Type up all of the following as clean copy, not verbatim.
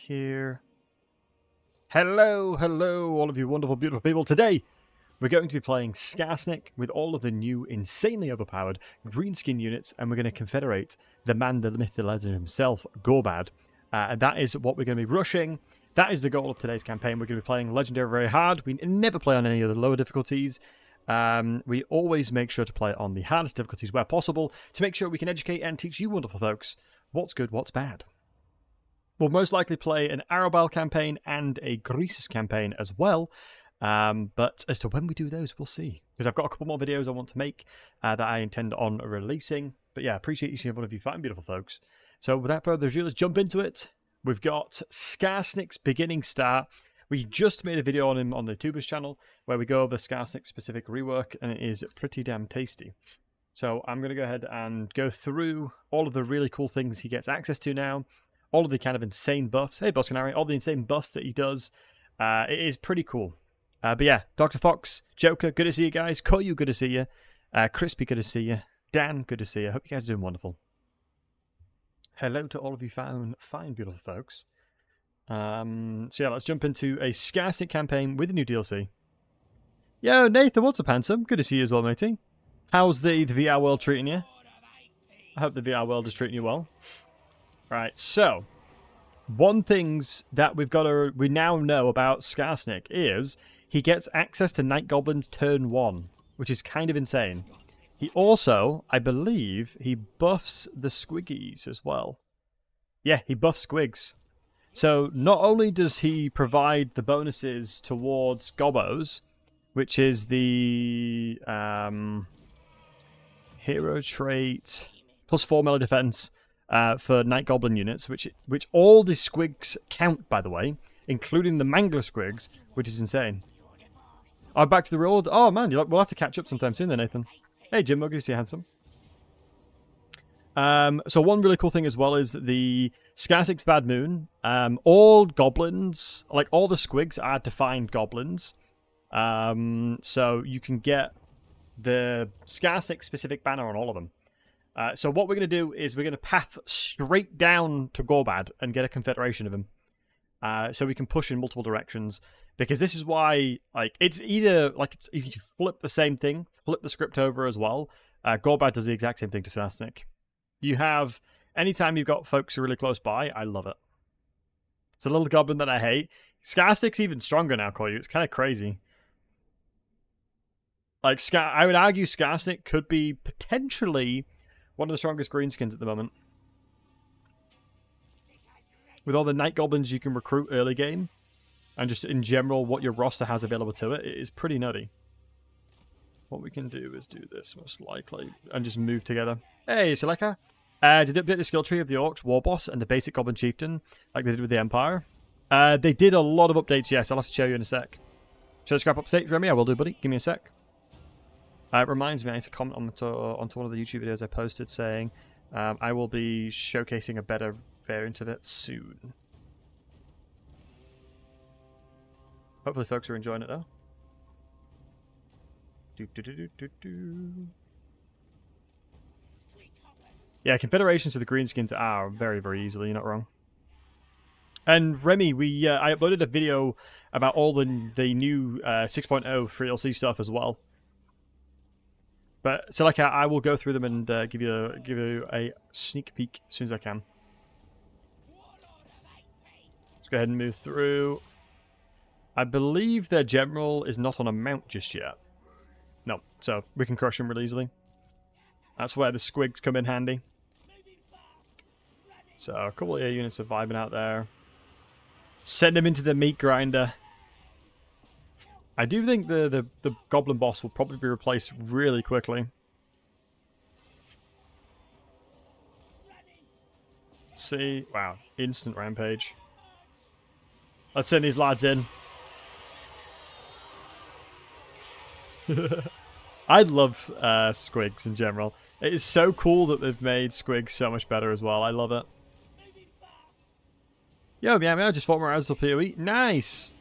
here. Hello, hello, all of you wonderful, beautiful people. Today, we're going to be playing Skarsnik with all of the new, insanely overpowered Greenskin units, and we're going to confederate the man, the myth, the legend himself, Gorbad. And that is what we're going to be rushing. That is the goal of today's campaign. We're going to be playing Legendary very hard. We never play on any of the lower difficulties. We always make sure to play on the hardest difficulties where possible to make sure we can educate and teach you wonderful folks what's good, what's bad. We'll most likely play an Arrowbell campaign and a Greases campaign as well. But as to when we do those, we'll see. Because I've got a couple more videos I want to make that I intend on releasing. But yeah, appreciate each and every one of you fine, beautiful folks. So without further ado, let's jump into it. We've got Skarsnik's beginning start. We just made a video on him on the Tubers channel where we go over Skarsnik's specific rework, and it is pretty damn tasty. So I'm going to go ahead and go through all of the really cool things he gets access to now. All of the kind of insane buffs. Hey, Mercenary, all the insane buffs that he does. It is pretty cool. But yeah, Dr. Fox, Joker, good to see you guys. Koyu, good to see you. Crispy, good to see you. Dan, good to see you. Hope you guys are doing wonderful. Hello to all of you fine, beautiful folks. So yeah, let's jump into a Skarsnik campaign with a new DLC. Yo, Nathan, what's up, handsome? Good to see you as well, matey. How's the VR world treating you? I hope the VR world is treating you well. Right, so one things that we now know about Skarsnik is he gets access to Night Goblins turn 1, which is kind of insane. He also, I believe, he buffs the Squiggies as well. Yeah, he buffs Squiggs. So not only does he provide the bonuses towards Gobbos, which is the hero trait plus 4 melee defense for Night Goblin units, which all the Squigs count, by the way, including the Mangler Squigs, which is insane. Oh, back to the real. Oh man, we'll have to catch up sometime soon then, Nathan. Hey Jim, good to see you, handsome. So one really cool thing as well is the Skarsnik's Bad Moon. All goblins, like all the Squigs, are defined goblins. So you can get the Skarsnik specific banner on all of them. So what we're going to do is we're going to path straight down to Gorbad and get a confederation of him. So we can push in multiple directions. Because this is why, like, it's either, like, if you flip the same thing, flip the script over as well, Gorbad does the exact same thing to Skarsnik. You have, anytime you've got folks who are really close by, I love it. It's a little goblin that I hate. Skarsnik's even stronger now, Koyu. It's kind of crazy. Like, I would argue Skarsnik could be potentially one of the strongest greenskins at the moment. With all the Night Goblins you can recruit early game, and just in general what your roster has available to it, it is pretty nutty. What we can do is do this, most likely, and just move together. Hey, Seleka! Did they update the skill tree of the Orcs, War Boss, and the basic Goblin Chieftain, like they did with the Empire? They did a lot of updates, yes. I'll have to show you in a sec. Should I scrap up stage, Remy? I will do, buddy. Give me a sec. It reminds me, I need to comment onto one of the YouTube videos I posted saying I will be showcasing a better variant of it soon. Hopefully folks are enjoying it though. Yeah, confederations to the greenskins are very, very easily, you're not wrong. And Remy, I uploaded a video about all the new 6.0 free DLC stuff as well. But so like I will go through them and give you a sneak peek as soon as I can. Let's go ahead and move through. I believe their general is not on a mount just yet. No, so we can crush him really easily. That's where the Squigs come in handy. So a couple of units are vibing out there. Send him into the meat grinder. I do think the Goblin boss will probably be replaced really quickly. Let's see. Wow, instant Rampage. Let's send these lads in. I love Squigs in general. It is so cool that they've made Squigs so much better as well. I love it. Yo, yeah, just fought more as PoE. Nice!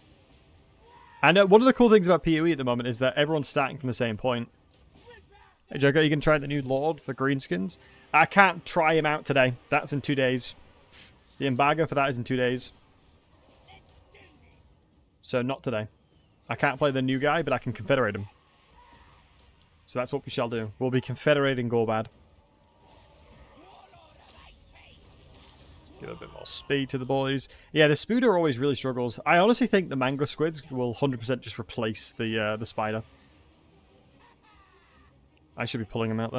And one of the cool things about PoE at the moment is that everyone's starting from the same point. Hey, Joker, you can try the new Lord for greenskins. I can't try him out today. That's in 2 days. The embargo for that is in 2 days. So not today. I can't play the new guy, but I can confederate him. So that's what we shall do. We'll be confederating Gorbad. Give a bit more speed to the boys. Yeah, the Spooder always really struggles. I honestly think the Mangler Squids will 100% just replace the Spider. I should be pulling him out,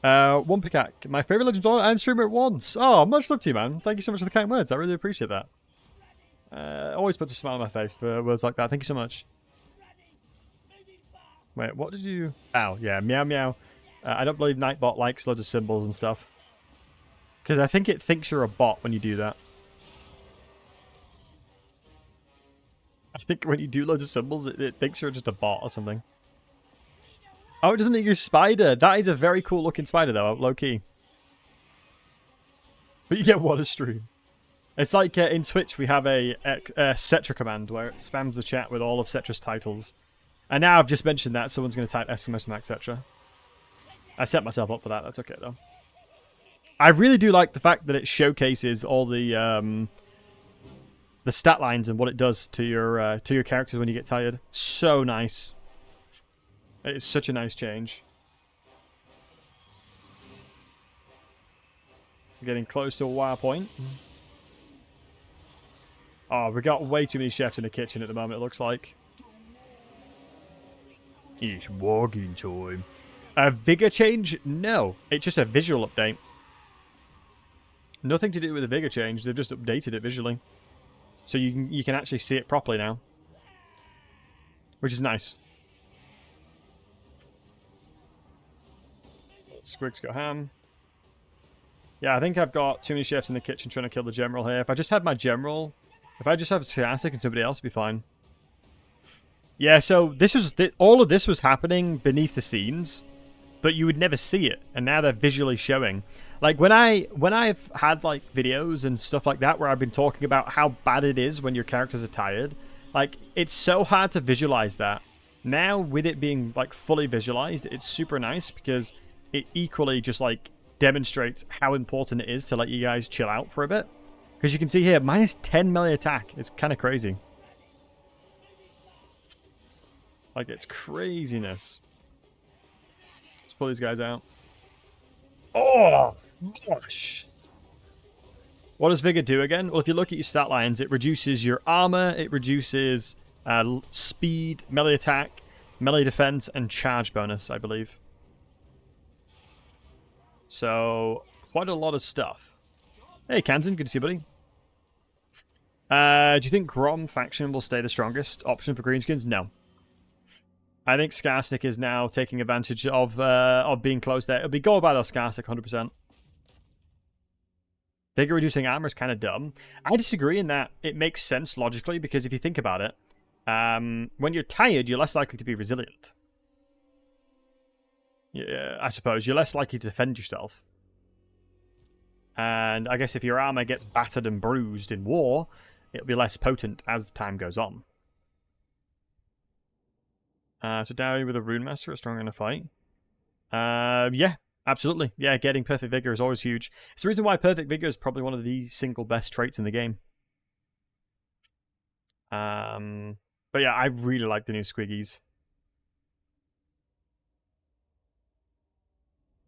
though. One Pickac. My favourite Legends and streamer at once. Oh, much love to you, man. Thank you so much for the kind words. I really appreciate that. Always puts a smile on my face for words like that. Thank you so much. Wait, what did you... Oh, yeah, meow meow. I don't believe Nightbot likes loads of symbols and stuff. Because I think it thinks you're a bot when you do that. I think when you do loads of symbols, it thinks you're just a bot or something. Oh, it doesn't use Spider. That is a very cool looking spider, though, low-key. But you get one a stream. It's like in Twitch, we have a Cetra command where it spams the chat with all of Cetra's titles. And now I've just mentioned that, someone's going to type !Max Cetra. I set myself up for that. That's okay, though. I really do like the fact that it showcases all the stat lines and what it does to your characters when you get tired. So nice. It's such a nice change. We're getting close to a wire point. Oh, we got way too many chefs in the kitchen at the moment, it looks like. It's walking time. A Vigor change? No. It's just a visual update. Nothing to do with the Vigor change. They've just updated it visually. So you can actually see it properly now. Which is nice. Squiggs go ham. Yeah, I think I've got too many chefs in the kitchen trying to kill the general here. If I just had my general... If I just have Skarsnik and somebody else, it'd be fine. Yeah, so this was all of this was happening beneath the scenes, but you would never see it, and now they're visually showing. Like when I've had like videos and stuff like that where I've been talking about how bad it is when your characters are tired, like it's so hard to visualize that. Now with it being like fully visualized, it's super nice because it equally just like demonstrates how important it is to let you guys chill out for a bit. Because you can see here, minus 10 melee attack. It's kind of crazy. Like, it's craziness. Let's pull these guys out. Oh, gosh. What does Vigor do again? Well, if you look at your stat lines, it reduces your armor, it reduces speed, melee attack, melee defense, and charge bonus, I believe. So, quite a lot of stuff. Hey, Kansan, good to see you, buddy. Do you think Grom faction will stay the strongest option for greenskins? No. I think Skarsnik is now taking advantage of being close there. It'll be Gorbad or Skarsnik, 100%. Vigor reducing armor is kind of dumb. I disagree in that it makes sense logically, because if you think about it, when you're tired, you're less likely to be resilient. Yeah, I suppose. You're less likely to defend yourself. And I guess if your armor gets battered and bruised in war, it'll be less potent as time goes on. So Dowie with a Rune Master is stronger in a fight. Yeah, absolutely. Yeah, getting Perfect Vigor is always huge. It's the reason why Perfect Vigor is probably one of the single best traits in the game. But yeah, I really like the new Squiggies.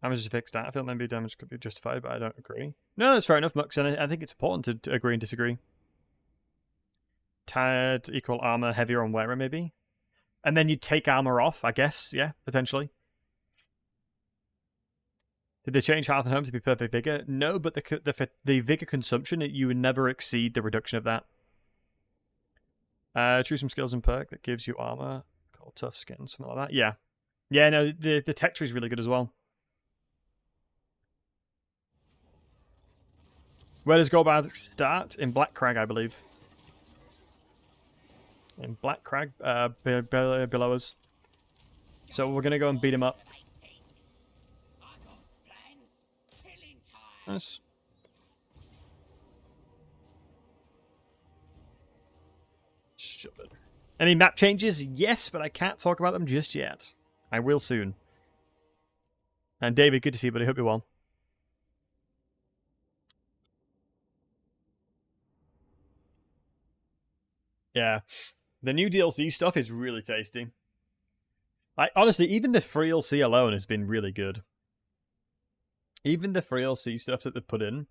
Damage is a fixed stat. I feel maybe damage could be justified, but I don't agree. No, that's fair enough, Mux, and I think it's important to agree and disagree. Tired equal armor, heavier on wearer, maybe? And then you take armor off, I guess. Yeah, potentially. Did they change Hearth and Home to be Perfect Vigor? No, but the Vigor consumption, you would never exceed the reduction of that. Choose some skills and perk that gives you armor. Called Tough Skin, something like that. Yeah. Yeah, no, the tech tree is really good as well. Where does Gorbad start? In Black Crag, I believe. In Black Crag, below us. So we're going to go and beat him up. Nice. Stupid. Any map changes? Yes, but I can't talk about them just yet. I will soon. And David, good to see you, buddy. Hope you're well. Yeah. The new DLC stuff is really tasty. Like, honestly, even the free DLC alone has been really good. Even the free DLC stuff that they've put in,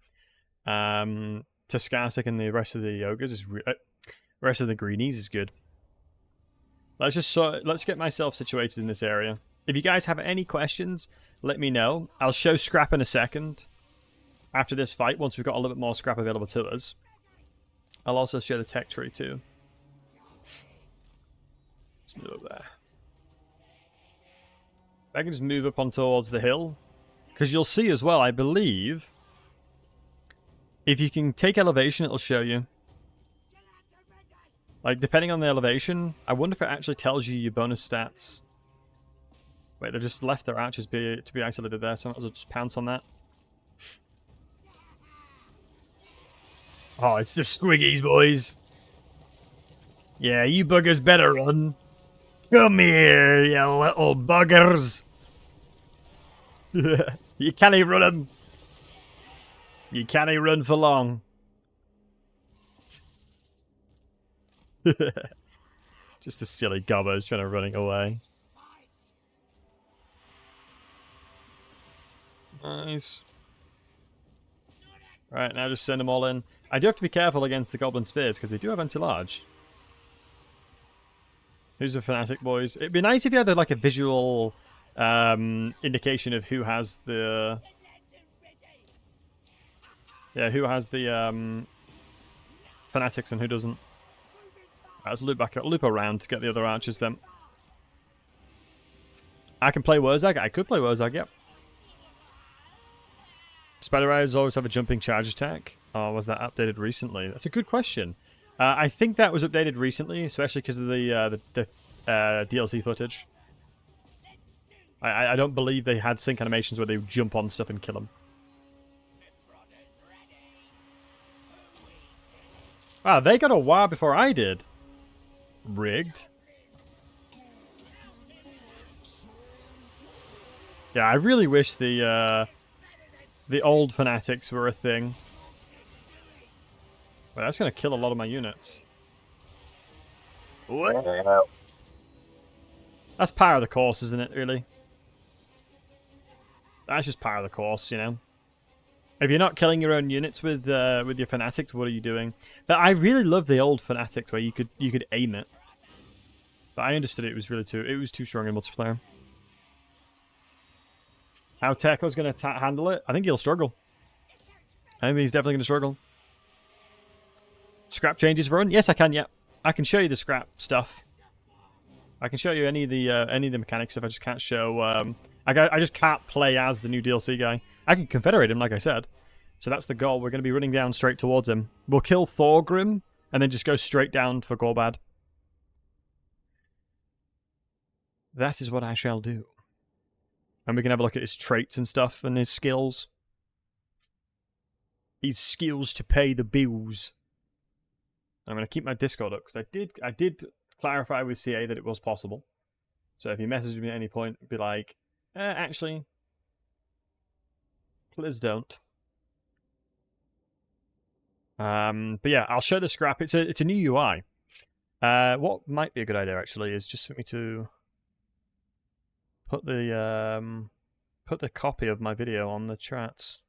to Skarsnik and the rest of the ogres is rest of the greenies is good. Let's get myself situated in this area. If you guys have any questions, let me know. I'll show scrap in a second. After this fight, once we've got a little bit more scrap available to us. I'll also show the tech tree too. Let's move up there. I can just move up on towards the hill. Because you'll see as well, I believe, if you can take elevation, it'll show you. Like, depending on the elevation, I wonder if it actually tells you your bonus stats. Wait, they've just left their archers to be isolated there, so I might as well just pounce on that. Oh, it's the Squiggies, boys. Yeah, you buggers better run. Come here, you little buggers. You can't even run them. You can't even run for long. Just the silly gobbers trying to running away. Nice. Right, now just send them all in. I do have to be careful against the goblin spears because they do have anti-large. Who's the fanatic, boys? It'd be nice if you had like a visual indication of who has the... Yeah, who has the fanatics and who doesn't. Let's loop around to get the other archers then. I can play Wurzag. I could play Wurzag, yep. Spider Eyes always have a jumping charge attack. Or was that updated recently? That's a good question. I think that was updated recently, especially because of the DLC footage. I don't believe they had sync animations where they would jump on stuff and kill them. Wow, they got a Waaagh before I did. Rigged. Yeah, I really wish the old fanatics were a thing. But that's going to kill a lot of my units. What? That's par of the course, isn't it, really? That's just par of the course, you know? If you're not killing your own units with your fanatics, what are you doing? But I really love the old fanatics where you could aim it. But I understood it was too strong in multiplayer. How Tekla's going to handle it? I think he'll struggle. I think he's definitely going to struggle. Scrap changes run? Yes, I can. Yeah, I can show you the scrap stuff. I can show you any of the mechanics stuff. I just can't show. I just can't play as the new DLC guy. I can confederate him, like I said. So that's the goal. We're going to be running down straight towards him. We'll kill Thorgrim and then just go straight down for Gorbad. That is what I shall do. And we can have a look at his traits and stuff and his skills. His skills to pay the bills. I'm going to keep my Discord up because I did clarify with CA that it was possible. So if you message me at any point, be like, actually, please don't. But yeah, I'll show the scrap. It's a new UI. What might be a good idea actually is just for me to put the copy of my video on the chats.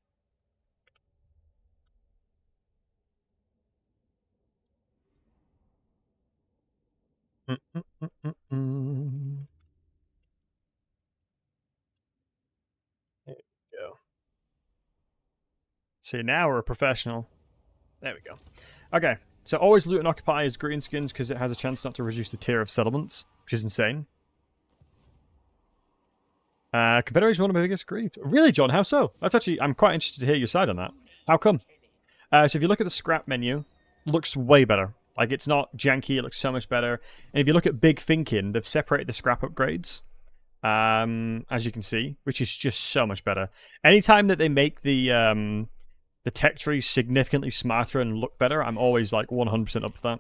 There we go. See, now we're a professional. There we go. Okay, so always loot and occupy as greenskins because it has a chance not to reduce the tier of settlements, which is insane. Confederation is one of my biggest griefs. Really, John? How so? That's actually, I'm quite interested to hear your side on that. How come? So if you look at the scrap menu, it looks way better. Like, it's not janky, it looks so much better. And if you look at Big Thinking, they've separated the scrap upgrades, as you can see, which is just so much better. Anytime that they make the tech tree significantly smarter and look better, I'm always like 100% up for that.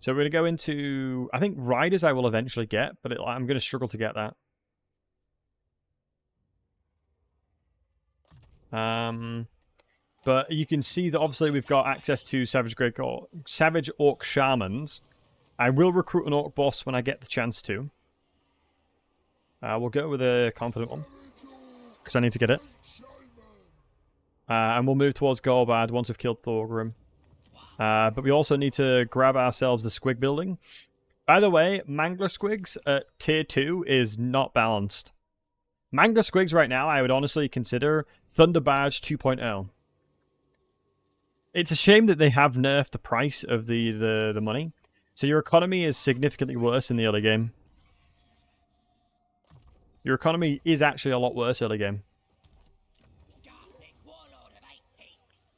So we're going to go into, I think Riders I will eventually get, but I'm going to struggle to get that. But you can see that obviously we've got access to Savage Orc Shamans. I will recruit an Orc boss when I get the chance to. We'll go with a confident one, because I need to get it. And we'll move towards Gorbad once we've killed Thorgrim. But we also need to grab ourselves the Squig building. By the way, Mangler Squigs at tier 2 is not balanced. Mangler Squigs right now, I would honestly consider Thunder Badge 2.0. It's a shame that they have nerfed the price of the money. So your economy is significantly worse in the early game. Your economy is actually a lot worse early game.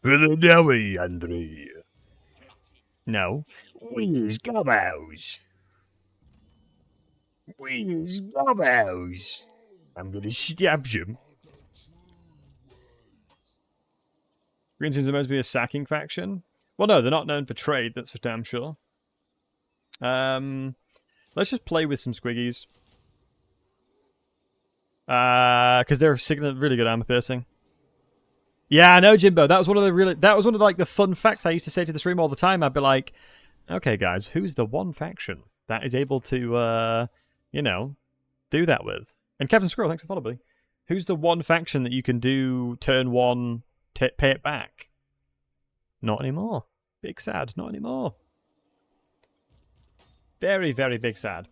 For the Nelly, Andre. No. Where's Gobbows? Where's Gobbows? I'm gonna stab him. Greenskin's supposed to be a sacking faction. Well, no, they're not known for trade, that's for damn sure. Let's just play with some Squiggies. Because they're really good armor piercing. Yeah, I know, Jimbo. That was one of the like the fun facts I used to say to the stream all the time. I'd be like, okay, guys, who's the one faction that is able to, you know, do that with? And Captain Squirrel, thanks for following me. Who's the one faction that you can do turn one, pay it back? Not anymore. Big sad. Not anymore. Very, very big sad.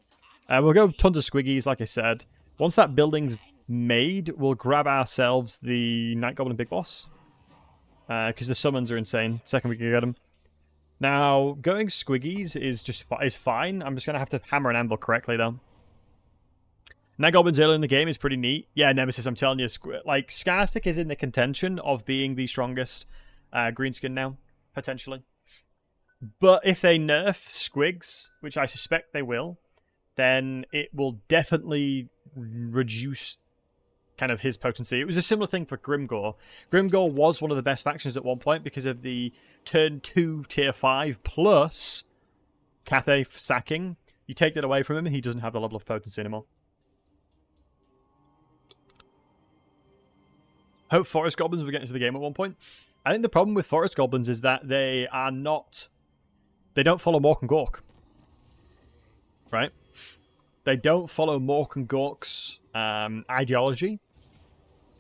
We'll go tons of Squiggies, like I said. Once that building's made, we'll grab ourselves the Night Goblin Big Boss. Because the summons are insane. Second we can get them. Now, going Squiggies is fine. I'm just going to have to hammer and anvil correctly, though. Night Goblin's early in the game is pretty neat. Yeah, Nemesis, I'm telling you, like, Skarsnik is in the contention of being the strongest greenskin now, potentially. But if they nerf Squiggs, which I suspect they will, then it will definitely reduce kind of his potency. It was a similar thing for Grimgor. Grimgor was one of the best factions at one point because of the turn 2 tier 5 plus Cathay sacking. You take that away from him and he doesn't have the level of potency anymore. Hope Forest Goblins will get into the game at one point. I think the problem with Forest Goblins is that they don't follow Mork and Gork. Right? They don't follow Mork and Gork's ideology.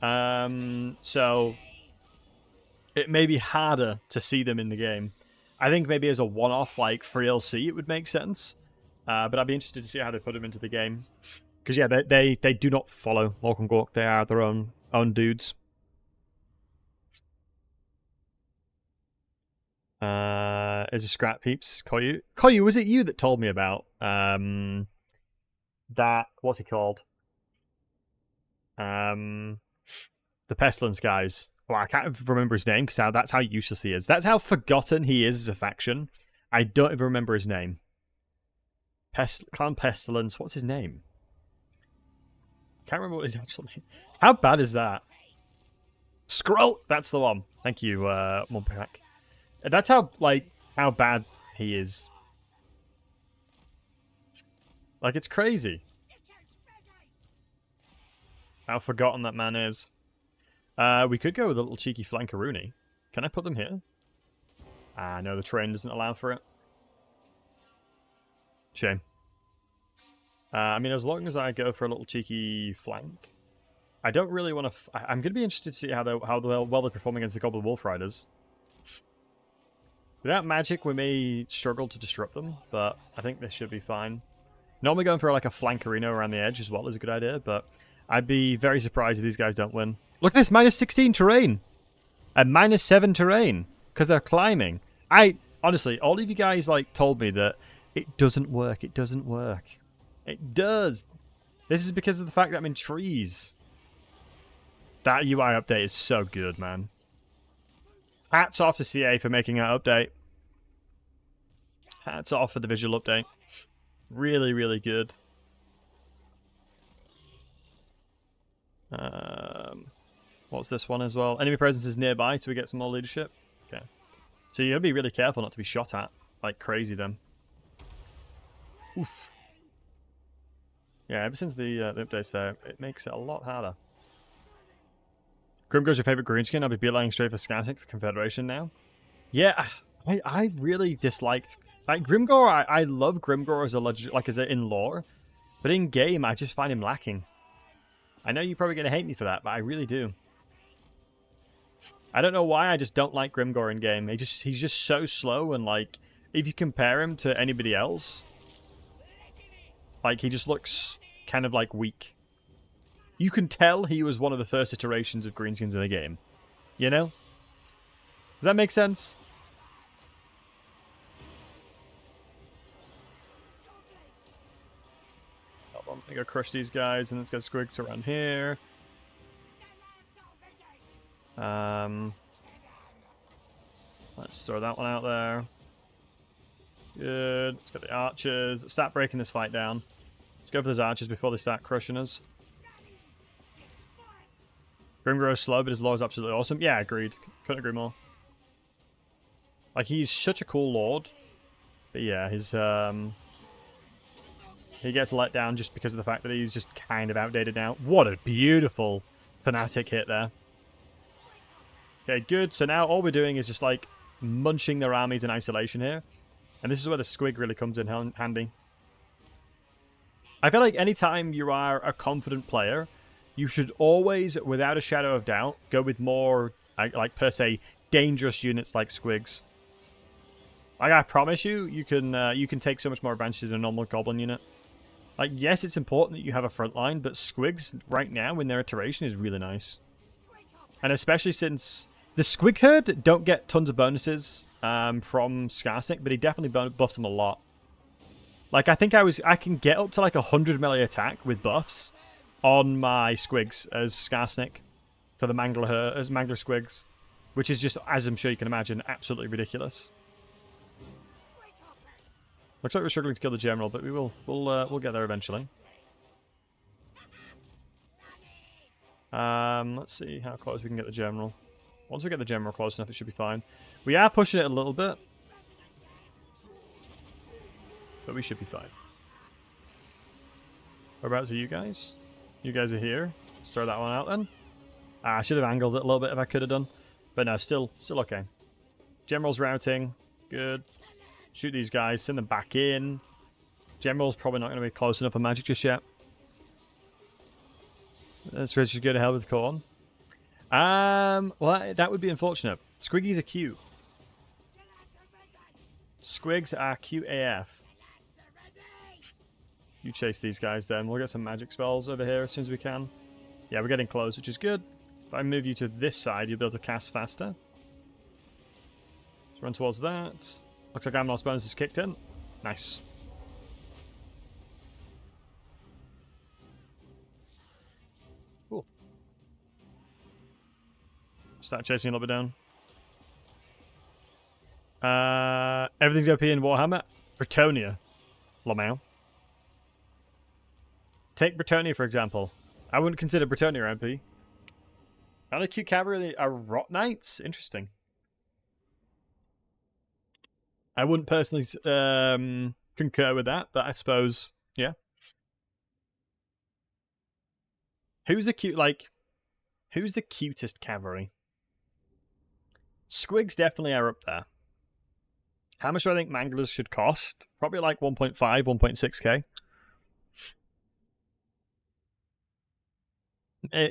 So it may be harder to see them in the game. I think maybe as a one-off, like for LC, it would make sense. But I'd be interested to see how they put them into the game. Because yeah, they do not follow Mork and Gork. They are their own dudes. Is a scrap peeps, Koyu? Koyu, was it you that told me about that, what's he called? The Pestilence guys. Well, I can't remember his name because that's how useless he is. That's how forgotten he is as a faction. I don't even remember his name. Clan Pestilence, what's his name? Can't remember what his actual name. How bad is that? Scroll! That's the one. Thank you, Monpack. That's how bad he is. Like, it's crazy how forgotten that man is. We could go with a little cheeky flankaroonie. Can I put them here? No, the terrain doesn't allow for it. Shame. I mean, as long as I go for a little cheeky flank, I don't really want to. I'm going to be interested to see how well they perform against the Goblin Wolf Riders. Without magic, we may struggle to disrupt them, but I think this should be fine. Normally going for like a flankerino around the edge as well is a good idea, but I'd be very surprised if these guys don't win. Look at this, minus 16 terrain! And minus 7 terrain, because they're climbing. Honestly, all of you guys told me that it doesn't work, it doesn't work. It does! This is because of the fact that I'm in trees. That UI update is so good, man. Hats off to CA for making that update. Hats off for the visual update. Really, really good. What's this one as well? Enemy presence is nearby, so we get some more leadership. Okay. So you gotta be really careful not to be shot at like crazy then. Oof. Yeah, ever since the updates there, it makes it a lot harder. Grimgor's your favorite greenskin? I'll be beelining straight for Skarsnik for Confederation now. Yeah, I really disliked... Like, Grimgor, I love Grimgor as a like as a, in lore, but in game, I just find him lacking. I know you're probably going to hate me for that, but I really do. I don't know why, I just don't like Grimgor in game. He's just so slow, and like, if you compare him to anybody else, like, he just looks kind of like weak. You can tell he was one of the first iterations of greenskins in the game. You know? Does that make sense? Hold on, I gotta crush these guys, and let's get Squiggs around here. Let's throw that one out there. Good. Let's get the archers. Let's start breaking this fight down. Let's go for those archers before they start crushing us. Grimgor is slow, but his lore is absolutely awesome. Yeah, agreed. Couldn't agree more. Like, he's such a cool lord. But yeah, his he gets let down just because of the fact that he's just kind of outdated now. What a beautiful fanatic hit there. Okay, good. So now all we're doing is just, like, munching their armies in isolation here. And this is where the Squig really comes in handy. I feel like anytime you are a confident player, you should always, without a shadow of doubt, go with more, like per se, dangerous units like Squiggs. Like, I promise you, you can take so much more advantage than a normal Goblin unit. Like, yes, it's important that you have a front line, but Squiggs, right now, in their iteration, is really nice. And especially since the Squig Herd don't get tons of bonuses from Skarsnik, but he definitely buffs them a lot. Like, I think I can get up to like 100 melee attack with buffs on my Squiggs as Skarsnik for the Mangler Squiggs, which is just, as I'm sure you can imagine, absolutely ridiculous. Looks like we're struggling to kill the general, but we'll get there eventually. Let's see how close we can get the general. Once we get the general close enough, it should be fine. We are pushing it a little bit, but we should be fine. Whereabouts are you guys? You guys are here. Let's throw that one out then. I should have angled it a little bit if I could have done, but no, still okay. General's routing, good. Shoot these guys, send them back in. General's probably not going to be close enough for magic just yet. That's just go to hell with corn. Well, that would be unfortunate. Squiggies are cute. Squigs are cute AF. You chase these guys then. We'll get some magic spells over here as soon as we can. Yeah, we're getting close, which is good. If I move you to this side, you'll be able to cast faster. Let's run towards that. Looks like Amnos bonus is kicked in. Nice. Cool. Start chasing a little bit down. Everything's OP in Warhammer. Bretonia. Lamau. Take Bretonia, for example. I wouldn't consider Bretonia MP. Only cute cavalry are Rot Knights? Interesting. I wouldn't personally concur with that, but I suppose, yeah. Who's the cutest cavalry? Squigs definitely are up there. How much do I think Manglers should cost? Probably like 1.5, 1.6k.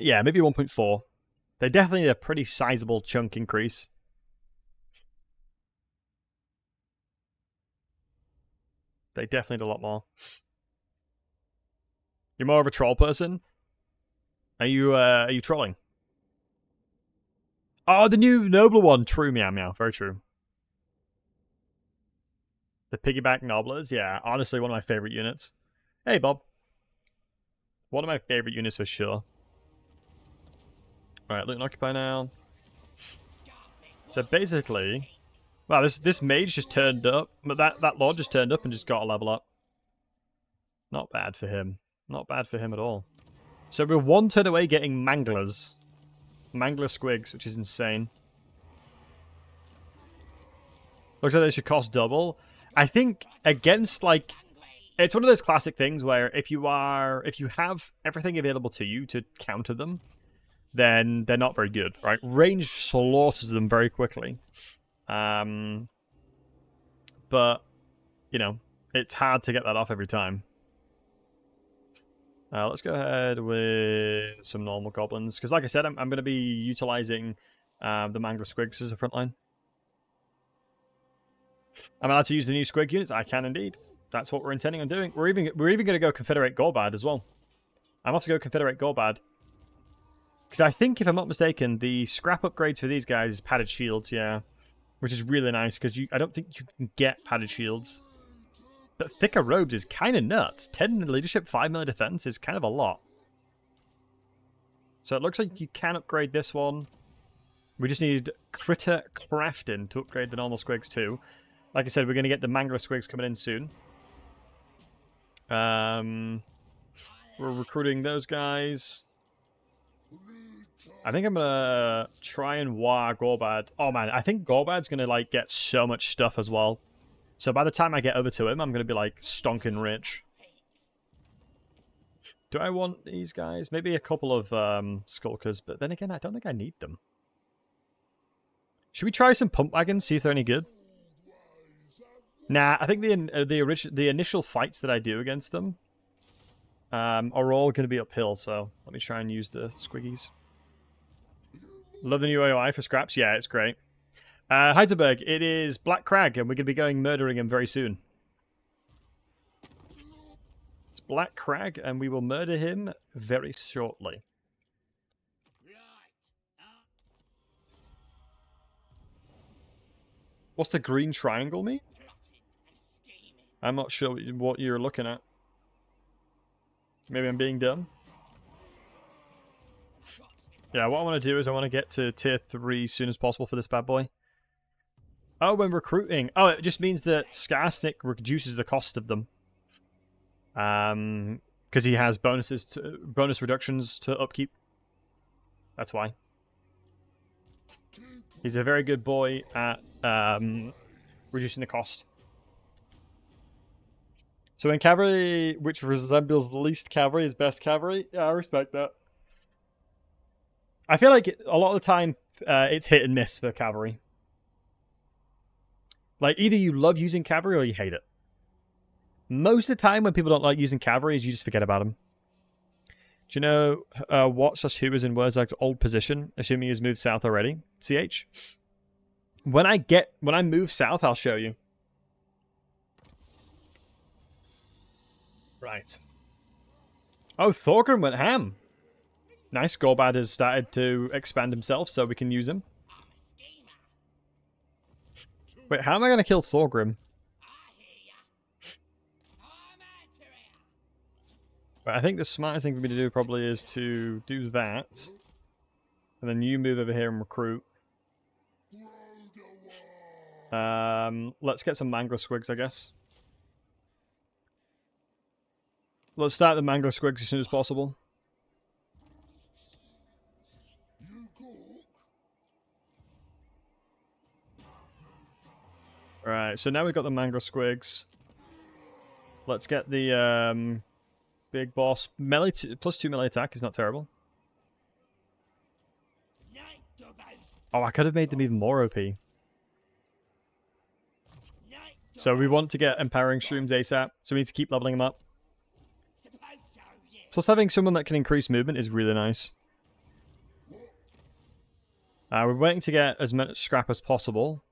Yeah, maybe 1.4. They definitely need a pretty sizable chunk increase. They definitely need a lot more. You're more of a troll person? Are you trolling? Oh, the new nobler one. True, meow meow. Very true. The piggyback nobblers, yeah. Honestly, one of my favorite units. Hey, Bob. One of my favorite units for sure. Alright, loot and occupy now. So basically, wow, this mage just turned up, but that lord just turned up and just got a level up. Not bad for him. Not bad for him at all. So we're one turn away getting Manglers. Mangler Squigs, which is insane. Looks like they should cost double. I think against, like, it's one of those classic things where if you have everything available to you to counter them, then they're not very good, right? Range slaughters them very quickly. But, you know, it's hard to get that off every time. Let's go ahead with some normal goblins. Because like I said, I'm going to be utilizing the Mangler Squigs as a front line. I'm allowed to use the new Squig units? I can indeed. That's what we're intending on doing. We're even going to go Confederate Gorbad as well. I'm off to go Confederate Gorbad. Because I think, if I'm not mistaken, the scrap upgrades for these guys is padded shields, yeah. Which is really nice, because I don't think you can get padded shields. But thicker robes is kind of nuts. 10 in leadership, 5 melee defense is kind of a lot. So it looks like you can upgrade this one. We just need critter crafting to upgrade the normal Squigs too. Like I said, we're going to get the Mangler Squigs coming in soon. We're recruiting those guys. I think I'm going to try and Waaagh Gorbad. Oh man, I think Gorbad's going to like get so much stuff as well. So by the time I get over to him, I'm going to be like stonking rich. Do I want these guys? Maybe a couple of skulkers, but then again, I don't think I need them. Should we try some pump wagons, see if they're any good? Nah, I think the initial fights that I do against them are all going to be uphill, so let me try and use the Squiggies. Love the new AOI for scraps. Yeah, it's great. Heidelberg, it is Black Crag, and we're going to be going murdering him very soon. It's Black Crag, and we will murder him very shortly. What's the green triangle mean? I'm not sure what you're looking at. Maybe I'm being dumb. Yeah, what I want to do is I want to get to tier 3 as soon as possible for this bad boy. Oh, when recruiting. Oh, it just means that Skarsnik reduces the cost of them. Because he has bonus reductions to upkeep. That's why. He's a very good boy at reducing the cost. So in cavalry, which resembles least cavalry is best cavalry. Yeah, I respect that. I feel like a lot of the time it's hit and miss for cavalry. Like, either you love using cavalry or you hate it. Most of the time when people don't like using cavalry is you just forget about them. Do you know what/who is in Wurzag's old position, assuming he's moved south already? CH? When I move south, I'll show you. Right. Oh, Thorgrim went ham. Nice. Gorbad has started to expand himself, so we can use him. Wait, how am I going to kill Thorgrim? Right, I think the smartest thing for me to do probably is to do that. And then you move over here and recruit. Let's get some Mangler Squigs, I guess. Let's start the Mangler Squigs as soon as possible. Right, so now we've got the Mangler Squigs. Let's get the big boss. Melee +2 melee attack is not terrible. Oh, I could have made them even more OP. So we want to get Empowering Shrooms ASAP, so we need to keep leveling them up. Plus having someone that can increase movement is really nice. We're waiting to get as much scrap as possible.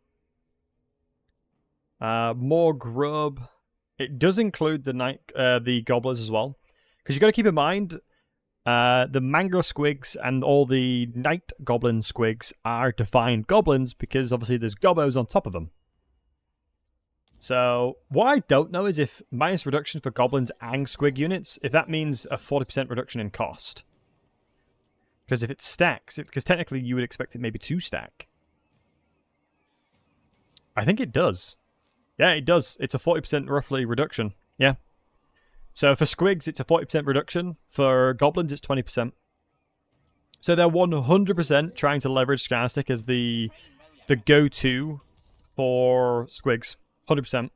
More grub. It does include the gobblers as well. Because you've got to keep in mind, the Mangler Squigs and all the Night Goblin Squigs are defined goblins because obviously there's gobos on top of them. So, what I don't know is if minus reduction for goblins and Squig units, if that means a 40% reduction in cost. Because if it stacks, because technically you would expect it maybe to stack. I think it does. Yeah, it does. It's a 40% roughly reduction. Yeah. So for Squigs, it's a 40% reduction. For goblins, it's 20%. So they're 100% trying to leverage Skarsnik as the go-to for Squigs. 100%.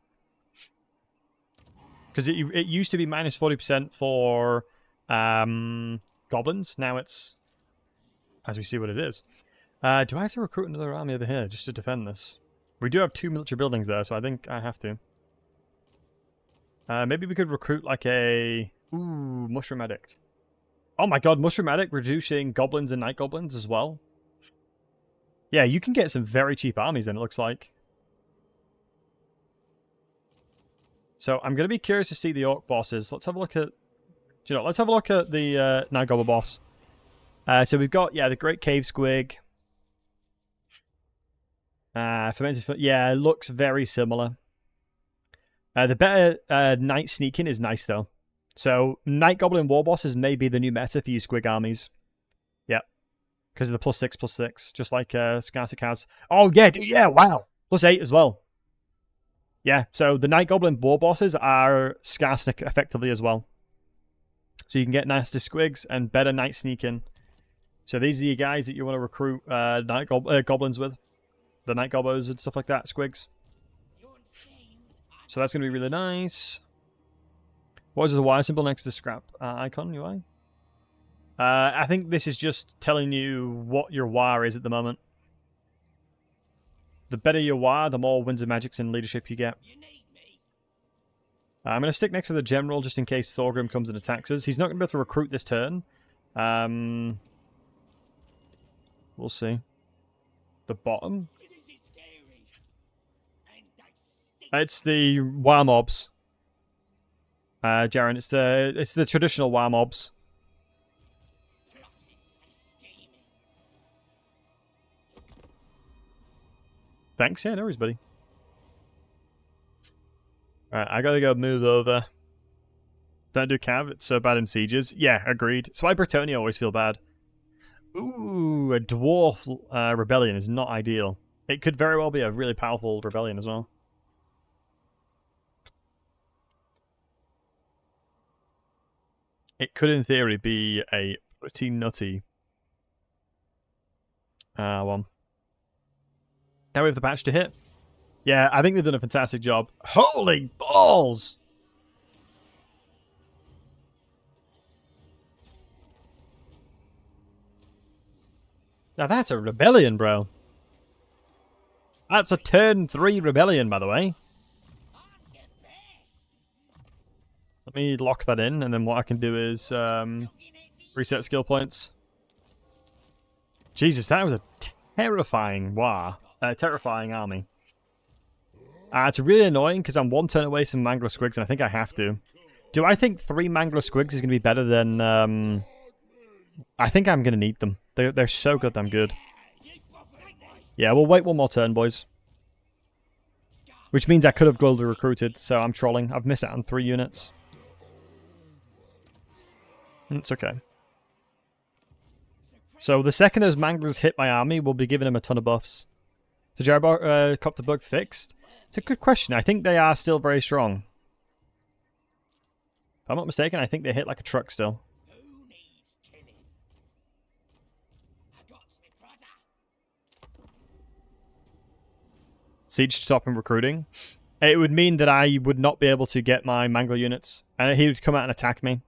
Because it used to be minus 40% for goblins. Now it's as we see what it is. Do I have to recruit another army over here just to defend this? We do have 2 military buildings there, so I think I have to. Maybe we could recruit like a... Ooh, Mushroom Addict. Oh my god, Mushroom Addict reducing goblins and night goblins as well. Yeah, you can get some very cheap armies then, it looks like. So I'm going to be curious to see the orc bosses. Let's have a look at... let's have a look at the Night Gobbler boss. So we've got, the Great Cave Squig. Fermented... Yeah, it looks very similar. The better Night Sneaking is nice, though. So, Night Goblin War Bosses may be the new meta for you Squig armies. Yep. Because of the +6/+6, just like Skarsnik has. Oh, yeah, wow. +8 as well. Yeah, so the Night Goblin War Bosses are Skarsnik effectively as well. So you can get nasty Squigs and better Night Sneaking. So these are your guys that you want to recruit Night Goblins with. The Night Gobblers and stuff like that, Squigs. So that's going to be really nice. What is the Y symbol next to the scrap icon, UI? I think this is just telling you what your war is at the moment. The better your war, the more Winds of Magics and leadership you get. I'm going to stick next to the general just in case Thorgrim comes and attacks us. He's not going to be able to recruit this turn. We'll see. The bottom? It's the war mobs. Jaren, it's the traditional war mobs. Thanks, yeah, no worries, buddy. Alright, I gotta go move over. Don't do cav, it's so bad in sieges. Yeah, agreed. That's why Bretonnia always feel bad. Ooh, a dwarf rebellion is not ideal. It could very well be a really powerful rebellion as well. It could, in theory, be a pretty nutty one. Now we have the patch to hit. Yeah, I think they've done a fantastic job. Holy balls! Now that's a rebellion, bro. That's a turn 3 rebellion, by the way. Let me lock that in, and then what I can do is reset skill points. Jesus, that was a terrifying terrifying army. It's really annoying because I'm 1 turn away from Mangler Squigs, and I think I have to. Do I think 3 Mangler Squigs is going to be better than... I think I'm going to need them. They're so goddamn good. Yeah, we'll wait 1 more turn, boys. Which means I could have globally recruited, so I'm trolling. I've missed out on 3 units. It's okay. So the second those Manglers hit my army, we'll be giving them a ton of buffs. So Gyrobomber bug fixed? It's a good question. I think they are still very strong. If I'm not mistaken, I think they hit like a truck still. Siege stop and recruiting. It would mean that I would not be able to get my Mangler units. And he would come out and attack me.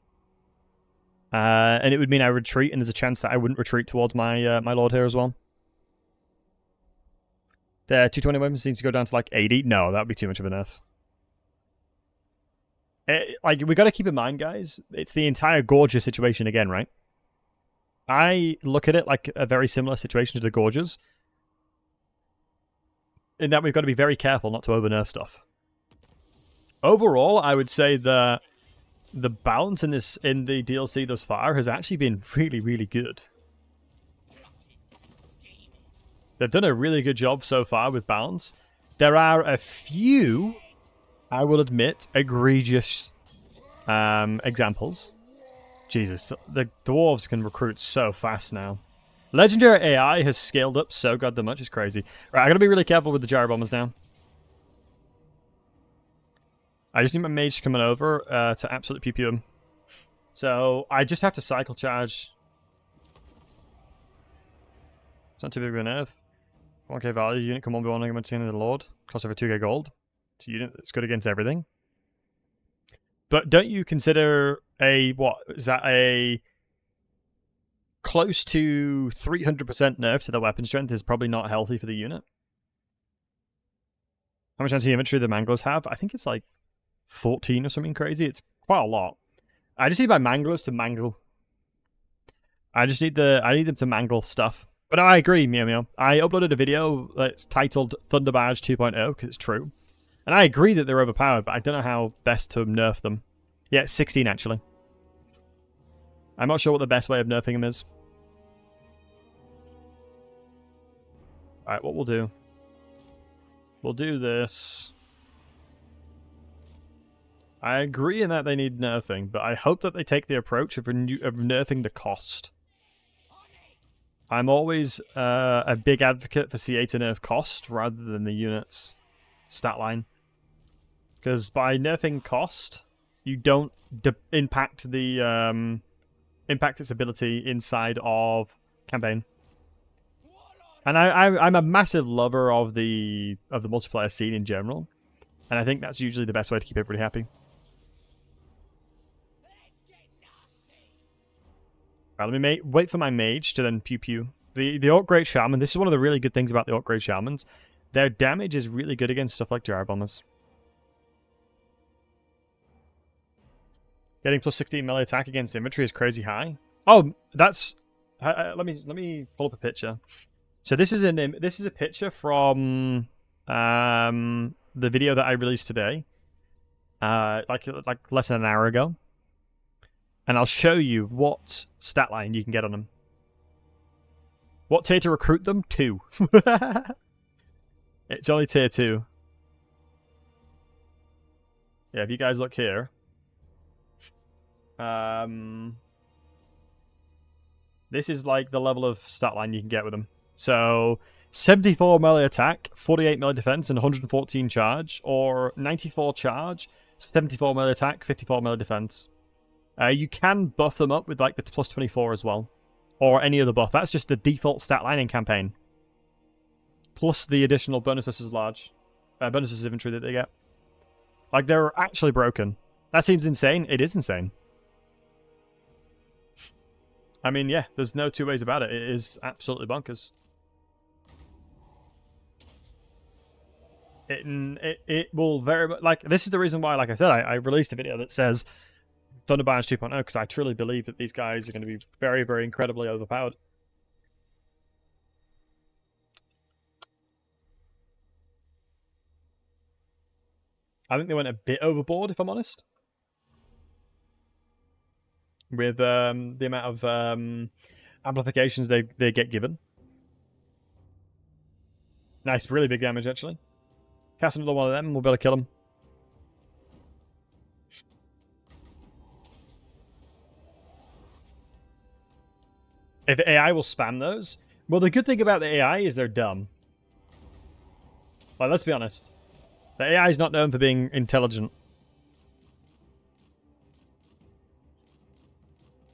And it would mean I retreat, and there's a chance that I wouldn't retreat towards my my lord here as well. The 220 weapons seems to go down to like 80. No, that would be too much of a nerf. Like, we got to keep in mind, guys, it's the entire Gorgia situation again, right? I look at it like a very similar situation to the Gorgias. In that we've got to be very careful not to over-nerf stuff. Overall, I would say that the balance in the DLC thus far has actually been really, really good. They've done a really good job so far with balance. There are a few, I will admit, egregious examples. Jesus, the dwarves can recruit so fast now. Legendary AI has scaled up so goddamn much, it's crazy. Right, I gotta be really careful with the Gyrobombers now. I just need my mage coming over to absolutely PPU him. So I just have to cycle charge. It's not too big of a nerf. 1k value, unit can 1v1 against the end of the Lord. Cost over 2k gold. It's a unit that's good against everything. But don't you consider a, what, is that a close to 300% nerf to the weapon strength is probably not healthy for the unit. How much anti-infantry the manglers have? I think it's like 14 or something crazy. It's quite a lot. I just need my manglers to mangle. I need them to mangle stuff. But no, I agree, Meow Meow. I uploaded a video that's titled Thunder Badge 2.0 because it's true. And I agree that they're overpowered, but I don't know how best to nerf them. Yeah, it's 16 actually. I'm not sure what the best way of nerfing them is. Alright, what we'll do. We'll do this. I agree in that they need nerfing, but I hope that they take the approach of nerfing the cost. I'm always a big advocate for CA to nerf cost rather than the unit's stat line. Because by nerfing cost, you don't impact its ability inside of campaign. And I'm a massive lover of the multiplayer scene in general, and I think that's usually the best way to keep everybody happy. Right, let me wait for my mage to then pew pew. The Orc Great Shaman. This is one of the really good things about the Orc Great Shamans. Their damage is really good against stuff like Gyrobombers. Getting plus 16 melee attack against infantry is crazy high. Oh, that's let me pull up a picture. So this is a picture from the video that I released today, like less than an hour ago, and I'll show you what stat line you can get on them. What tier to recruit them? 2. It's only tier 2. Yeah, if you guys look here. This is like the level of stat line you can get with them. So 74 melee attack, 48 melee defense, and 114 charge, or 94 charge, 74 melee attack, 54 melee defense. You can buff them up with like the plus 24 as well, or any other buff. That's just the default stat line in campaign, plus the additional bonuses as large, bonuses infantry that they get. Like, they're actually broken. That seems insane. It is insane. I mean, yeah, there's no two ways about it. It is absolutely bonkers. It will very much, like, this is the reason why, like I said, I released a video that says Thunder Badge 2.0, because I truly believe that these guys are going to be very, very incredibly overpowered. I think they went a bit overboard, if I'm honest, with the amount of amplifications they get given. Nice, really big damage, actually. Cast another one of them, and we'll be able to kill them. If AI will spam those, well, the good thing about the AI is they're dumb. Like, let's be honest. The AI is not known for being intelligent.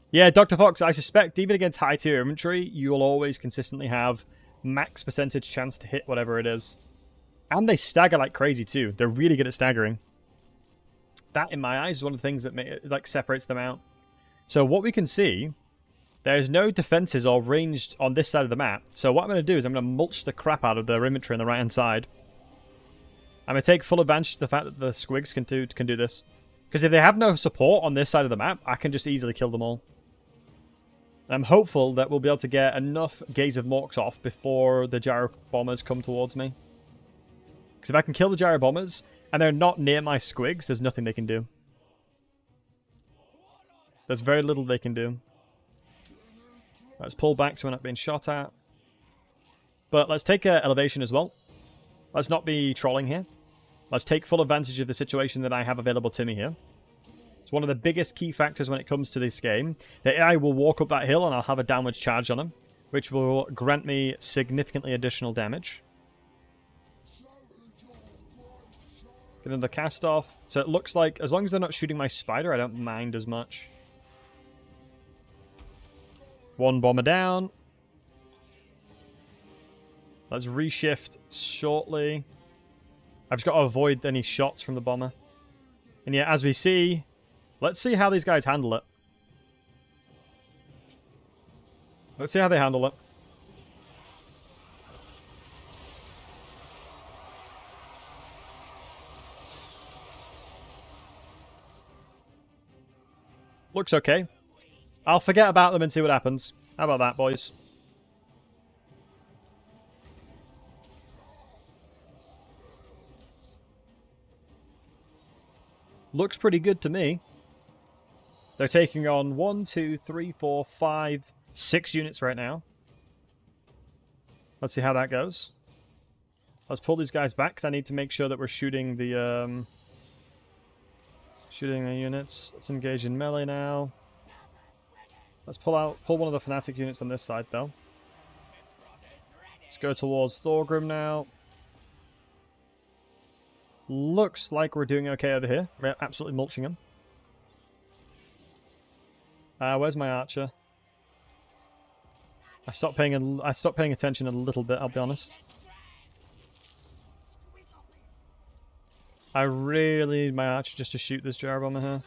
Yeah, Dr. Fox, I suspect even against high-tier infantry, you will always consistently have max percentage chance to hit whatever it is. And they stagger like crazy, too. They're really good at staggering. That, in my eyes, is one of the things that separates them out. So what we can see, there's no defenses or ranged on this side of the map. So what I'm going to do is I'm going to mulch the crap out of their infantry on the right-hand side. I'm going to take full advantage of the fact that the Squiggs can do this. Because if they have no support on this side of the map, I can just easily kill them all. I'm hopeful that we'll be able to get enough Gaze of Morks off before the Gyrobombers come towards me. Because if I can kill the Gyrobombers, and they're not near my Squiggs, there's nothing they can do. There's very little they can do. Let's pull back so we're not being shot at. But let's take elevation as well. Let's not be trolling here. Let's take full advantage of the situation that I have available to me here. It's one of the biggest key factors when it comes to this game. The AI will walk up that hill and I'll have a downwards charge on him, which will grant me significantly additional damage. Get another cast off. So it looks like, as long as they're not shooting my spider, I don't mind as much. One bomber down. Let's reshift shortly. I've just got to avoid any shots from the bomber. And yeah, as we see, let's see how these guys handle it. Let's see how they handle it. Looks okay. I'll forget about them and see what happens. How about that, boys? Looks pretty good to me. They're taking on 1, 2, 3, 4, 5, 6 units right now. Let's see how that goes. Let's pull these guys back, because I need to make sure that we're shooting the units. Let's engage in melee now. Let's pull one of the fanatic units on this side, though. Let's go towards Thorgrim now. Looks like we're doing okay over here. We're absolutely mulching him. Where's my archer? I stopped paying attention a little bit, I'll be honest. I really need my archer just to shoot this Gyrobomber here.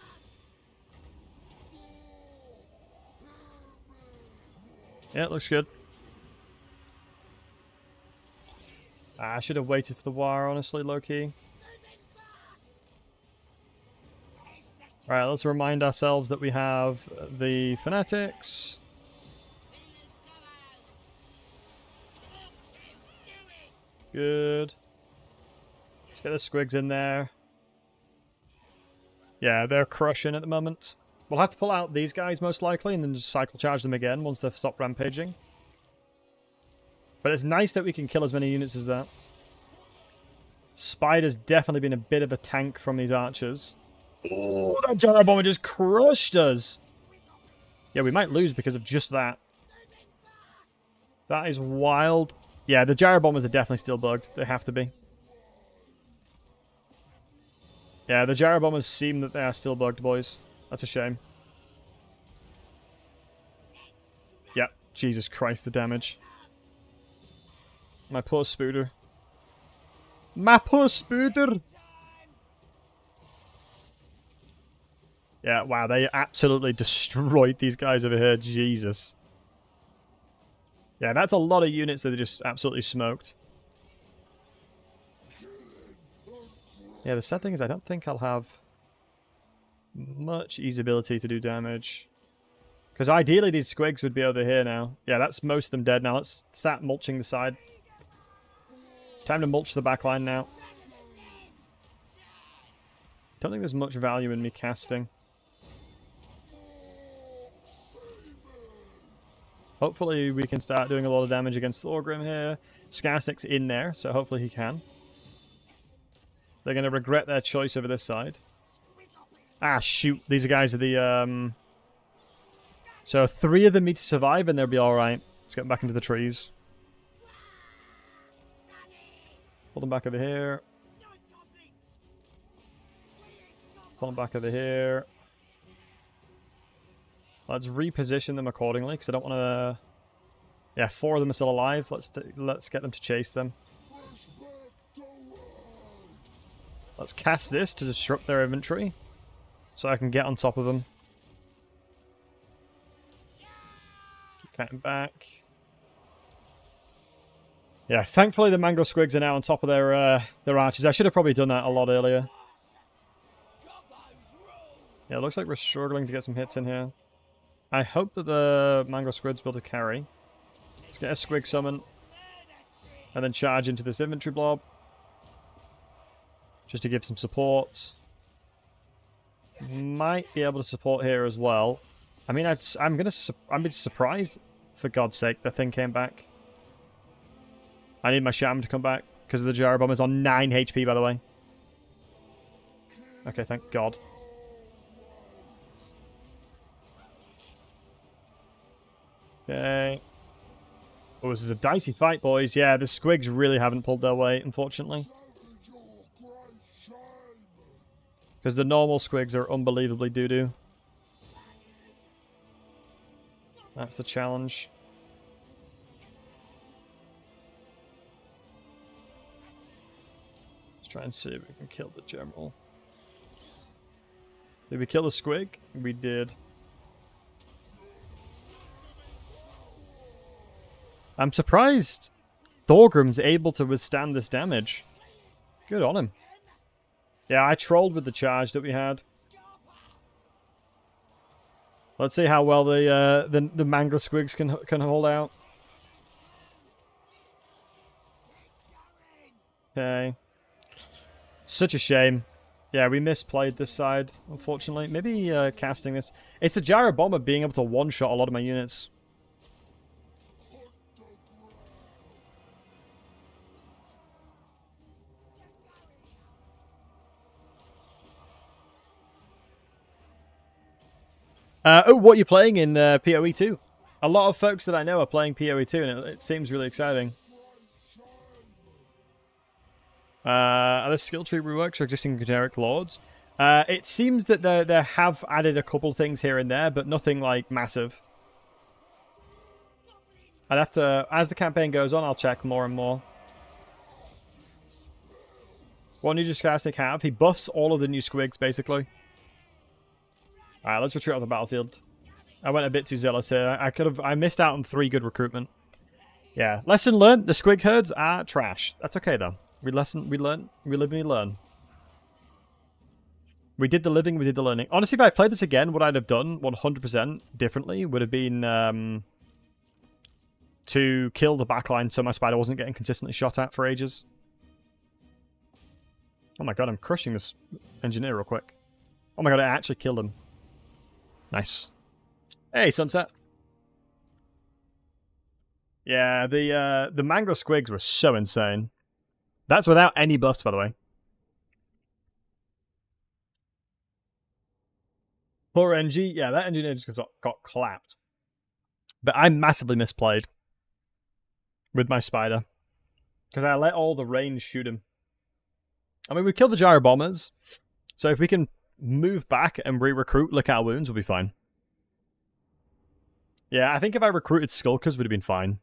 Yeah, it looks good. I should have waited for the war, honestly, low-key. Alright, let's remind ourselves that we have the Fanatics. Good. Let's get the Squiggs in there. Yeah, they're crushing at the moment. We'll have to pull out these guys most likely and then just cycle charge them again once they've stopped rampaging. But it's nice that we can kill as many units as that. Spider's definitely been a bit of a tank from these archers. Oh, that Gyrobomber just crushed us. Yeah, we might lose because of just that. That is wild. Yeah, the Gyrobombers are definitely still bugged. They have to be. Yeah, the Gyrobombers seem that they are still bugged, boys. That's a shame. Yep, Jesus Christ, the damage. My poor Spooter. My poor Spooter! Yeah, wow, they absolutely destroyed these guys over here. Jesus. Yeah, that's a lot of units that they just absolutely smoked. Yeah, the sad thing is I don't think I'll have much easy ability to do damage. Because ideally these Squiggs would be over here now. Yeah, that's most of them dead now. Let's start mulching the side. Time to mulch the back line now. Don't think there's much value in me casting. Hopefully we can start doing a lot of damage against Thorgrim here. Skarsnik's in there, so hopefully he can. They're going to regret their choice over this side. Ah, shoot. These guys are the... So 3 of them need to survive and they'll be alright. Let's get them back into the trees. Pull them back over here. Pull them back over here. Let's reposition them accordingly, because I don't want to... Yeah, 4 of them are still alive. Let's get them to chase them. Let's cast this to disrupt their inventory, so I can get on top of them. Keep cutting back. Yeah, thankfully the Mango Squigs are now on top of their archers. I should have probably done that a lot earlier. Yeah, it looks like we're struggling to get some hits in here. I hope that the Mango Squid's able to carry. Let's get a Squig summon. And then charge into this infantry blob. Just to give some support. Might be able to support here as well. I mean, I'm surprised, for God's sake, the thing came back. I need my Shaman to come back, because the Gyrobomber's on 9 HP, by the way. Okay, thank God. Okay. Oh, this is a dicey fight, boys. Yeah, the Squigs really haven't pulled their weight, unfortunately. Because the normal Squigs are unbelievably doo-doo. That's the challenge. Let's try and see if we can kill the general. Did we kill the Squig? We did. I'm surprised Thorgrim's able to withstand this damage. Good on him. Yeah, I trolled with the charge that we had. Let's see how well the Mangler Squiggs can hold out. Okay. Such a shame. Yeah, we misplayed this side, unfortunately. Maybe casting this. It's the Gyrobomber being able to one-shot a lot of my units. Oh, what are you playing in PoE 2? A lot of folks that I know are playing PoE 2, and it seems really exciting. Are there skill tree reworks for existing generic lords? It seems that they have added a couple things here and there, but nothing like massive. I'd have to, as the campaign goes on, I'll check more and more. What new does Skarsnik have? He buffs all of the new Squiggs, basically. Alright, let's retreat off the battlefield. I went a bit too zealous here. I missed out on 3 good recruitment. Yeah, lesson learned. The Squig herds are trash. That's okay though. We live and we learn. We did the living, we did the learning. Honestly, if I played this again, what I'd have done 100% differently would have been to kill the backline so my spider wasn't getting consistently shot at for ages. Oh my god, I'm crushing this engineer real quick. Oh my god, I actually killed him. Nice. Hey, Sunset. Yeah, the Mangler Squigs were so insane. That's without any buffs, by the way. Poor NG. Yeah, that engineer just got clapped. But I massively misplayed with my spider. Because I let all the range shoot him. I mean, we killed the Gyrobombers. So if we can move back and re-recruit, lick our wounds, we'll be fine. Yeah, I think if I recruited Skulkers, we'd have been fine.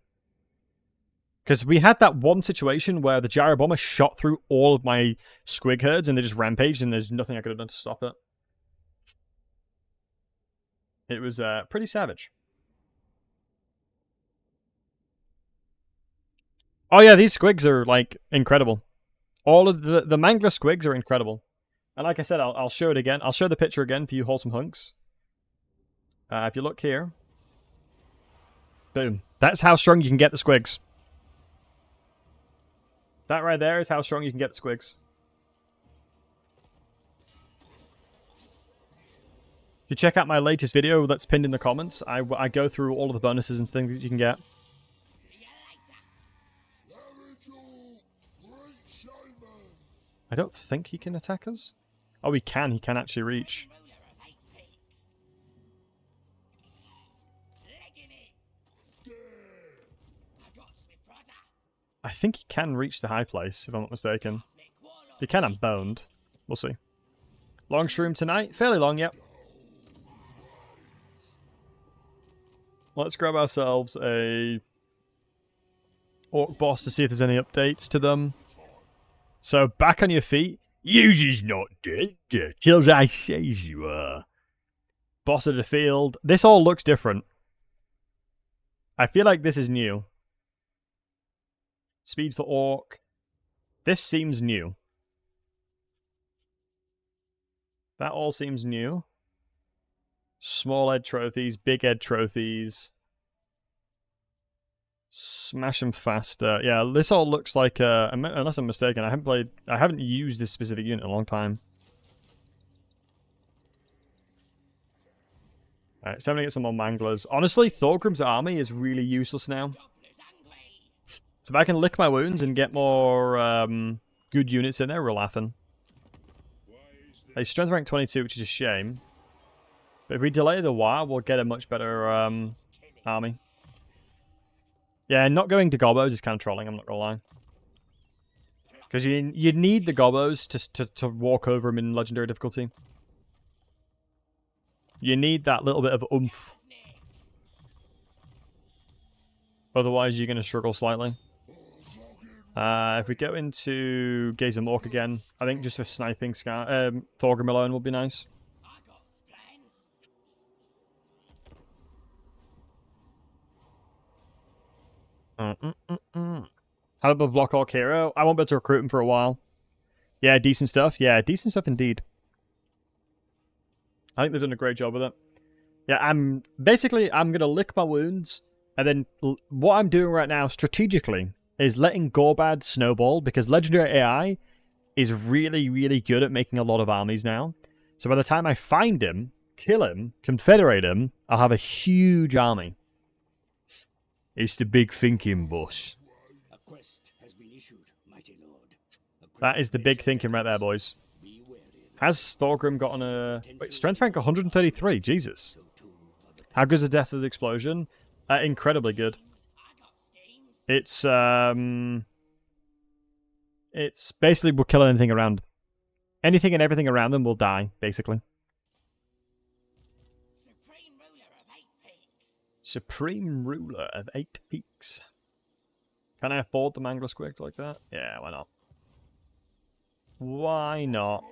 Because we had that one situation where the Gyrobomber shot through all of my Squig herds and they just rampaged and there's nothing I could have done to stop it. It was pretty savage. Oh yeah, these Squigs are, like, incredible. All of the Mangler Squigs are incredible. And like I said, I'll show it again. I'll show the picture again for you wholesome hunks. If you look here. Boom. That's how strong you can get the Squigs. That right there is how strong you can get the Squigs. If you check out my latest video that's pinned in the comments, I go through all of the bonuses and things that you can get. I don't think he can attack us. Oh, he can. He can actually reach. I think he can reach the high place, if I'm not mistaken. If he can, I'm boned. We'll see. Long stream tonight? Fairly long, yep. Let's grab ourselves a Orc boss to see if there's any updates to them. So, back on your feet. You just not dead till I says you are. Boss of the field. This all looks different. I feel like this is new. Speed for Orc. This seems new. That all seems new. Small Ed trophies, big Ed trophies. Smash them faster. Yeah, this all looks like, unless I'm mistaken, I haven't used this specific unit in a long time. Alright, so I'm gonna get some more Manglers. Honestly, Thorgrim's army is really useless now. So if I can lick my wounds and get more good units in there, we're laughing. They strength rank 22, which is a shame. But if we delay the Waaagh, we'll get a much better army. Yeah, not going to Gobbos is kind of trolling, I'm not gonna lie. Because you need the Gobbos to walk over them in legendary difficulty. You need that little bit of oomph. Otherwise, you're going to struggle slightly. If we go into Gaze and Mork again, I think just for sniping Thorgrim alone would be nice. How about Block Hawk Hero? I won't be able to recruit him for a while. Yeah, decent stuff. Yeah, decent stuff indeed. I think they've done a great job with it. Yeah, I'm gonna lick my wounds, and then what I'm doing right now strategically is letting Gorbad snowball, because Legendary AI is really, really good at making a lot of armies now. So by the time I find him, kill him, confederate him, I'll have a huge army. It's the big thinking, boss. That is the big thinking right there, boys. Has Thorgrim gotten a... Wait, strength rank 133, Jesus. How good's the Death of the Explosion? Incredibly good. It's basically we'll kill anything around. Anything and everything around them will die, basically. Supreme Ruler of 8 Peaks. Can I afford the Mangler Squigs like that? Yeah, why not? Why not?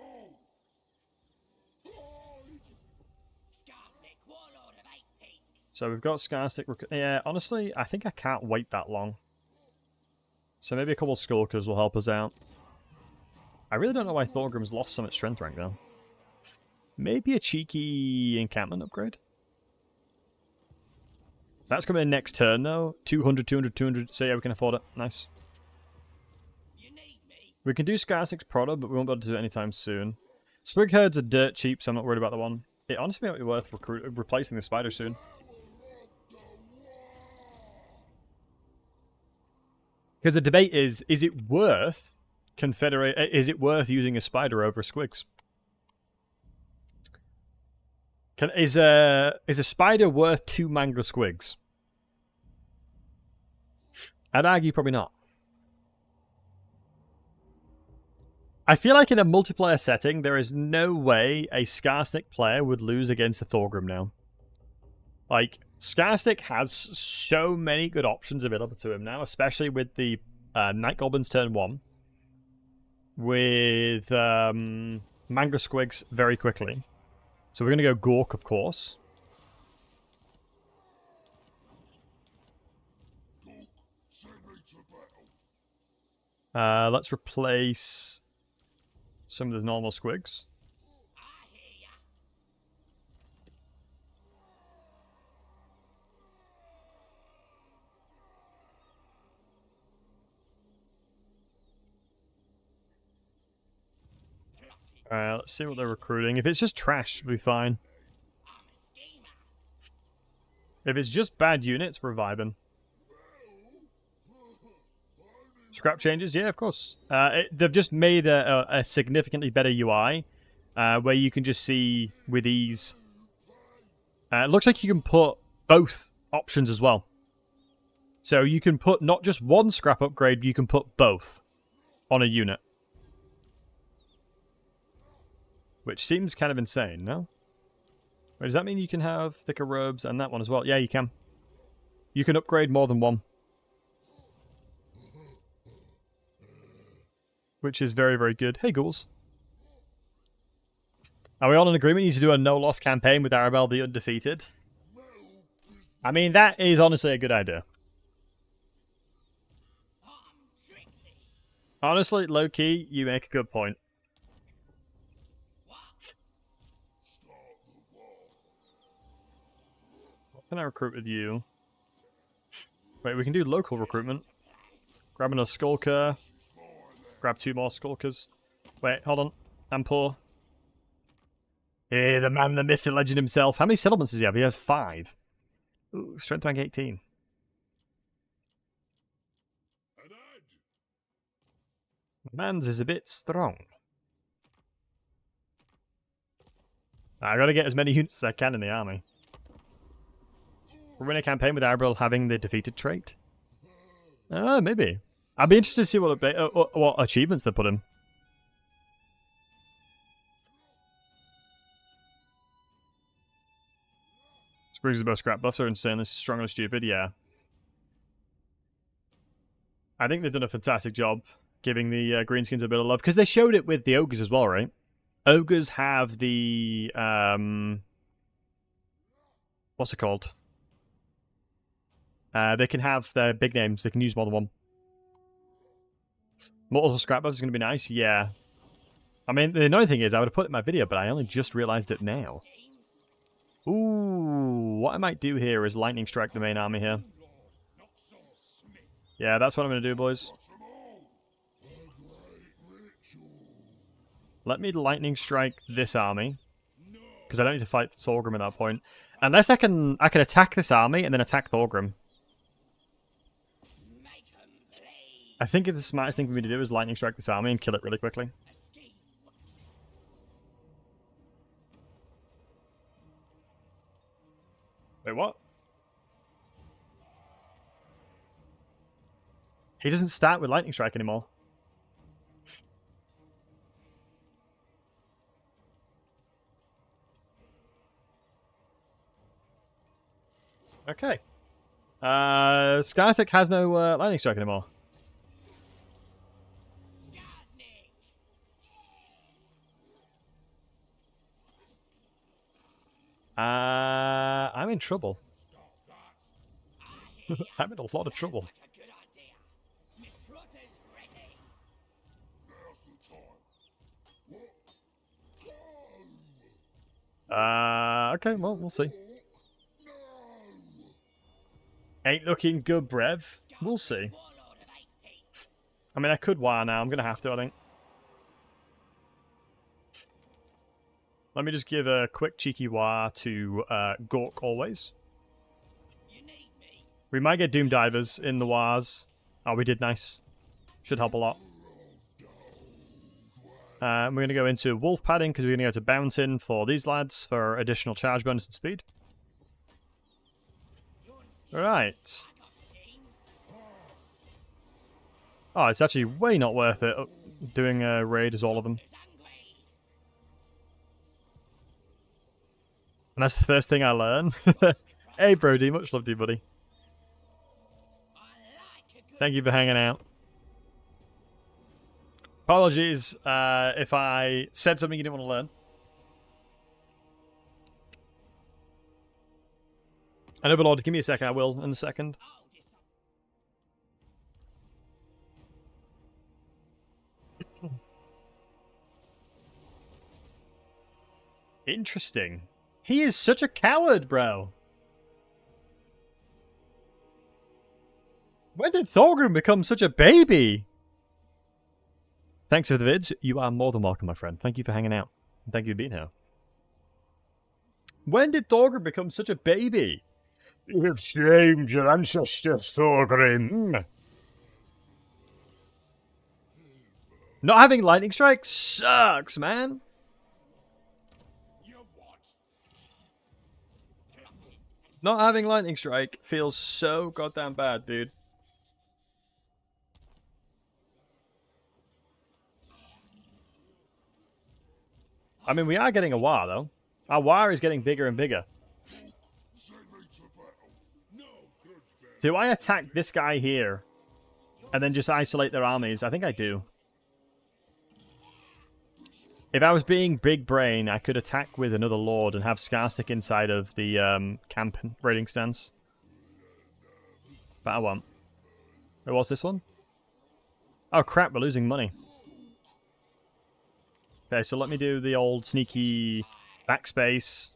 So we've got Skarsnik. Yeah, honestly, I think I can't wait that long. So maybe a couple of Skulkers will help us out. I really don't know why Thorgrim's lost so much strength rank, though. Maybe a cheeky encampment upgrade? That's coming in next turn, though. 200, 200, 200. So yeah, we can afford it. Nice. We can do Skarsnik's Prada, but we won't be able to do it anytime soon. Squig herds are dirt cheap, so I'm not worried about the one. It honestly might be worth replacing the spider soon. Because the debate is it worth is it worth using a spider over Squiggs? Is a spider worth 2 Mangler Squiggs? I'd argue probably not. I feel like in a multiplayer setting, there is no way a Skarsnik player would lose against a Thorgrim now. Like, Skarsnik has so many good options available to him now, especially with the Night Goblins turn 1. With Mangler Squigs very quickly. So we're going to go Gork, of course. Let's replace some of the normal Squigs. Let's see what they're recruiting. If it's just trash, we'll be fine. If it's just bad units, we're vibing. Scrap changes? Yeah, of course. They've just made a significantly better UI, where you can just see with ease. It looks like you can put both options as well. So you can put not just one scrap upgrade, you can put both on a unit. Which seems kind of insane, no? Wait, does that mean you can have thicker robes and that one as well? Yeah, you can. You can upgrade more than one. Which is very, very good. Hey, ghouls. Are we all in agreement? You need to do a no-loss campaign with Arabelle the Undefeated? I mean, that is honestly a good idea. Honestly, low-key, you make a good point. What can I recruit with you? Wait, we can do local recruitment. Grab another Skulker. Grab 2 more Skulkers. Wait, hold on. I'm poor. Hey, the man, the myth, the legend himself. How many settlements does he have? He has 5. Ooh, strength rank 18. Man's is a bit strong. I gotta get as many units as I can in the army. We're in a campaign with Arabelle having the defeated trait. Maybe. I'd be interested to see what achievements they put in. Squiggs is both scrap buffs are insanely strong and stupid, yeah. I think they've done a fantastic job giving the greenskins a bit of love, because they showed it with the ogres as well, right? Ogres have the what's it called? They can have their big names. They can use more than one. Multiple scrapbooks is going to be nice. Yeah. I mean, the annoying thing is I would have put it in my video, but I only just realized it now. Ooh, what I might do here is lightning strike the main army here. Yeah, that's what I'm going to do, boys. Let me lightning strike this army, because I don't need to fight Thorgrim at that point. Unless I can attack this army and then attack Thorgrim. I think the smartest thing for me to do is lightning strike this army and kill it really quickly. Wait, what? He doesn't start with lightning strike anymore. Okay. Skarsnik has no lightning strike anymore. I'm in trouble. I'm in a lot of trouble. Okay, well, we'll see. Ain't looking good, Brev. We'll see. I mean, I could wire now. I'm going to have to, I think. Let me just give a quick cheeky wire to Gork always. We might get Doom Divers in the wires. Oh, we did nice. Should help a lot. We're going to go into Wolf Padding because we're going to go to Bouncing for these lads for additional charge bonus and speed. Alright. Oh, it's actually way not worth it doing a raid as all of them. And that's the first thing I learn. Hey, Brody, much love to you, buddy. Thank you for hanging out. Apologies if I said something you didn't want to learn. And Overlord, give me a second, I will in a second. Interesting. He is such a coward, bro. When did Thorgrim become such a baby? Thanks for the vids. You are more than welcome, my friend. Thank you for hanging out. Thank you for being here. When did Thorgrim become such a baby? You have shamed your ancestor, Thorgrim. Not having lightning strike sucks, man. Not having lightning strike feels so goddamn bad, dude. I mean, we are getting a war, though. Our war is getting bigger and bigger. Do I attack this guy here and then just isolate their armies? I think I do. If I was being big brain, I could attack with another lord and have Skarsnik inside of the camp raiding stance. But I won't. Who was this one? Oh crap, we're losing money. Okay, so let me do the old sneaky backspace.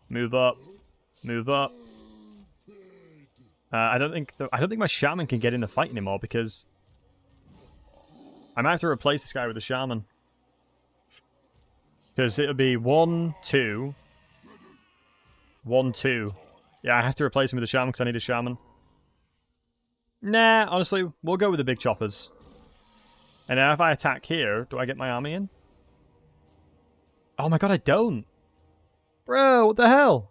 Move up. Move up. I don't think my shaman can get in the fight anymore because I might have to replace this guy with a shaman. Because it'll be 1, 2. 1, 2. Yeah, I have to replace him with a shaman because I need a shaman. Nah, honestly, we'll go with the big choppers. And now if I attack here, do I get my army in? Oh my god, I don't. Bro, what the hell?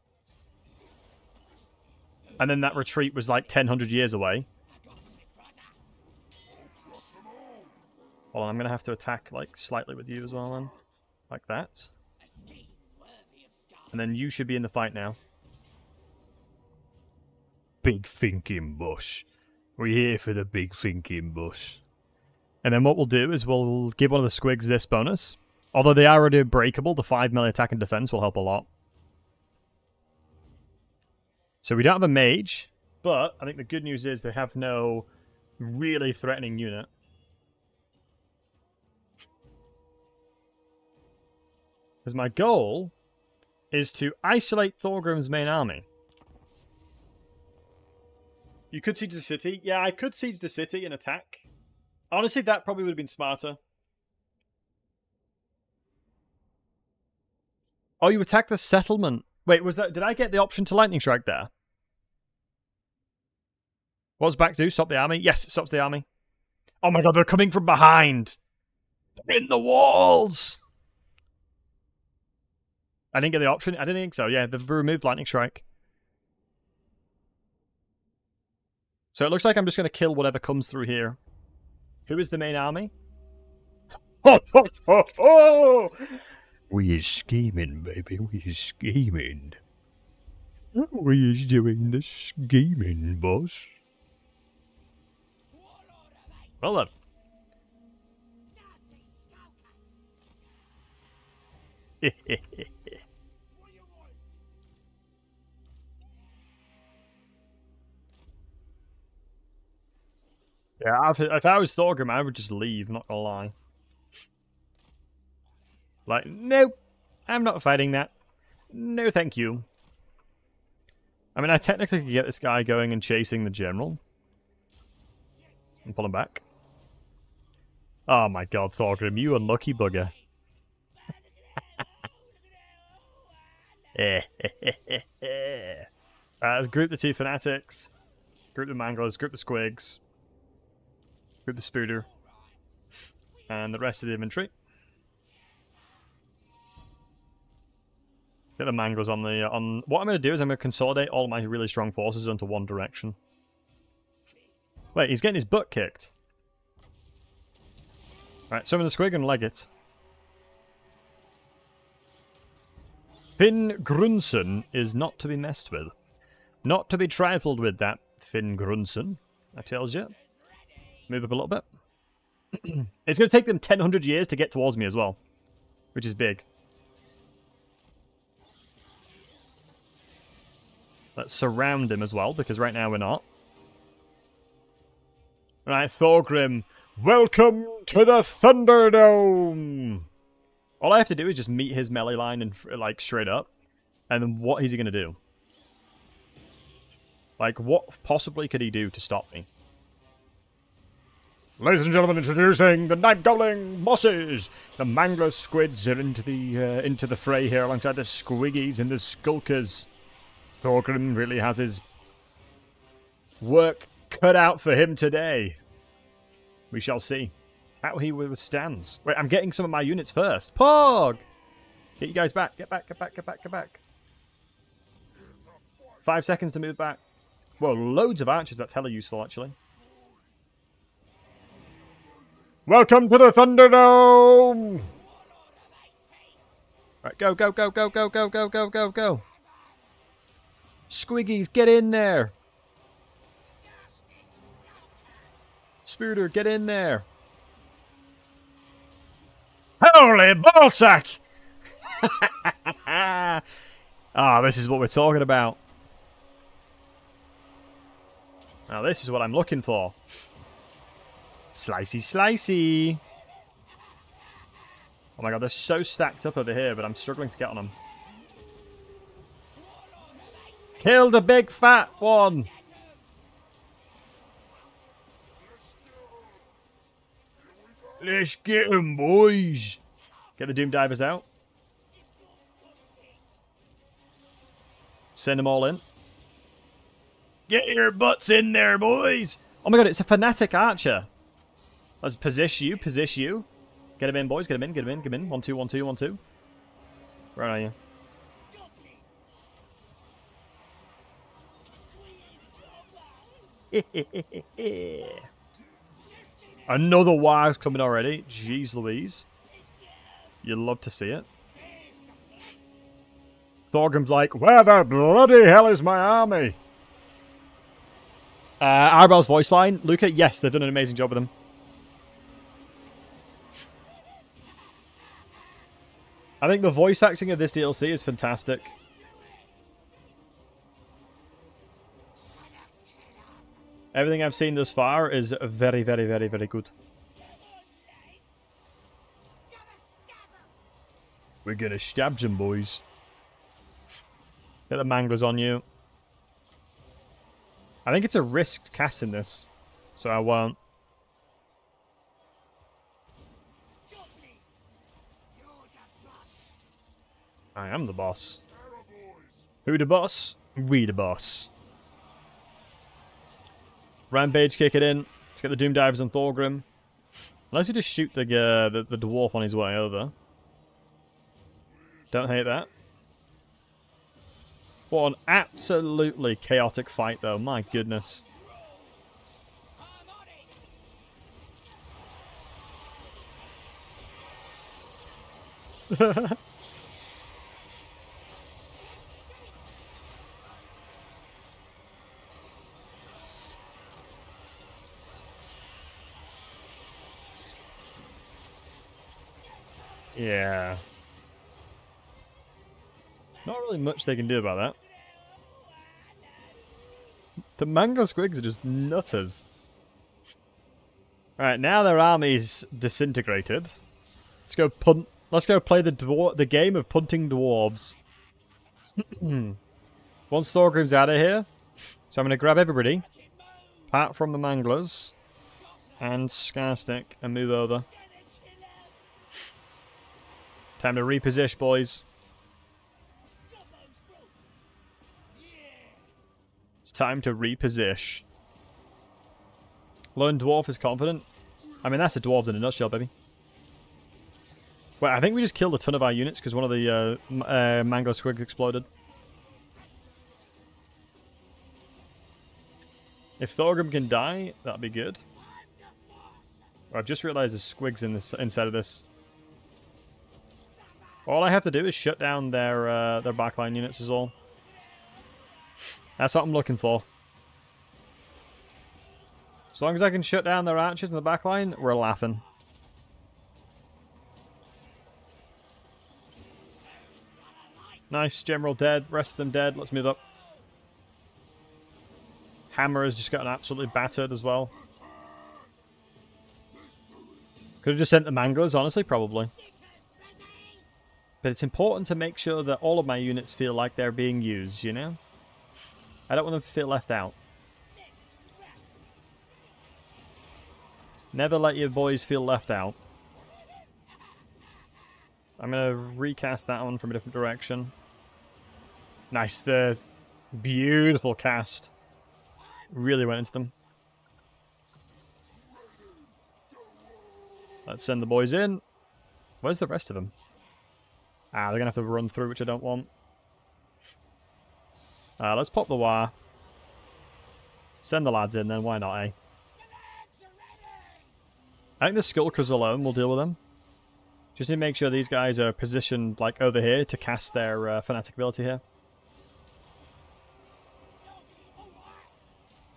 And then that retreat was like 1,000 years away. Well, I'm going to have to attack like slightly with you as well then. Like that. And then you should be in the fight now. Big thinking bush. We're here for the big thinking bush. And then what we'll do is we'll give one of the squigs this bonus. Although they are already breakable, the 5 melee attack and defense will help a lot. So we don't have a mage. But I think the good news is they have no really threatening unit. Because my goal is to isolate Thorgrim's main army. You could siege the city. Yeah, I could siege the city and attack. Honestly, that probably would have been smarter. Oh, you attack the settlement. Wait, was that? Did I get the option to lightning strike there? What does back do? Stop the army? Yes, it stops the army. Oh my god, they're coming from behind. They're in the walls. I didn't get the option. I didn't think so. Yeah, they've removed lightning strike. So it looks like I'm just going to kill whatever comes through here. Who is the main army? Ho, ho, ho, ho! We is scheming, baby. We is scheming. We is doing the scheming, boss. Well then. Yeah, if I was Thorgrim, I would just leave, not gonna lie. Like, nope, I'm not fighting that. No, thank you. I mean, I technically could get this guy going and chasing the general. And pull him back. Oh my god, Thorgrim, you unlucky bugger. Let's group the two fanatics. Group the manglers, group the squigs. Group the spooter. And the rest of the infantry. Get the manglers on the... What I'm going to do is I'm going to consolidate all my really strong forces into one direction. Wait, he's getting his butt kicked. Alright, summon the squig and leg it. Finn Grunson is not to be messed with. Not to be trifled with, that Finn Grunson, I tells you. Move up a little bit. It's going to take them 1,000 years to get towards me as well. Which is big. Let's surround him as well, because right now we're not. Right, Thorgrim, welcome to the Thunderdome! All I have to do is just meet his melee line and like straight up. And then what is he going to do? Like, what possibly could he do to stop me? Ladies and gentlemen, introducing the Night Gobbling bosses! The Mangler Squids are into the fray here alongside the Squiggies and the Skulkers. Thorgrim really has his work cut out for him today. We shall see how he withstands. Wait, I'm getting some of my units first. Pog! Get you guys back. Get back, get back, get back, get back. 5 seconds to move back. Whoa, loads of archers. That's hella useful, actually. Welcome to the Thunderdome! Right, go, go, go, go, go, go, go, go, go, go. Squiggies, get in there! Spooter, get in there! Holy ballsack! Ah, this is what we're talking about. Now this is what I'm looking for. Slicey, slicey! Oh my god, they're so stacked up over here, but I'm struggling to get on them. Kill the big fat one! Let's get them, boys! Get the Doom Divers out. Send them all in. Get your butts in there, boys! Oh my god, it's a fanatic archer. Let's position you, position you. Get him in, boys, get him in, get him in, get him in. 1, 2, 1, 2, 1, 2. Where are you? Another Waagh's coming already. Jeez Louise. You'd love to see it. Thorgrim's like, where the bloody hell is my army? Arbel's voice line. Luca, yes, they've done an amazing job with them. I think the voice acting of this DLC is fantastic. Everything I've seen thus far is very, very, very, very good. We're gonna stab some boys. Get the manglers on you. I think it's a risk casting this, so I won't. I am the boss. Who the boss? We the boss. Rampage, kick it in. Let's get the Doom Divers on Thorgrim. Unless we just shoot the dwarf on his way over. Don't hate that. What an absolutely chaotic fight, though. My goodness. Yeah. Not really much they can do about that. The Mangler Squiggs are just nutters. Alright, now their army's disintegrated. Let's go punt. Let's go play the game of punting dwarves. Once Thorgrim's out of here, so I'm going to grab everybody, apart from the Manglers, and Skarsnik, and move over. Time to reposition, boys. It's time to reposition. Lone Dwarf is confident. I mean, that's the dwarves in a nutshell, baby. Wait, I think we just killed a ton of our units because one of the Mangler Squigs exploded. If Thorgrim can die, that'd be good. I've just realized there's Squigs in this inside of this. All I have to do is shut down their backline units is all. That's what I'm looking for. As long as I can shut down their archers in the backline, we're laughing. Nice, general dead, rest of them dead. Let's move up. Hammer has just gotten absolutely battered as well. Could have just sent the Manglers, honestly, probably. But it's important to make sure that all of my units feel like they're being used, you know? I don't want them to feel left out. Never let your boys feel left out. I'm going to recast that one from a different direction. Nice, the beautiful cast. Really went into them. Let's send the boys in. Where's the rest of them? Ah, they're going to have to run through, which I don't want. Let's pop the Waaagh. Send the lads in then, why not, eh? I think the Skulkers alone will deal with them. Just need to make sure these guys are positioned like over here to cast their fanatic ability here.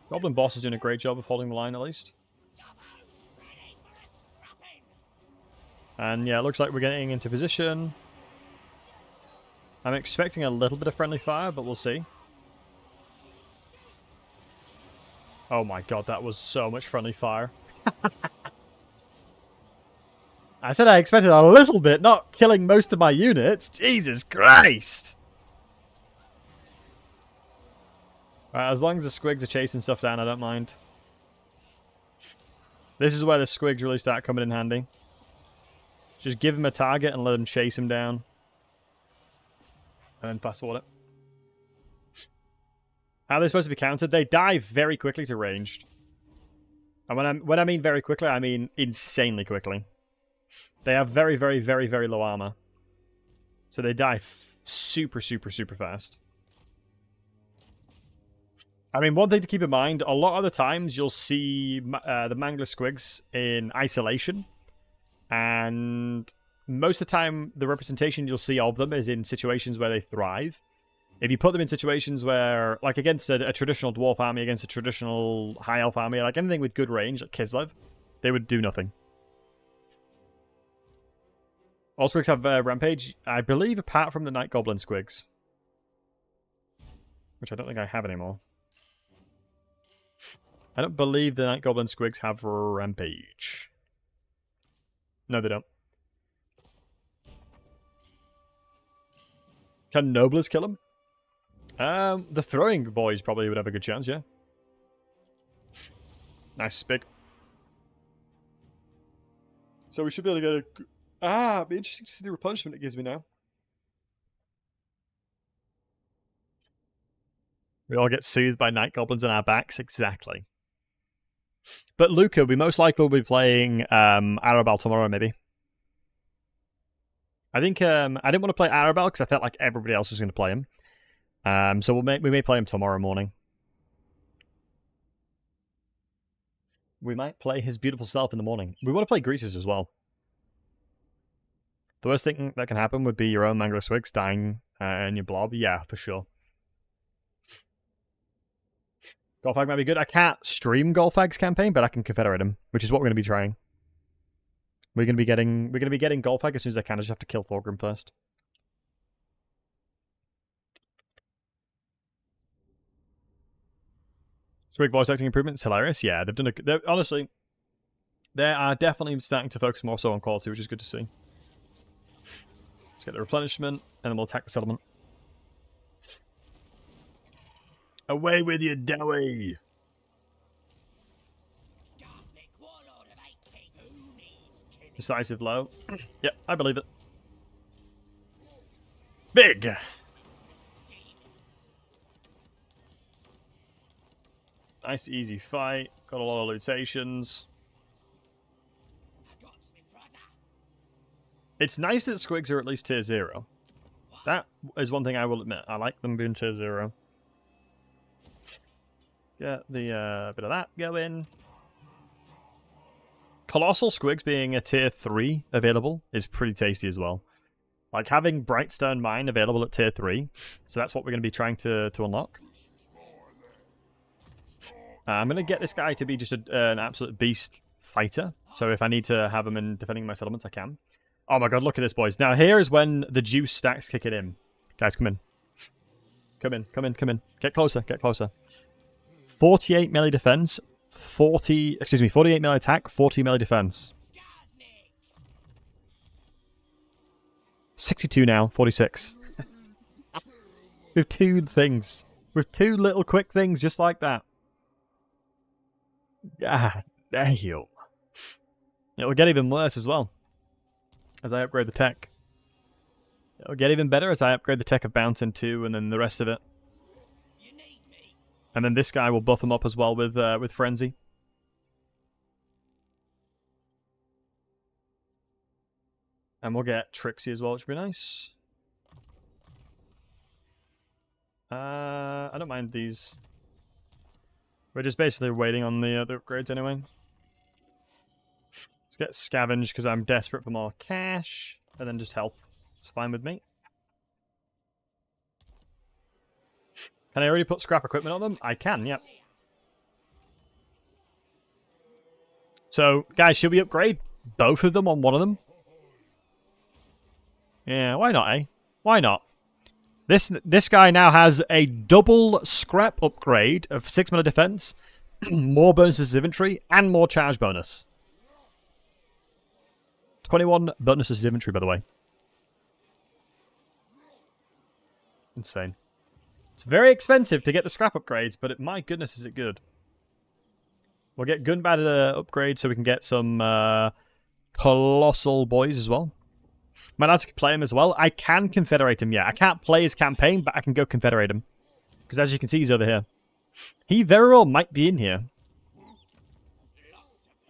Goblin Boss is doing a great job of holding the line at least. And yeah, it looks like we're getting into position. I'm expecting a little bit of friendly fire, but we'll see. Oh my god, that was so much friendly fire. I said I expected a little bit, not killing most of my units. Jesus Christ! Right, as long as the Squigs are chasing stuff down, I don't mind. This is where the Squigs really start coming in handy. Just give them a target and let them chase him down. And then fast forward it. How are they supposed to be countered? They die very quickly to ranged. And when I mean very quickly, I mean insanely quickly. They have very, very, very, very low armor. So they die super, super, super fast. I mean, one thing to keep in mind, a lot of the times you'll see the Mangler Squigs in isolation. And most of the time, the representation you'll see of them is in situations where they thrive. If you put them in situations where, like against a traditional dwarf army, against a traditional high elf army, like anything with good range, like Kislev, they would do nothing. All Squigs have Rampage, I believe, apart from the Night Goblin Squigs. Which I don't think I have anymore. I don't believe the Night Goblin Squigs have Rampage. No, they don't. Can Noblers kill him? The throwing boys probably would have a good chance, yeah. Nice Spig. So we should be able to get a... it'd be interesting to see the replenishment it gives me now. We all get soothed by Night Goblins on our backs, exactly. But Luca, we most likely will be playing Arabal tomorrow, maybe. I think I didn't want to play Arabal because I felt like everybody else was going to play him. So we may play him tomorrow morning. We might play his beautiful self in the morning. We want to play Greases as well. The worst thing that can happen would be your own Mangler Swigs dying in your blob. Yeah, for sure. Golfag might be good. I can't stream Golfag's campaign, but I can Confederate him, which is what we're going to be trying. We're going to be getting Golfag as soon as I can. I just have to kill Thorgrim first. Squig voice acting improvements, hilarious. Yeah, they've done honestly, they are definitely starting to focus more so on quality, which is good to see. Let's get the replenishment, and then we'll attack the settlement. Away with you, Dowie! Decisive low. Yep, I believe it. Big! Nice easy fight. Got a lot of lutations. It's nice that Squigs are at least tier 0. That is one thing I will admit. I like them being tier 0. Get the bit of that going. Colossal Squigs being a tier 3 available is pretty tasty as well. Like having Brightstone Mine available at tier 3. So that's what we're going to be trying to unlock. I'm going to get this guy to be just an absolute beast fighter. So if I need to have him in defending my settlements, I can. Oh my god, look at this, boys. Now here is when the juice stacks kick it in. Guys, come in. Come in, come in, come in. Get closer, get closer. 48 melee defense, 48 melee attack, 40 melee defense. 62 now, 46. With 2 things. With 2 little quick things just like that. Ah, damn. It'll get even worse as well as I upgrade the tech. It'll get even better as I upgrade the tech of Bouncing 2 and then the rest of it. And then this guy will buff him up as well with Frenzy. And we'll get Trixie as well, which would be nice. I don't mind these. We're just basically waiting on the upgrades anyway. Let's get Scavenge because I'm desperate for more cash. And then just health. It's fine with me. Can I already put scrap equipment on them? I can, yep. So, guys, should we upgrade both of them on one of them? Yeah, why not, eh? Why not? This guy now has a double scrap upgrade of 6 mana defense, more bonuses to infantry, and more charge bonus. 21 bonuses to infantry, by the way. Insane. It's very expensive to get the scrap upgrades, but my goodness, is it good. We'll get Gorbad upgrade so we can get some Colossal boys as well. Might have to play him as well. I can Confederate him, yeah. I can't play his campaign, but I can go Confederate him. Because as you can see, he's over here. He very well might be in here.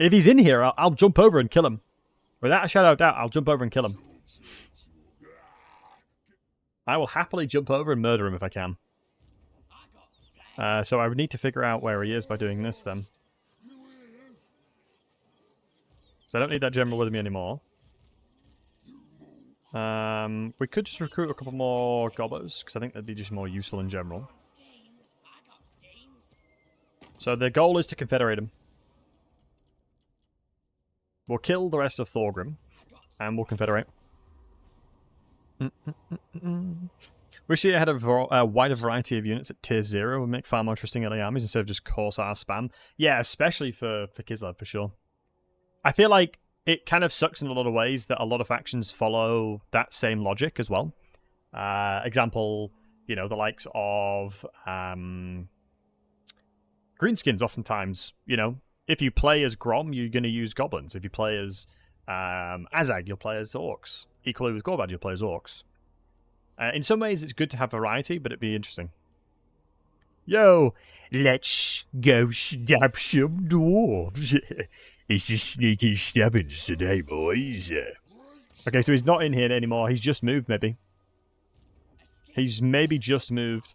If he's in here, I'll jump over and kill him. Without a shadow of doubt, I'll jump over and kill him. I will happily jump over and murder him if I can. So I would need to figure out where he is by doing this then. So I don't need that general with me anymore. We could just recruit a couple more Gobbos, because I think that'd be just more useful in general. So the goal is to Confederate him. We'll kill the rest of Thorgrim, and we'll Confederate. Wish you had a wider variety of units at tier 0 would make far more interesting early armies instead of just Corsair spam. Yeah, especially for Kislev, for sure. I feel like it kind of sucks in a lot of ways that a lot of factions follow that same logic as well. Example, you know, the likes of Greenskins oftentimes, you know, if you play as Grom, you're going to use Goblins. If you play as Azag, you'll play as Orcs. Equally with Gorbad, you'll play as Orcs. In some ways, it's good to have variety, but it'd be interesting. Yo, let's go stab some dwarves. It's just sneaky stabbings today, boys. Okay, so he's not in here anymore. He's just moved, maybe. He's maybe just moved.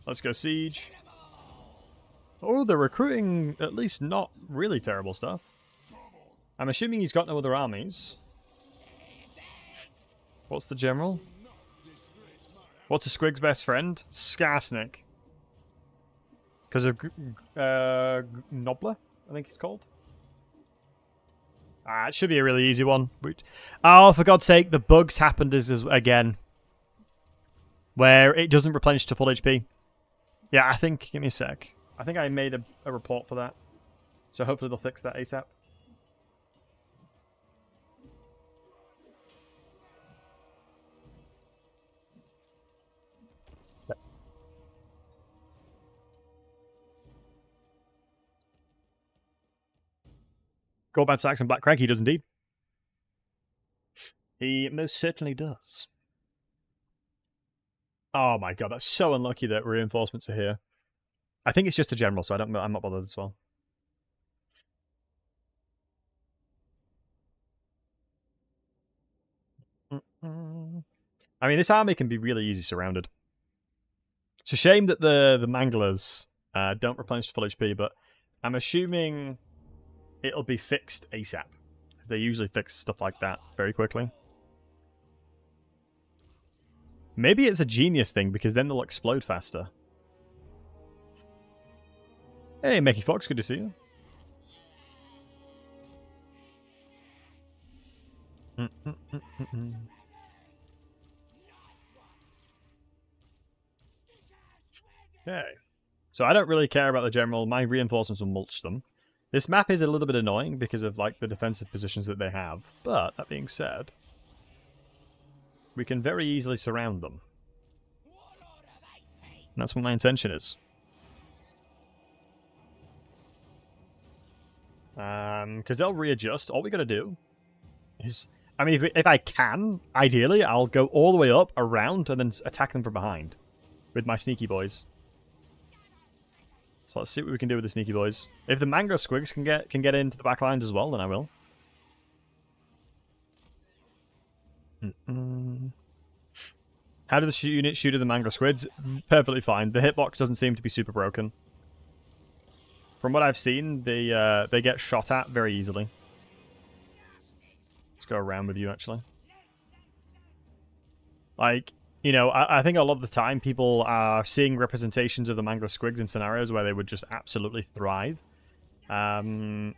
Let's go siege. Oh, they're recruiting at least not really terrible stuff. I'm assuming he's got no other armies. What's the general? What's a Squig's best friend? Skarsnik. Because of Gobbla, I think it's called. It should be a really easy one. Oh, for God's sake, the bugs happened again. Where it doesn't replenish to full HP. Yeah, I think... Give me a sec. I think I made a report for that. So hopefully they'll fix that ASAP. Gorbad Saxon Black Crank, he does indeed. He most certainly does. Oh my god, that's so unlucky that reinforcements are here. I think it's just a general, so I'm not bothered as well. I mean, this army can be really easy surrounded. It's a shame that the manglers don't replenish full HP, but I'm assuming it'll be fixed ASAP, because they usually fix stuff like that very quickly. Maybe it's a genius thing, because then they'll explode faster. Hey, Mickey Fox, good to see you. Okay. So I don't really care about the general. My reinforcements will mulch them. This map is a little bit annoying because of like the defensive positions that they have. But, that being said, we can very easily surround them. And that's what my intention is. Because they'll readjust. All we got to do is... I mean, if I can, ideally, I'll go all the way up, around, and then attack them from behind. With my sneaky boys. So let's see what we can do with the sneaky boys. If the Mango Squigs can get into the back lines as well, then I will. How do the units shoot at the Mango Squids? Perfectly fine. The hitbox doesn't seem to be super broken. From what I've seen, they get shot at very easily. Let's go around with you, actually. Like, you know, I think a lot of the time people are seeing representations of the Mango Squigs in scenarios where they would just absolutely thrive. I'm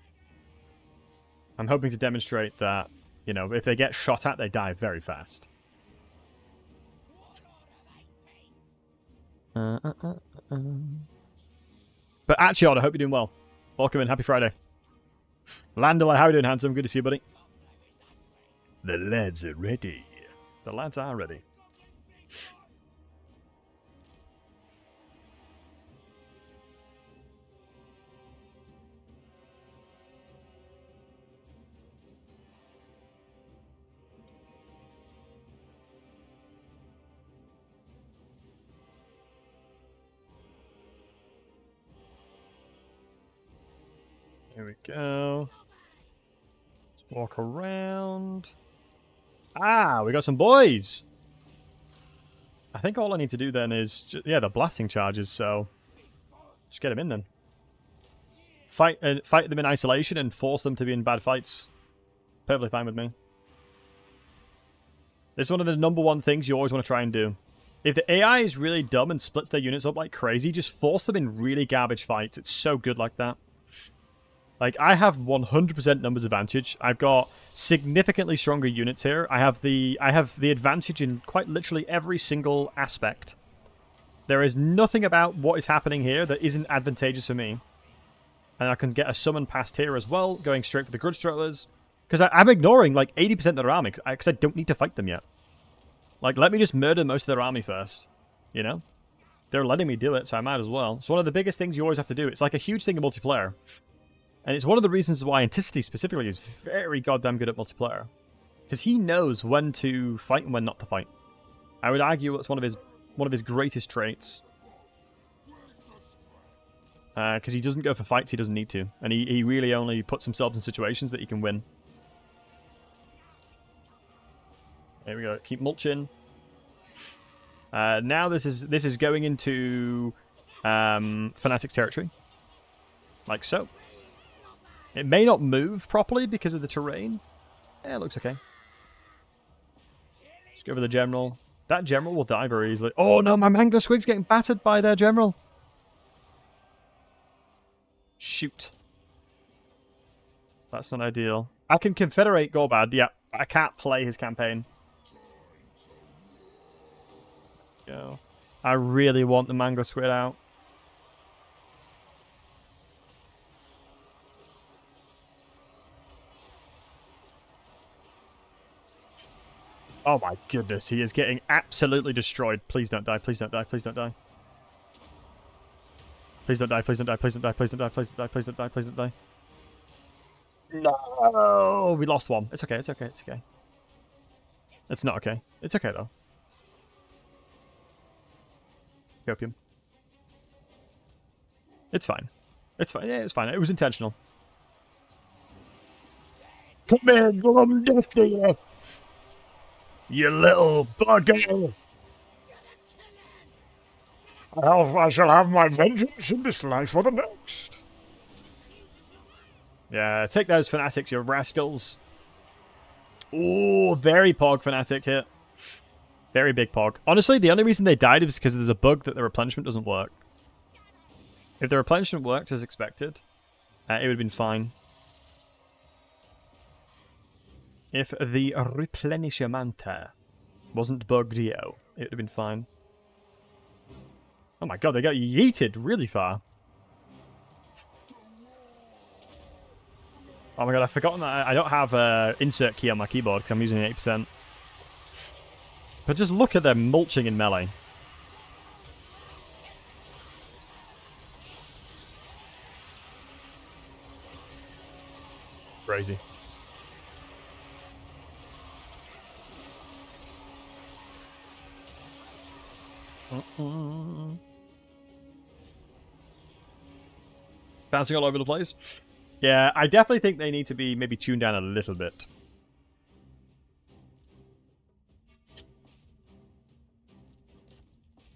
hoping to demonstrate that, you know, if they get shot at, they die very fast. But actually, I hope you're doing well. Welcome in. Happy Friday. Landela, how are you doing, handsome? Good to see you, buddy. The lads are ready. The lads are ready. Here we go. Let's walk around. Ah, we got some boys. I think all I need to do then is... yeah, the blasting charges, so... just get them in then. Fight them in isolation and force them to be in bad fights. Perfectly fine with me. It's one of the #1 things you always want to try and do. If the AI is really dumb and splits their units up like crazy, just force them in really garbage fights. It's so good like that. Like, I have 100% numbers advantage. I've got significantly stronger units here. I have the advantage in quite literally every single aspect. There is nothing about what is happening here that isn't advantageous for me. And I can get a summon past here as well, going straight for the Grudge Throwers. Because I'm ignoring, like, 80% of their army, because I don't need to fight them yet. Like, let me just murder most of their army first. You know? They're letting me do it, so I might as well. It's one of the biggest things you always have to do. It's like a huge thing in multiplayer. And it's one of the reasons why Anticity specifically is very goddamn good at multiplayer. Because he knows when to fight and when not to fight. I would argue it's one of his greatest traits. Because he doesn't go for fights he doesn't need to. And he really only puts himself in situations that he can win. There we go. Keep mulching. Now this is going into Fanatic territory. Like so. It may not move properly because of the terrain. Yeah, it looks okay. Just go for the general. That general will die very easily. Oh no, my Mangler Squig's getting battered by their general. Shoot. That's not ideal. I can Confederate Gorbad, yeah. I can't play his campaign. Go. I really want the Mangler Squid out. Oh my goodness, he is getting absolutely destroyed. Please don't die, please don't die, please don't die. Please don't die, please don't die, please don't die, please don't die, please don't die, please don't die, please don't die. No! We lost one. It's okay, it's okay, it's okay. It's not okay. It's okay though. Opium. It's fine. It's fine. Yeah, it's fine. It was intentional. Come here, glum death to you! You little bugger! I shall have my vengeance in this life or the next. Yeah, take those fanatics, you rascals. Ooh, very pog fanatic hit. Very big pog. Honestly, the only reason they died is because there's a bug that the replenishment doesn't work. If the replenishment worked as expected, it would have been fine. If the replenishment wasn't bugged, yo, it would have been fine. Oh my god, they got yeeted really far. Oh my god, I've forgotten that I don't have an insert key on my keyboard because I'm using 8%. But just look at them mulching in melee. Crazy. Bouncing all over the place. Yeah, I definitely think they need to be maybe tuned down a little bit.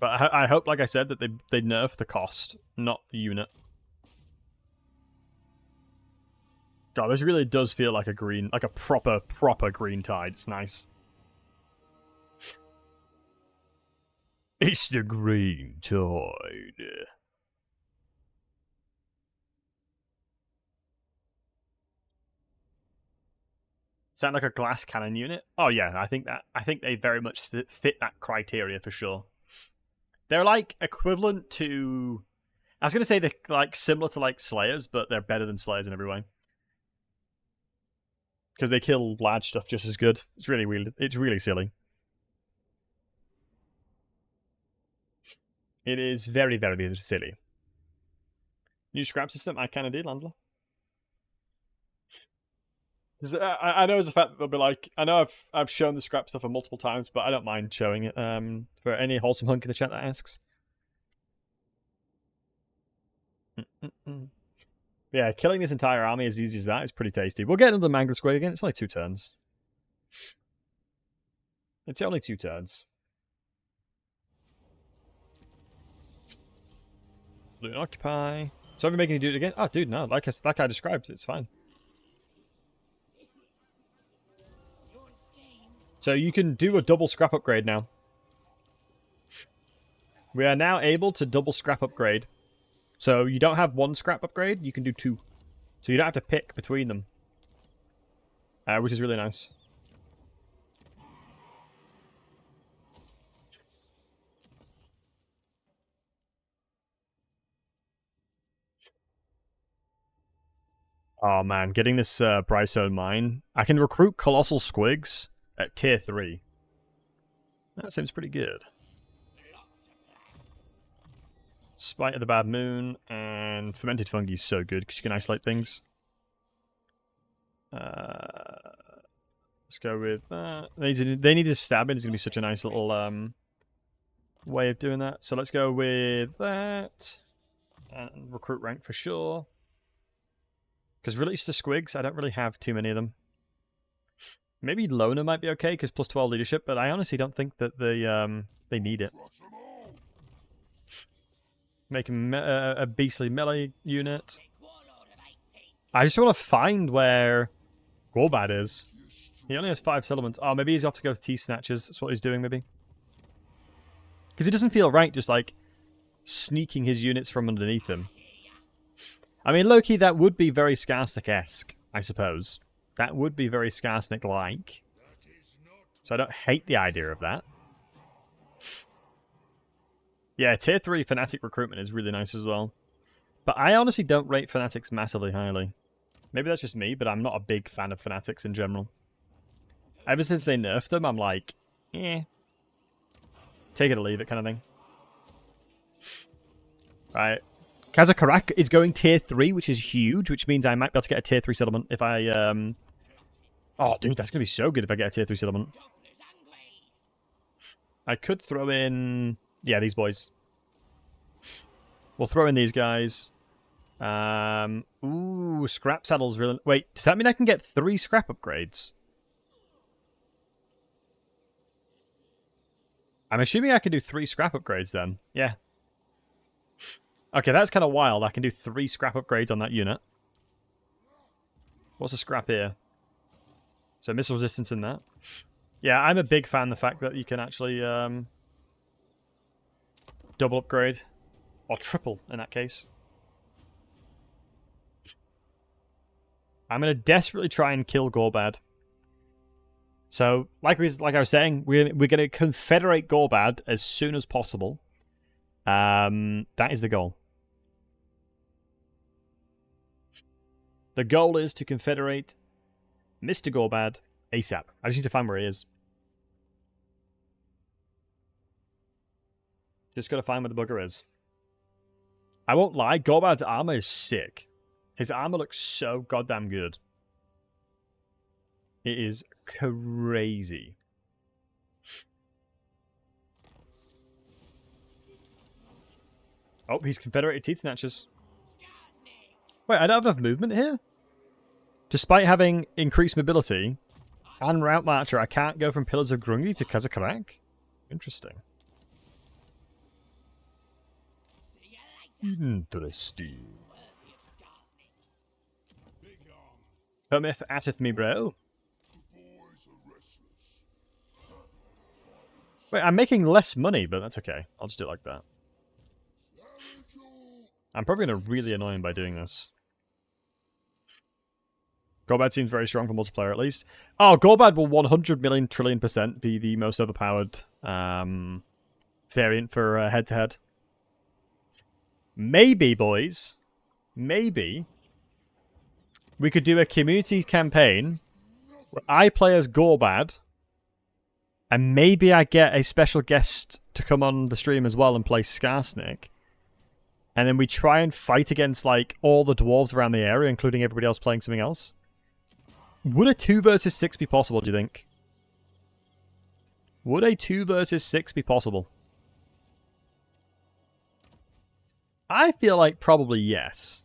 But I hope, like I said, that they nerf the cost, not the unit. God, this really does feel like a green, like a proper green tide. It's nice. It's the green tide. Sound like a glass cannon unit? Oh yeah, I think they very much fit that criteria for sure. They're like equivalent to, I was gonna say they're like similar to like Slayers, but they're better than Slayers in every way. Because they kill large stuff just as good. It's really weird. It's really silly. It is very, very silly. New scrap system? I kind of did, Landler. I know as a fact that they'll be like, I know I've shown the scrap stuff multiple times, but I don't mind showing it for any wholesome hunk in the chat that asks. Yeah, killing this entire army as easy as that is pretty tasty. We'll get another Mangler Squig again. It's only 2 turns. It's only 2 turns. Loot and occupy. So are we making you do it again? Oh, dude, no. Like I described, it's fine. So you can do a double scrap upgrade now. We are now able to double scrap upgrade. So you don't have 1 scrap upgrade, you can do 2. So you don't have to pick between them. Which is really nice. Oh man, getting this Brightstone mine. I can recruit Colossal Squiggs at tier 3. That seems pretty good. Spite of the Bad Moon and Fermented Fungi is so good because you can isolate things. Let's go with that. They need to stab it. It's going to be such a nice little way of doing that. So let's go with that. And recruit rank for sure. Because release the Squiggs, I don't really have too many of them. Maybe Loner might be okay because plus 12 leadership, but I honestly don't think that they need it. Make a beastly melee unit. I just want to find where Gorbad is. He only has 5 settlements. Oh, maybe he's off to go with T-Snatchers. That's what he's doing, maybe. Because it doesn't feel right just, like, sneaking his units from underneath him. I mean, low-key, that would be very Skarsnik-esque, I suppose. That would be very Skarsnik-like. So I don't hate the idea of that. Yeah, tier 3 Fanatic Recruitment is really nice as well. But I honestly don't rate Fanatics massively highly. Maybe that's just me, but I'm not a big fan of Fanatics in general. Ever since they nerfed them, I'm like, eh. Take it or leave it kind of thing. Right. Kazakarak is going tier 3, which is huge, which means I might be able to get a tier 3 settlement if I... Oh, dude, that's going to be so good if I get a tier 3 settlement. I could throw in... Yeah, these boys. We'll throw in these guys. Ooh, scrap saddles really... Wait, does that mean I can get 3 scrap upgrades? I'm assuming I can do 3 scrap upgrades then. Yeah. Okay, that's kind of wild. I can do 3 scrap upgrades on that unit. What's a scrap here? So missile resistance in that. Yeah, I'm a big fan of the fact that you can actually double upgrade. Or triple, in that case. I'm going to desperately try and kill Gorbad. So, like I was saying, we're going to confederate Gorbad as soon as possible. That is the goal. The goal is to confederate Mr. Gorbad ASAP. I just need to find where he is. Just got to find where the bugger is. I won't lie, Gorbad's armor is sick. His armor looks so goddamn good. It is crazy. Oh, he's Confederated Teeth Snatchers. Wait, I don't have enough movement here? Despite having increased mobility and Route Marcher, I can't go from Pillars of Grungi to Kazakarak? Interesting. Interesting. Cometh atteth me, bro. Wait, I'm making less money, but that's okay. I'll just do it like that. I'm probably going to really annoy him by doing this. Gorbad seems very strong for multiplayer, at least. Oh, Gorbad will 100 million trillion % be the most overpowered variant for head-to-head. Maybe, boys, maybe we could do a community campaign where I play as Gorbad, and maybe I get a special guest to come on the stream as well and play Skarsnik. And then we try and fight against, like, all the dwarves around the area, including everybody else playing something else. Would a 2 versus 6 be possible, do you think? Would a 2 versus 6 be possible? I feel like probably yes.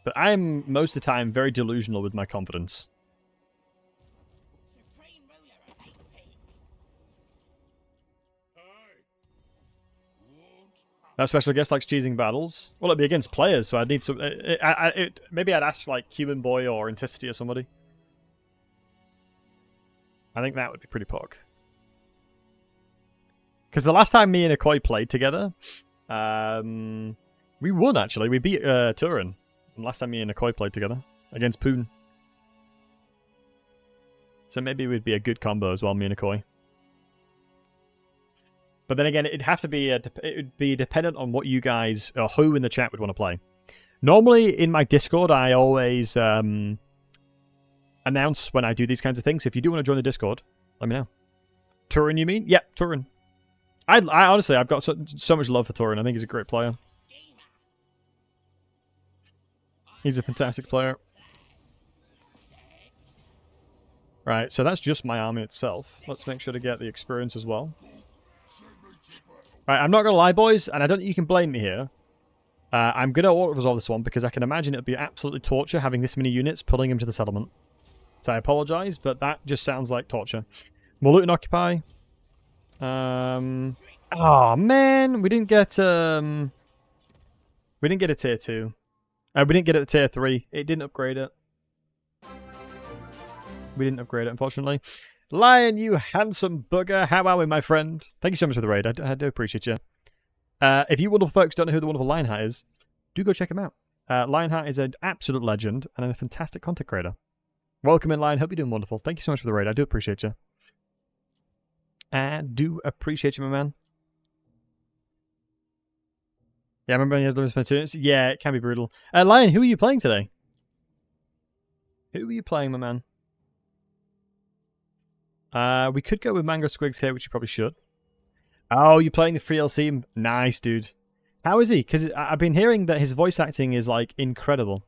But I'm, most of the time, very delusional with my confidence. That special guest likes cheesing battles. Well, it'd be against players, so I'd need some... maybe I'd ask, like, Human Boy or Inticity or somebody. I think that would be pretty pog. Because the last time me and Akoi played together, we won, actually. We beat Turin. Last time me and Nikoi played together against Poon. So maybe it would be a good combo as well, me and Nikoi. But then again, it'd have to be it would be dependent on what you guys or who in the chat would want to play. Normally in my Discord, I always announce when I do these kinds of things. So if you do want to join the Discord, let me know. Turin, you mean? Yeah, Turin. I honestly, I've got so much love for Turin. I think he's a great player. He's a fantastic player. Right, so that's just my army itself. Let's make sure to get the experience as well. Right, I'm not going to lie, boys, and I don't think you can blame me here. I'm going to auto-resolve this one because I can imagine it would be absolutely torture having this many units pulling him to the settlement. So I apologise, but that just sounds like torture. We'll loot and occupy. Oh, man, we didn't get a tier 2. We didn't get it at tier 3. It didn't upgrade it. We didn't upgrade it, unfortunately. Lion, you handsome bugger. How are we, my friend? Thank you so much for the raid. I do appreciate you. If you wonderful folks don't know who the wonderful Lionheart is, do go check him out. Lionheart is an absolute legend and a fantastic content creator. Welcome in, Lion. Hope you're doing wonderful. Thank you so much for the raid. I do appreciate you. I do appreciate you, my man. Yeah, I remember any other students? Yeah, it can be brutal. Lion, who are you playing today? Who are you playing, my man? We could go with Mango Squiggs here, which you probably should. Oh, you're playing the free LC? Nice, dude. How is he? Because I've been hearing that his voice acting is, like, incredible.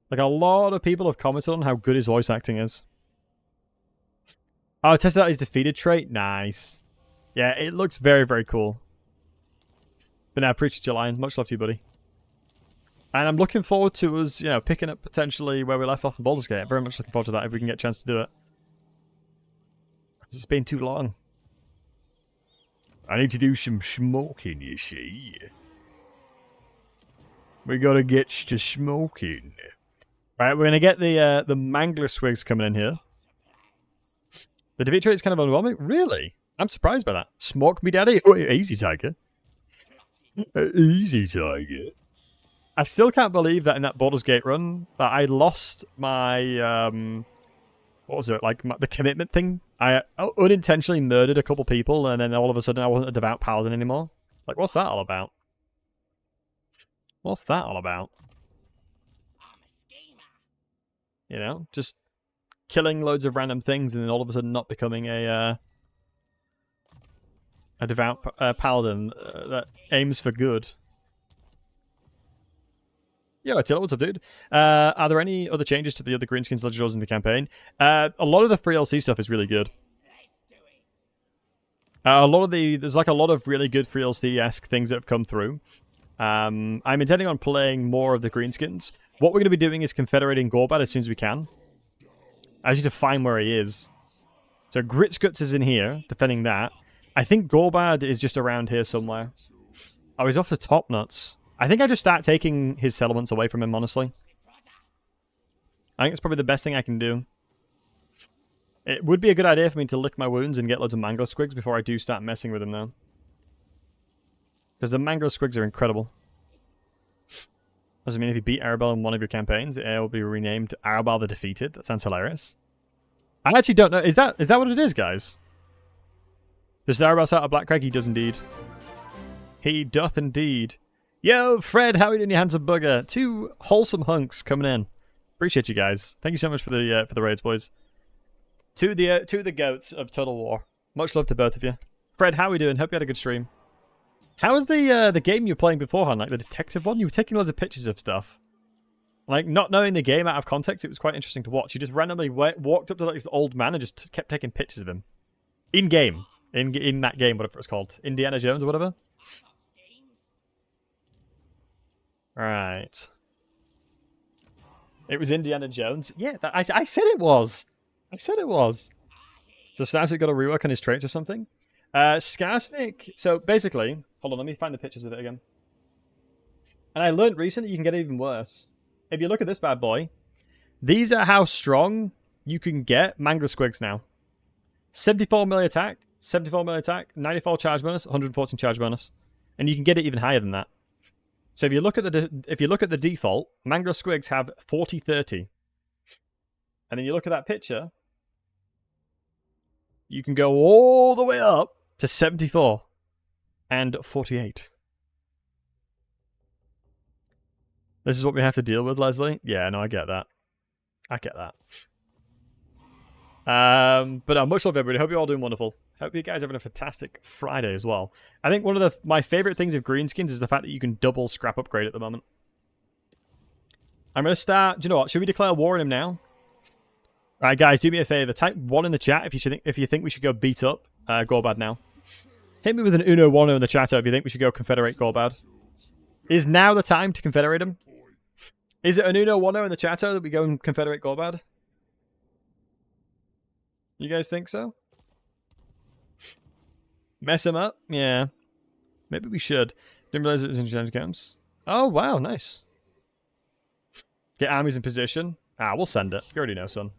Like, a lot of people have commented on how good his voice acting is. Oh, tested out his defeated trait? Nice. Yeah, it looks very, very cool. But no, I appreciate you, Lion. Much love to you, buddy. And I'm looking forward to us, you know, picking up potentially where we left off in Baldur's Gate. Very much looking forward to that if we can get a chance to do it. It's been too long. I need to do some smoking, you see. We gotta get to smoking. Right, we're gonna get the Mangler Squigs coming in here. The defeat trait is kind of underwhelming. Really? I'm surprised by that. Smoke me, daddy? Oh, easy, tiger. Easy, tiger. I still can't believe that in that Baldur's Gate run that I lost my what was it, like the commitment thing? I unintentionally murdered a couple people and then all of a sudden I wasn't a devout paladin anymore. Like, what's that all about? What's that all about? You know, just killing loads of random things and then all of a sudden not becoming a devout paladin that aims for good. Yeah, Attila, what's up, dude? Are there any other changes to the other Greenskins Legends in the campaign? A lot of the free LC stuff is really good. There's like a lot of really good free LC-esque things that have come through. I'm intending on playing more of the Greenskins. What we're going to be doing is Confederating Gorbad as soon as we can. I just need to find where he is. So Gritsguts is in here, defending that. I think Gorbad is just around here somewhere. Oh, he's off the top nuts. I think I just start taking his settlements away from him, honestly. I think it's probably the best thing I can do. It would be a good idea for me to lick my wounds and get loads of Mango Squigs before I do start messing with him, though. Because the Mango Squigs are incredible. Does it mean if you beat Arabelle in one of your campaigns, the area will be renamed Arabelle the Defeated? That sounds hilarious. I actually don't know. Is that what it is, guys? Does Arabelle start a Black Crag? He does indeed. He doth indeed. Yo, Fred, how are you doing, you handsome bugger? 2 wholesome hunks coming in. Appreciate you guys. Thank you so much for the raids, boys. To the goats of Total War. Much love to both of you. Fred, how are we doing? Hope you had a good stream. How was the game you were playing beforehand, like the detective one? You were taking loads of pictures of stuff. Like, not knowing the game out of context, it was quite interesting to watch. You just randomly walked up to like this old man and just kept taking pictures of him. In-game. In that game, whatever it's called. Indiana Jones or whatever. Right. It was Indiana Jones. Yeah, I said it was. I said it was. So Skarsnik got a rework on his traits or something? Skarsnik... So basically... Hold on, let me find the pictures of it again. And I learned recently you can get it even worse. If you look at this bad boy, these are how strong you can get Mangler Squigs now. 74 melee attack, 74 melee attack, 94 charge bonus, 114 charge bonus. And you can get it even higher than that. So if you look at the default, Mangler Squigs have 40-30. And then you look at that picture, you can go all the way up to 74 and 48. This is what we have to deal with, Leslie? Yeah, no, I get that. I get that. But much love, everybody. Hope you're all doing wonderful. Hope you guys are having a fantastic Friday as well. I think one of my favorite things of Greenskins is the fact that you can double scrap upgrade at the moment. I'm going to start... Do you know what? Should we declare war on him now? Alright, guys, do me a favor. Type 1 in the chat if you think we should go beat up Gorbad now. Hit me with an Uno Wano in the chat if you think we should go Confederate Gorbad. Is now the time to Confederate him? Is it an Uno Wano in the chat that we go and Confederate Gorbad? You guys think so? Mess him up? Yeah. Maybe we should. Didn't realize it was in challenge camps. Oh, wow, nice. Get armies in position. Ah, we'll send it. You already know, son.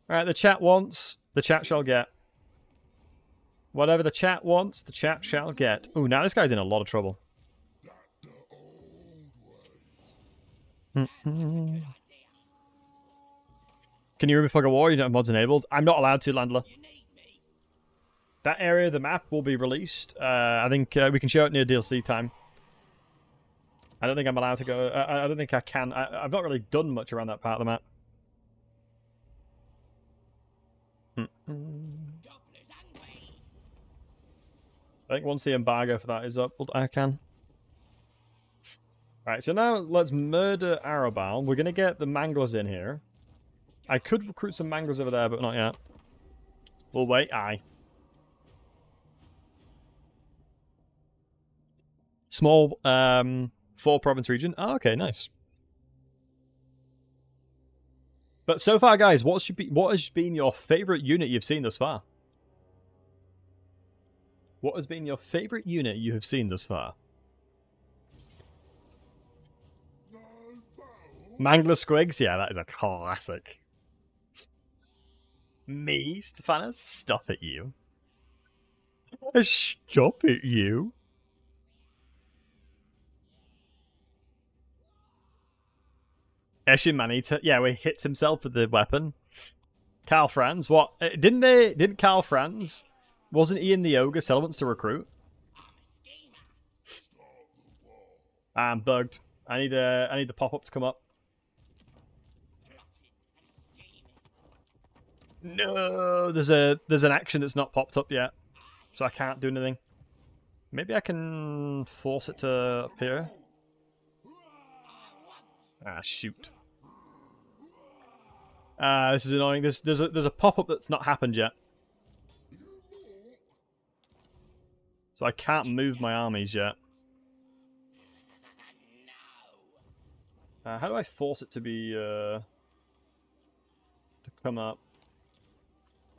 Alright, the chat wants, the chat shall get. Whatever the chat wants, the chat shall get. Ooh, now this guy's in a lot of trouble. Can you remove Fog of War? You don't have mods enabled. I'm not allowed to, Landler. That area of the map will be released. I think we can show it near DLC time. I don't think I'm allowed to go. I don't think I can. I've not really done much around that part of the map. I think once the embargo for that is up, I can. Alright, so now let's murder Arabal. We're going to get the Manglers in here. I could recruit some Manglers over there, but not yet. We'll wait. Aye. Small 4-province region. Oh, okay, nice. But so far, guys, what has been your favourite unit you've seen thus far? What has been your favourite unit you have seen thus far? Mangler Squiggs? Yeah, that is a classic. Me, Stephanus? Stop it, you. Stop it, you. Eshin Manita, yeah, he hits himself with the weapon. Karl Franz, what? Didn't Karl Franz? Wasn't he in the Ogre settlements to recruit? I'm bugged. I need the pop-up to come up. No, there's an action that's not popped up yet, so I can't do anything. Maybe I can force it to appear. Ah, shoot. This is annoying. There's a pop-up that's not happened yet. So I can't move my armies yet. How do I force it to be to come up?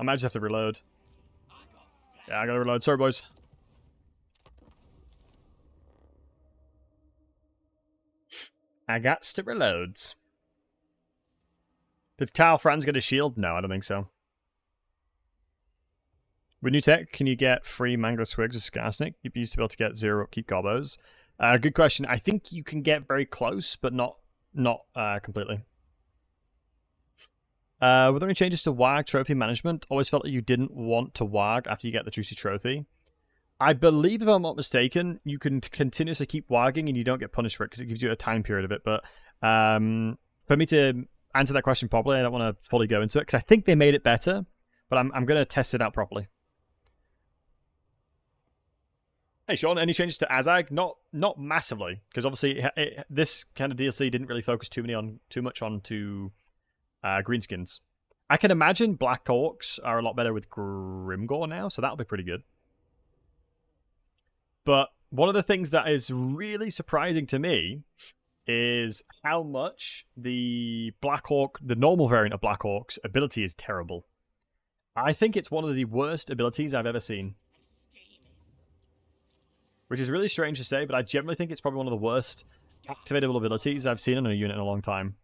I might just have to reload. Yeah, I gotta reload. Sorry, boys. I got to reload. Did Karl Franz get a shield? No, I don't think so. With new tech, can you get free Mangler Squigs with Skarsnik? You used to be able to get 0 upkeep Gobbos. Good question. I think you can get very close, but not completely. Were there any changes to Waaagh trophy management? Always felt like you didn't want to Waaagh after you get the juicy trophy. I believe, if I'm not mistaken, you can continuously keep Waaghing and you don't get punished for it because it gives you a time period of it. But for me to answer that question properly, I don't want to fully go into it because I think they made it better, but I'm going to test it out properly. Hey, Sean, any changes to Azag? Not massively, because obviously this kind of DLC didn't really focus too much onto greenskins. I can imagine Black Orcs are a lot better with Grimgor now, so that'll be pretty good. But one of the things that is really surprising to me is how much the Black Orc, the normal variant of Black Orc's ability is terrible. I think it's one of the worst abilities I've ever seen. Which is really strange to say, but I generally think it's probably one of the worst activatable abilities I've seen in a unit in a long time.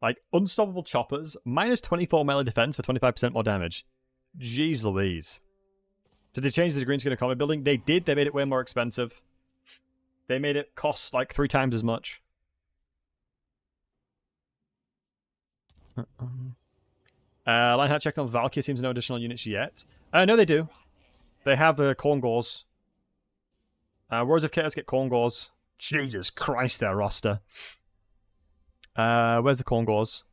Like, Unstoppable Choppers, minus 24 melee defense for 25% more damage. Jeez Louise. Did they change the Greenskin economy building? They did. They made it way more expensive. They made it cost like 3 times as much. Line hat checked on Valkyrie. Seems no additional units yet. No, they do. They have the Corn Gores. Wars of Chaos get Corn Gores. Jesus Christ, their roster. Where's the Corn Gores?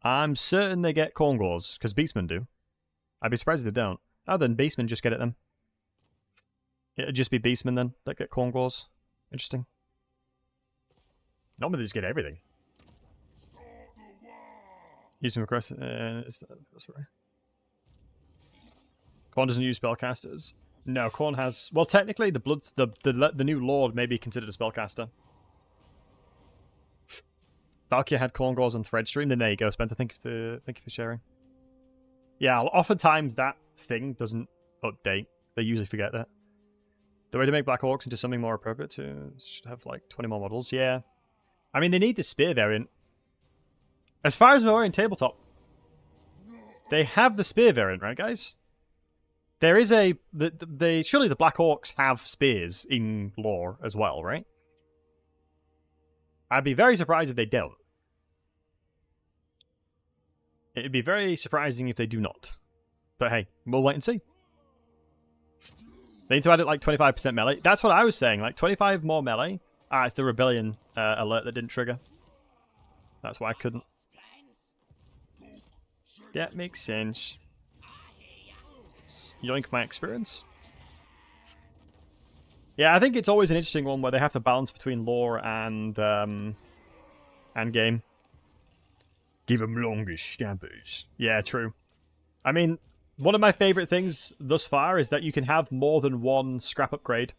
I'm certain they get Corn Gores, because Beastmen do. I'd be surprised if they don't. Oh, then Beastmen just get it then. It'd just be Beastmen then that get Corn Gores. Interesting. Normally they just get everything. Use some requests. That's right. Corn doesn't use spellcasters. No, Corn has. Well, technically, the new Lord may be considered a spellcaster. Valkyrie had Corn Gores on Threadstream. Then there you go, Spencer. Thank you for sharing. Yeah, oftentimes that thing doesn't update. They usually forget that. The way to make Black Orcs into something more appropriate should have like 20 more models. Yeah, I mean they need the spear variant. As far as we're aware in tabletop, they have the spear variant, right, guys? There is surely the Black Orcs have spears in lore as well, right? I'd be very surprised if they don't. It'd be very surprising if they do not. But hey, we'll wait and see. They need to add it like 25% melee. That's what I was saying, like 25 more melee. Ah, it's the rebellion alert that didn't trigger. That's why I couldn't. That makes sense. Yoink my experience. Yeah, I think it's always an interesting one where they have to balance between lore and game. Give them longer stabbers. Yeah, true. I mean, one of my favorite things thus far is that you can have more than one scrap upgrade.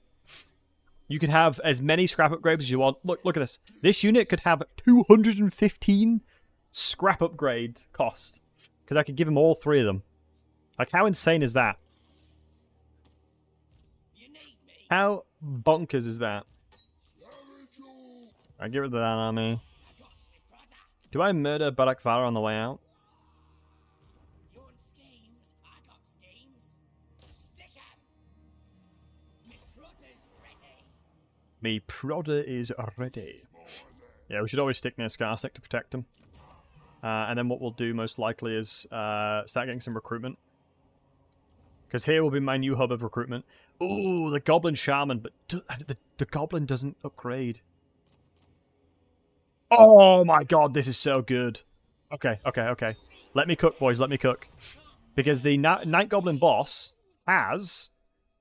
You can have as many scrap upgrades as you want. Look at this. This unit could have 215 scrap upgrade cost. Because I could give them all 3 of them. Like, how insane is that? How bonkers is that? I get rid of that army. Do I murder Barak Vara on the way out? Me prodder is ready. Yeah, we should always stick near Skarsnik to protect him. And then what we'll do most likely is start getting some recruitment. Because here will be my new hub of recruitment. Ooh, the Goblin Shaman, but the Goblin doesn't upgrade. Oh my god, this is so good. Okay. Let me cook, boys, let me cook. Because the Night Goblin boss has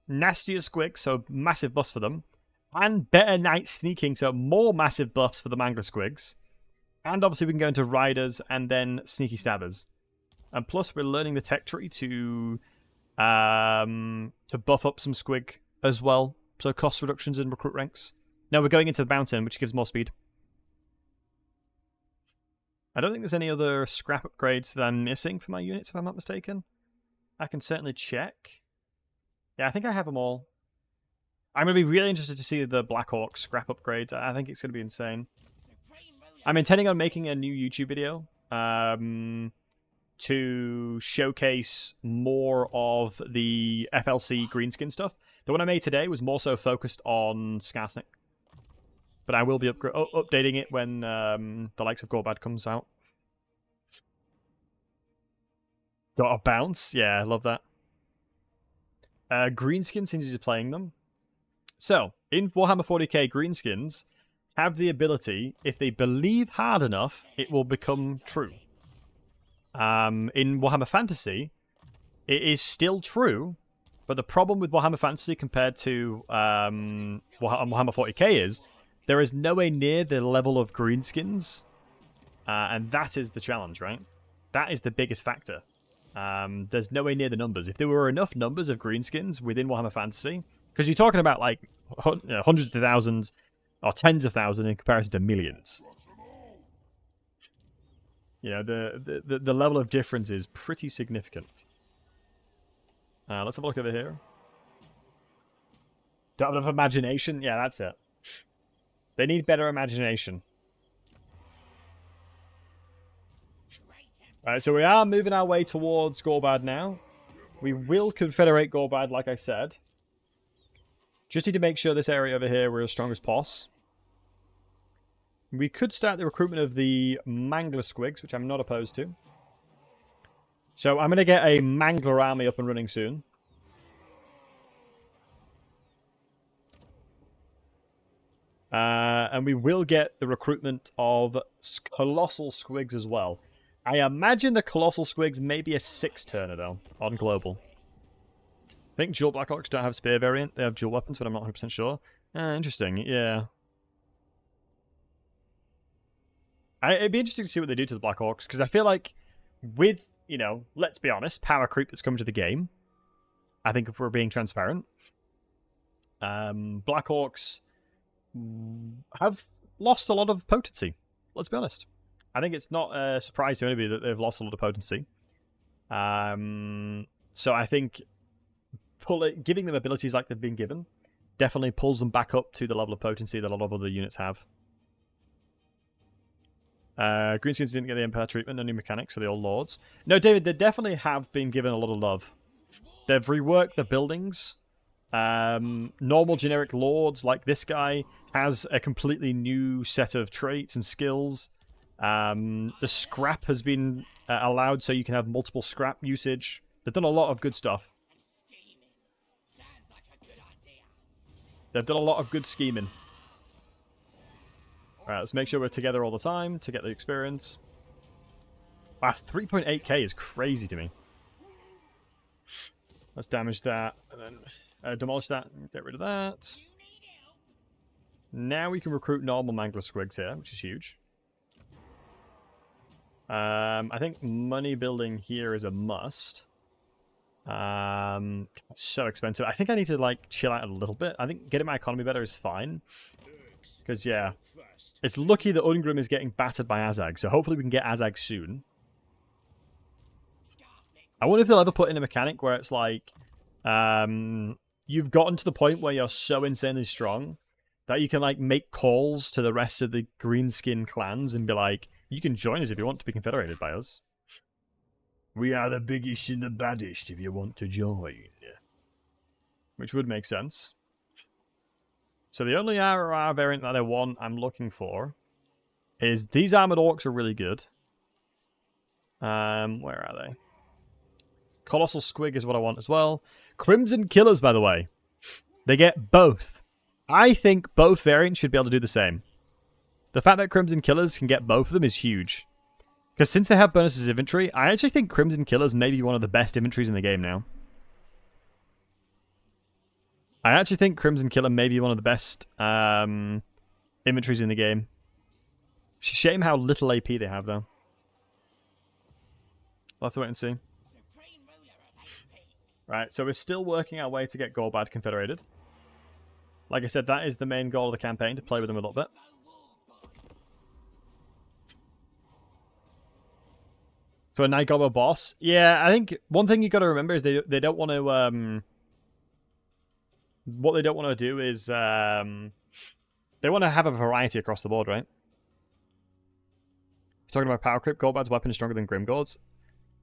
nastier Squig, so massive buffs for them. And better Night Sneaking, so more massive buffs for the Mangler Squigs. And obviously we can go into Riders and then Sneaky Stabbers. And plus we're learning the tech tree to buff up some Squig as well. So cost reductions in recruit ranks. Now we're going into the Mountain, which gives more speed. I don't think there's any other scrap upgrades that I'm missing for my units, if I'm not mistaken. I can certainly check. Yeah, I think I have them all. I'm going to be really interested to see the Black Orc scrap upgrades. I think it's going to be insane. I'm intending on making a new YouTube video to showcase more of the FLC Greenskin stuff. The one I made today was more so focused on Skarsnik. But I will be updating it when the likes of Gorbad comes out. Got a bounce? Yeah, I love that. Greenskin, since he's playing them. So, in Warhammer 40k, Greenskins have the ability, if they believe hard enough, it will become true. In Warhammer Fantasy, it is still true, but the problem with Warhammer Fantasy compared to Warhammer 40k is there is nowhere near the level of Greenskins, and that is the challenge, right? That is the biggest factor. There's nowhere near the numbers. If there were enough numbers of Greenskins within Warhammer Fantasy, because you're talking about like hundreds of thousands or tens of thousands in comparison to millions. You know, the level of difference is pretty significant. Let's have a look over here. Don't have enough imagination? Yeah, that's it. They need better imagination. Alright, so we are moving our way towards Gorbad now. We will Confederate Gorbad, like I said. Just need to make sure this area over here we're as strong as possible. We could start the recruitment of the Mangler Squiggs, which I'm not opposed to. So I'm going to get a Mangler army up and running soon. And we will get the recruitment of Colossal Squiggs as well. I imagine the Colossal Squiggs may be a 6-turner, though, on Global. I think dual Blackhawks don't have spear variant. They have dual weapons, but I'm not 100% sure. Interesting, yeah. It'd be interesting to see what they do to the Blackhawks, because I feel like with, you know, let's be honest, power creep that's coming to the game, I think if we're being transparent, Blackhawks have lost a lot of potency. Let's be honest. I think it's not a surprise to anybody that they've lost a lot of potency. So I think giving them abilities like they've been given definitely pulls them back up to the level of potency that a lot of other units have. Greenskins didn't get the Empire treatment, no new mechanics for the old lords. No, David, they definitely have been given a lot of love. They've reworked the buildings. Normal generic lords like this guy has a completely new set of traits and skills. The scrap has been allowed so you can have multiple scrap usage. They've done a lot of good stuff. They've done a lot of good scheming. Alright, let's make sure we're together all the time to get the experience. Wow, 3.8k is crazy to me. Let's damage that, and then demolish that, and get rid of that. Now we can recruit normal Mangler Squigs here, which is huge. I think money building here is a must. So expensive. I think I need to like chill out a little bit. I think getting my economy better is fine. Because, yeah, it's lucky that Thorgrim is getting battered by Azag, so hopefully we can get Azag soon. I wonder if they'll ever put in a mechanic where it's like, you've gotten to the point where you're so insanely strong that you can like make calls to the rest of the Greenskin clans and be like, you can join us if you want to be confederated by us. We are the biggest and the baddest if you want to join. Which would make sense. So the only RR variant that I'm looking for is these armored orcs are really good. Where are they? Colossal Squig is what I want as well. Crimson Killers, by the way. They get both. I think both variants should be able to do the same. The fact that Crimson Killers can get both of them is huge. Because since they have bonuses infantry, I actually think Crimson Killers may be one of the best infantries in the game now. I actually think Crimson Killer may be one of the best inventories in the game. It's a shame how little AP they have, though. We'll have to wait and see. Right, so we're still working our way to get Gorbad confederated. Like I said, that is the main goal of the campaign, to play with them a little bit. So a Night Gobbler boss? Yeah, I think one thing you got to remember is they don't want to... what they don't want to do is they want to have a variety across the board, right? Talking about power creep, Gorbad's weapon is stronger than Grimgor's.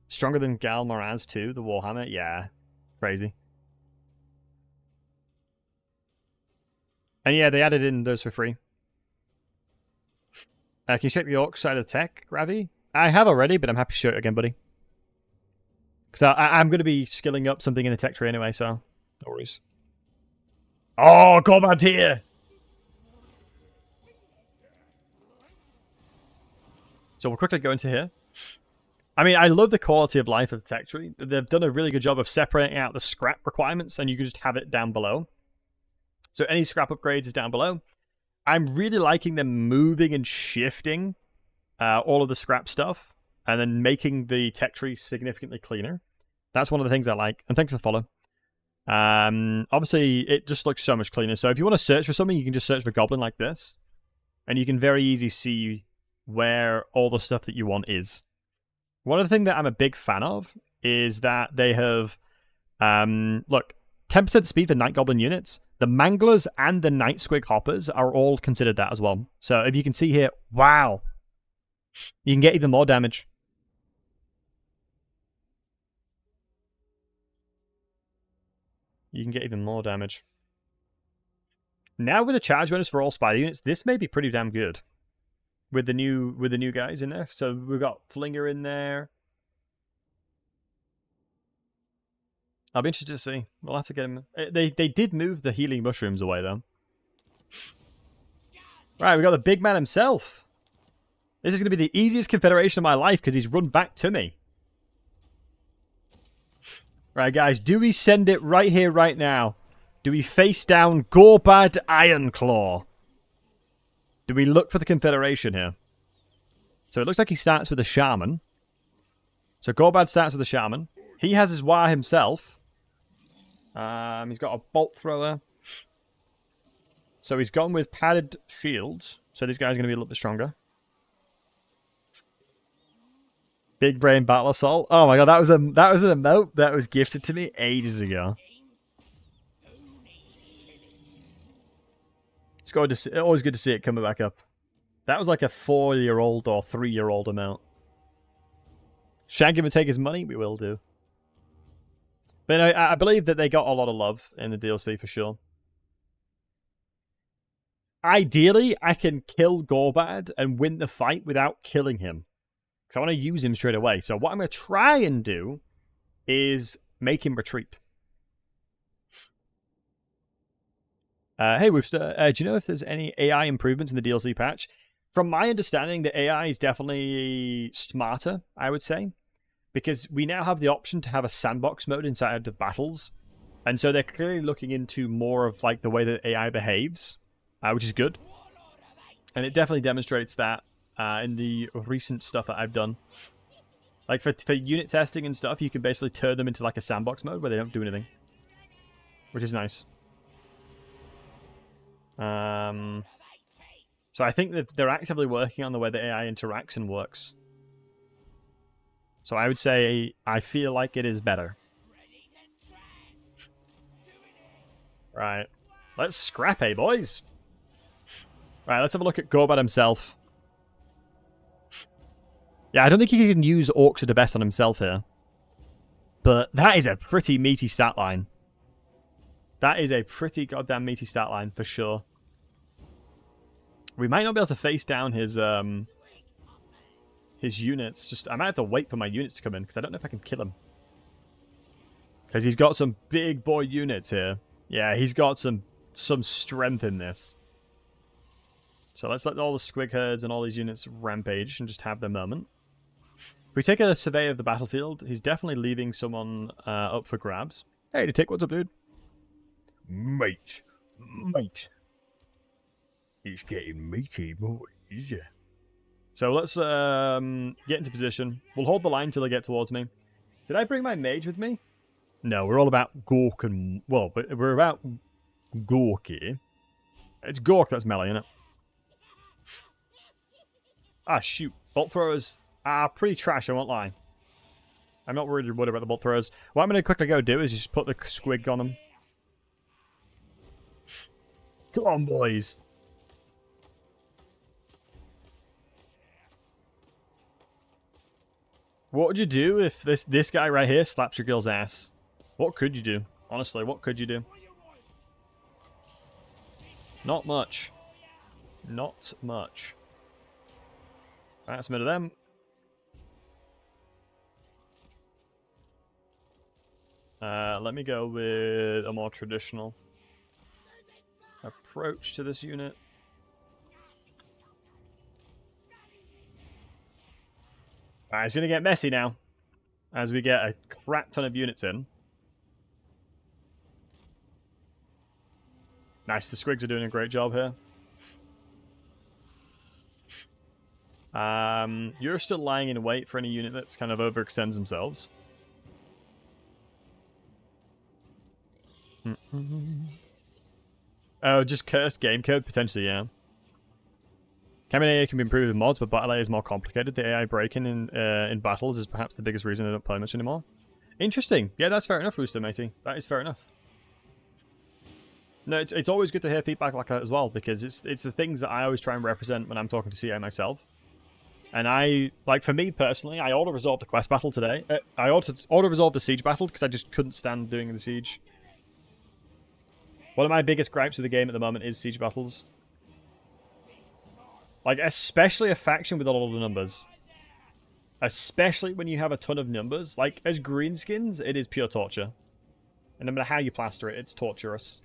Stronger than Gal Moraz too, the warhammer. Yeah, crazy. And yeah, they added in those for free. Can you check the orc side of the tech, Ravi? I have already, but I'm happy to show it again, buddy. Because I'm going to be skilling up something in the tech tree anyway, so no worries. Oh, Gorbad's here! So we'll quickly go into here. I mean, I love the quality of life of the tech tree. They've done a really good job of separating out the scrap requirements, and you can just have it down below. So any scrap upgrades is down below. I'm really liking them moving and shifting all of the scrap stuff, and then making the tech tree significantly cleaner. That's one of the things I like. And thanks for the follow. Obviously, it just looks so much cleaner. So if you want to search for something, you can just search for Goblin like this. And you can very easily see where all the stuff that you want is. One of the things that I'm a big fan of is that they have... look, 10% speed for Night Goblin units. The Manglers and the Night Squig Hoppers are all considered that as well. So if you can see here, wow. You can get even more damage. You can get even more damage. Now with the charge bonus for all spider units, this may be pretty damn good. With the new guys in there. So we've got Flinger in there. I'll be interested to see. We'll have to get him. They did move the healing mushrooms away though. Right, we got the big man himself. This is going to be the easiest confederation of my life because he's run back to me. Right, guys, do we send it right here, right now? Do we face down Gorbad Ironclaw? Do we look for the Confederation here? So it looks like he starts with a Shaman. So Gorbad starts with a Shaman. He has his Waaagh himself. He's got a Bolt Thrower. So he's gone with padded shields. So this guy's going to be a little bit stronger. Big Brain Battle Assault. Oh my god, that was an emote that was gifted to me ages ago. It's always good to see it coming back up. That was like a 4-year-old or 3-year-old amount. Shank him and take his money? We will do. But I believe that they got a lot of love in the DLC for sure. Ideally, I can kill Gorbad and win the fight without killing him. Because I want to use him straight away. So what I'm going to try and do is make him retreat. Hey, do you know if there's any AI improvements in the DLC patch? From my understanding, the AI is definitely smarter, I would say. Because we now have the option to have a sandbox mode inside of battles. And so they're clearly looking into more of like the way that AI behaves. Which is good. And it definitely demonstrates that in the recent stuff that I've done. Like for unit testing and stuff, you can basically turn them into like a sandbox mode where they don't do anything. Which is nice. So I think that they're actively working on the way the AI interacts and works. So I would say I feel like it is better. Right. Let's scrap, eh, boys? Right, let's have a look at Gorbad himself. Yeah, I don't think he can use Orcs at the best on himself here. But that is a pretty meaty stat line. That is a pretty goddamn meaty stat line, for sure. We might not be able to face down his units. I might have to wait for my units to come in, because I don't know if I can kill him. Because he's got some big boy units here. Yeah, he's got some strength in this. So let's let all the Squig herds and all these units rampage and just have their moment. If we take a survey of the battlefield, he's definitely leaving someone up for grabs. Hey, Tick, what's up, dude? Mate. It's getting meaty, boys. So let's get into position. We'll hold the line until they get towards me. Did I bring my mage with me? No, we're all about Gork and... Well, but we're about Gork here. It's Gork that's melee, isn't it? Ah, shoot. Bolt throwers are pretty trash, I won't lie. I'm not really worried about the bolt throwers. What I'm going to quickly go do is just put the Squig on them. Come on, boys. What would you do if this guy right here slaps your girl's ass? What could you do? Honestly, what could you do? Not much. Not much. That's a bit of them. Let me go with a more traditional approach to this unit. Alright, it's going to get messy now as we get a crap ton of units in. Nice, the Squigs are doing a great job here. You're still lying in wait for any unit that's kind of overextends themselves. Oh, just cursed game code? Potentially, yeah. Campaign AI can be improved with mods, but battle AI is more complicated. The AI breaking in battles is perhaps the biggest reason I don't play much anymore. Interesting. Yeah, that's fair enough, Rooster, matey. That is fair enough. No, it's always good to hear feedback like that as well, because it's the things that I always try and represent when I'm talking to CI myself. And for me personally, I auto-resolved the quest battle today. I auto-resolved the siege battle because I just couldn't stand doing the siege. One of my biggest gripes with the game at the moment is siege battles. Like, especially a faction with a lot of numbers. Especially when you have a ton of numbers. Like, as greenskins, it is pure torture. And no matter how you plaster it, it's torturous.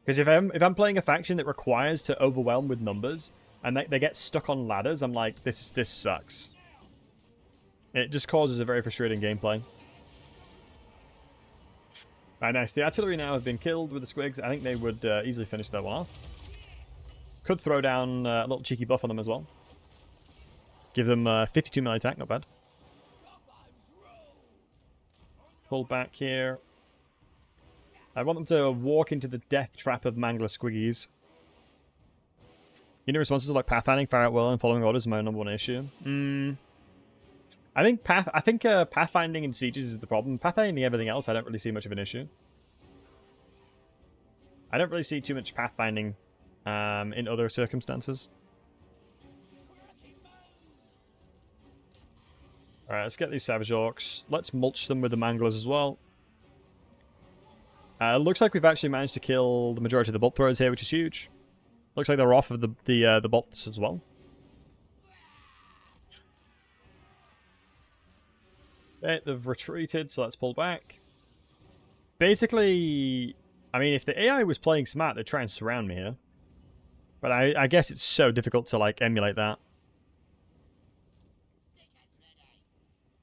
Because if I'm playing a faction that requires to overwhelm with numbers, and they get stuck on ladders, I'm like, this sucks. It just causes a very frustrating gameplay. Alright, nice. The artillery now have been killed with the Squiggs. I think they would easily finish that one off. Could throw down a little cheeky buff on them as well. Give them 52 melee attack, not bad. Pull back here. I want them to walk into the death trap of Mangler Squiggies. Unit responses like pathfinding, fire out well, and following orders is my number one issue. I think pathfinding in sieges is the problem. Pathfinding everything else, I don't really see much of an issue. I don't really see too much pathfinding in other circumstances. Alright, let's get these Savage Orcs. Let's mulch them with the Manglers as well. Looks like we've actually managed to kill the majority of the bolt throwers here, which is huge. Looks like they're off of the bolts as well. Okay, they've retreated, so let's pull back. Basically, I mean, if the AI was playing smart, they'd try and surround me here. But I guess it's so difficult to, like, emulate that.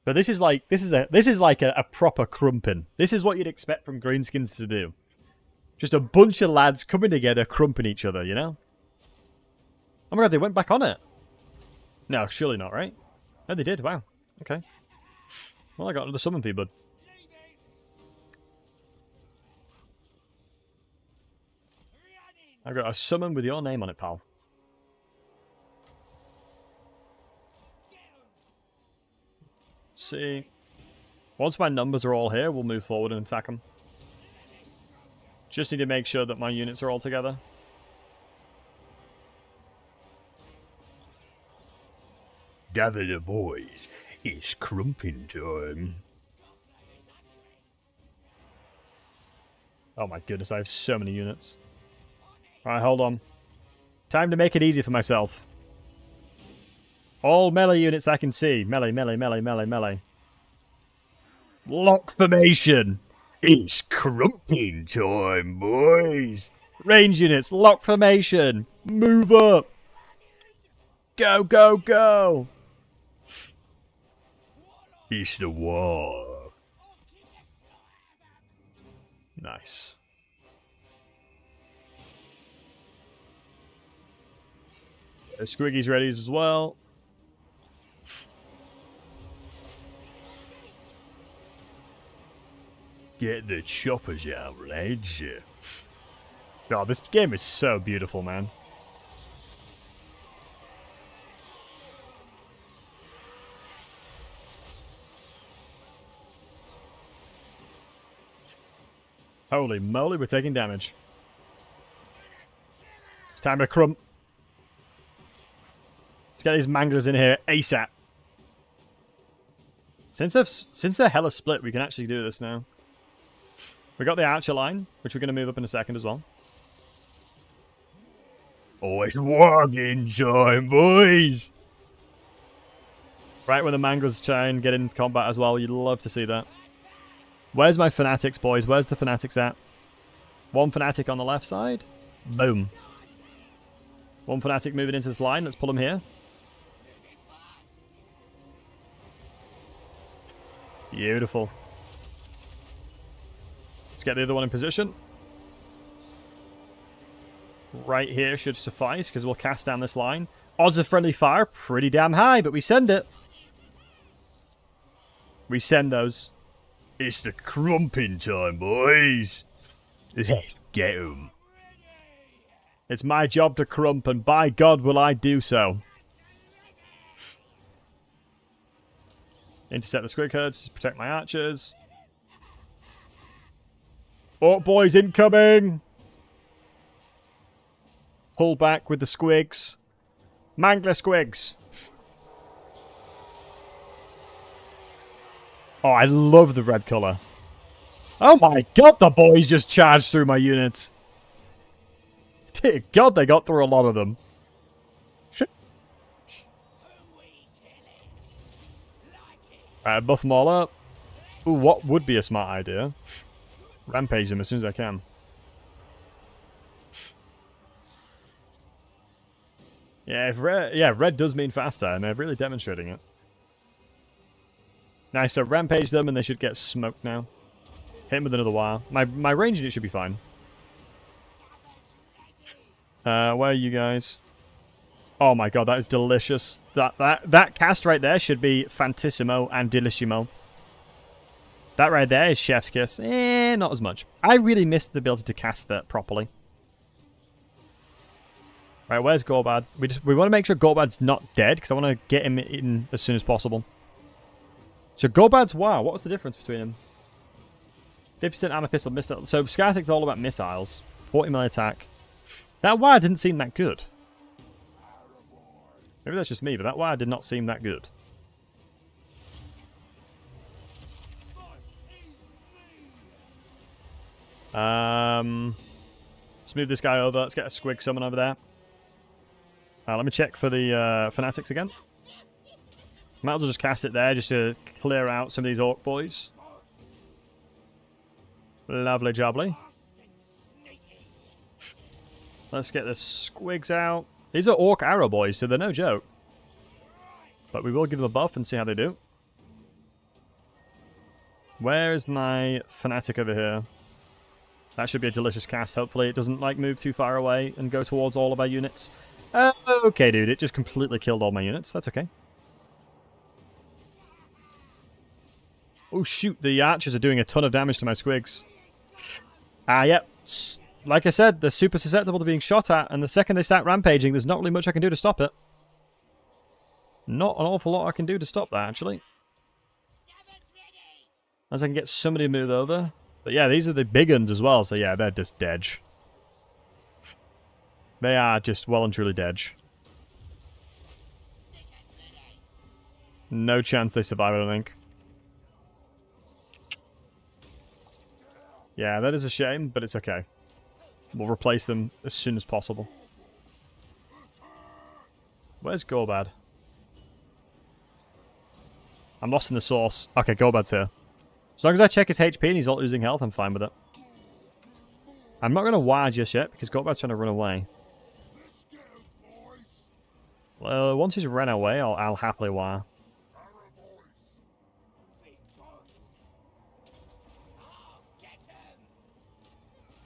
But this is like a proper crumping. This is what you'd expect from greenskins to do. Just a bunch of lads coming together, crumping each other, you know? Oh my god, they went back on it. No, surely not, right? No, they did. Wow. Okay. Well, I got another summon for you, bud. I got a summon with your name on it, pal. Let's see. Once my numbers are all here, we'll move forward and attack them. Just need to make sure that my units are all together. Gather the boys. It's crumping time. Oh my goodness, I have so many units. Alright, hold on. Time to make it easy for myself. All melee units I can see. Melee, melee, melee, melee, melee. Lock formation. It's crumping time, boys. Range units, lock formation. Move up. Go, go, go. It's the war. Nice. The Squiggy's ready as well. Get the choppers out, lads. God, this game is so beautiful, man. Holy moly, we're taking damage. It's time to crump. Let's get these manglers in here ASAP. Since they're hella split, we can actually do this now. We got the archer line, which we're going to move up in a second as well. Oh, it's walking time, boys. Right when the manglers try and get in combat as well, you'd love to see that. Where's my fanatics, boys? Where's the fanatics at? One fanatic on the left side. Boom. One fanatic moving into this line. Let's pull him here. Beautiful. Let's get the other one in position. Right here should suffice, because we'll cast down this line. Odds of friendly fire, pretty damn high, but we send it. We send those. It's the crumping time, boys. Let's get 'em. It's my job to crump, and by God will I do so. Intercept the Squig herds to protect my archers. Oh, boys, incoming! Pull back with the Squigs. Mangler Squigs. Oh, I love the red colour. Oh my god, the boys just charged through my units. Dear god, they got through a lot of them. Alright, buff them all up. Ooh, what would be a smart idea? Rampage them as soon as I can. Yeah, red does mean faster, and they're really demonstrating it. Nice, so rampage them, and they should get smoked now. Hit him with another wire. My range unit should be fine. Where are you guys? Oh my god, that is delicious. That cast right there should be fantissimo and delissimo. That right there is chef's kiss. Not as much. I really missed the ability to cast that properly. Right, where's Gorbad? We want to make sure Gorbad's not dead, because I want to get him in as soon as possible. So Gorbad's wow, what was the difference between them? 50% armor pistol missile. So Skarsnik's all about missiles. 40 melee attack. That wire didn't seem that good. Maybe that's just me, but that wire did not seem that good. Let's move this guy over. Let's get a Squig summon over there. Let me check for the fanatics again. Might as well just cast it there just to clear out some of these orc boys. Lovely jubbly. Let's get the Squiggs out. These are orc arrow boys, so they're no joke. But we will give them a buff and see how they do. Where is my fanatic over here? That should be a delicious cast, hopefully. It doesn't like move too far away and go towards all of our units. Okay, dude, it just completely killed all my units. That's okay. Oh, shoot, the archers are doing a ton of damage to my Squiggs. Yep. Like I said, they're super susceptible to being shot at, and the second they start rampaging, there's not really much I can do to stop it. Not an awful lot I can do to stop that, actually. As I can get somebody to move over. But yeah, these are the big uns as well, so yeah, they're just dead. They are just well and truly dead. No chance they survive, I don't think. Yeah, that is a shame, but it's okay. We'll replace them as soon as possible. Where's Gorbad? I'm lost in the source. Okay, Gorbad's here. As long as I check his HP and he's not losing health, I'm fine with it. I'm not going to wire just yet, because Gorbad's trying to run away. Well, once he's run away, I'll happily wire.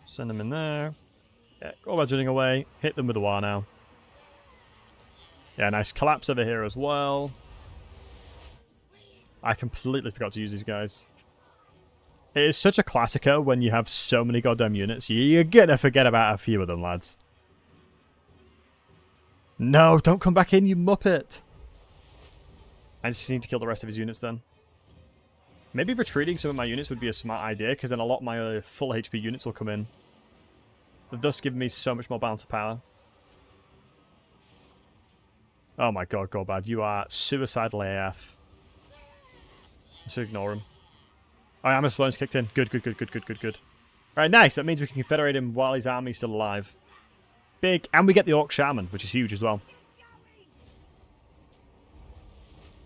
Send them in there. Yeah, Gorbad's running away. Hit them with the wire now. Yeah, nice collapse over here as well. I completely forgot to use these guys. It is such a classico when you have so many goddamn units. You're gonna forget about a few of them, lads. No, don't come back in, you muppet. I just need to kill the rest of his units then. Maybe retreating some of my units would be a smart idea, because then a lot of my full HP units will come in. Thus giving me so much more balance of power. Oh my god, Gorbad, you are suicidal AF. I should ignore him. Oh, Amber's Sloan's kicked in. Good. Alright, nice. That means we can confederate him while his army's still alive. Big. And we get the Orc Shaman, which is huge as well.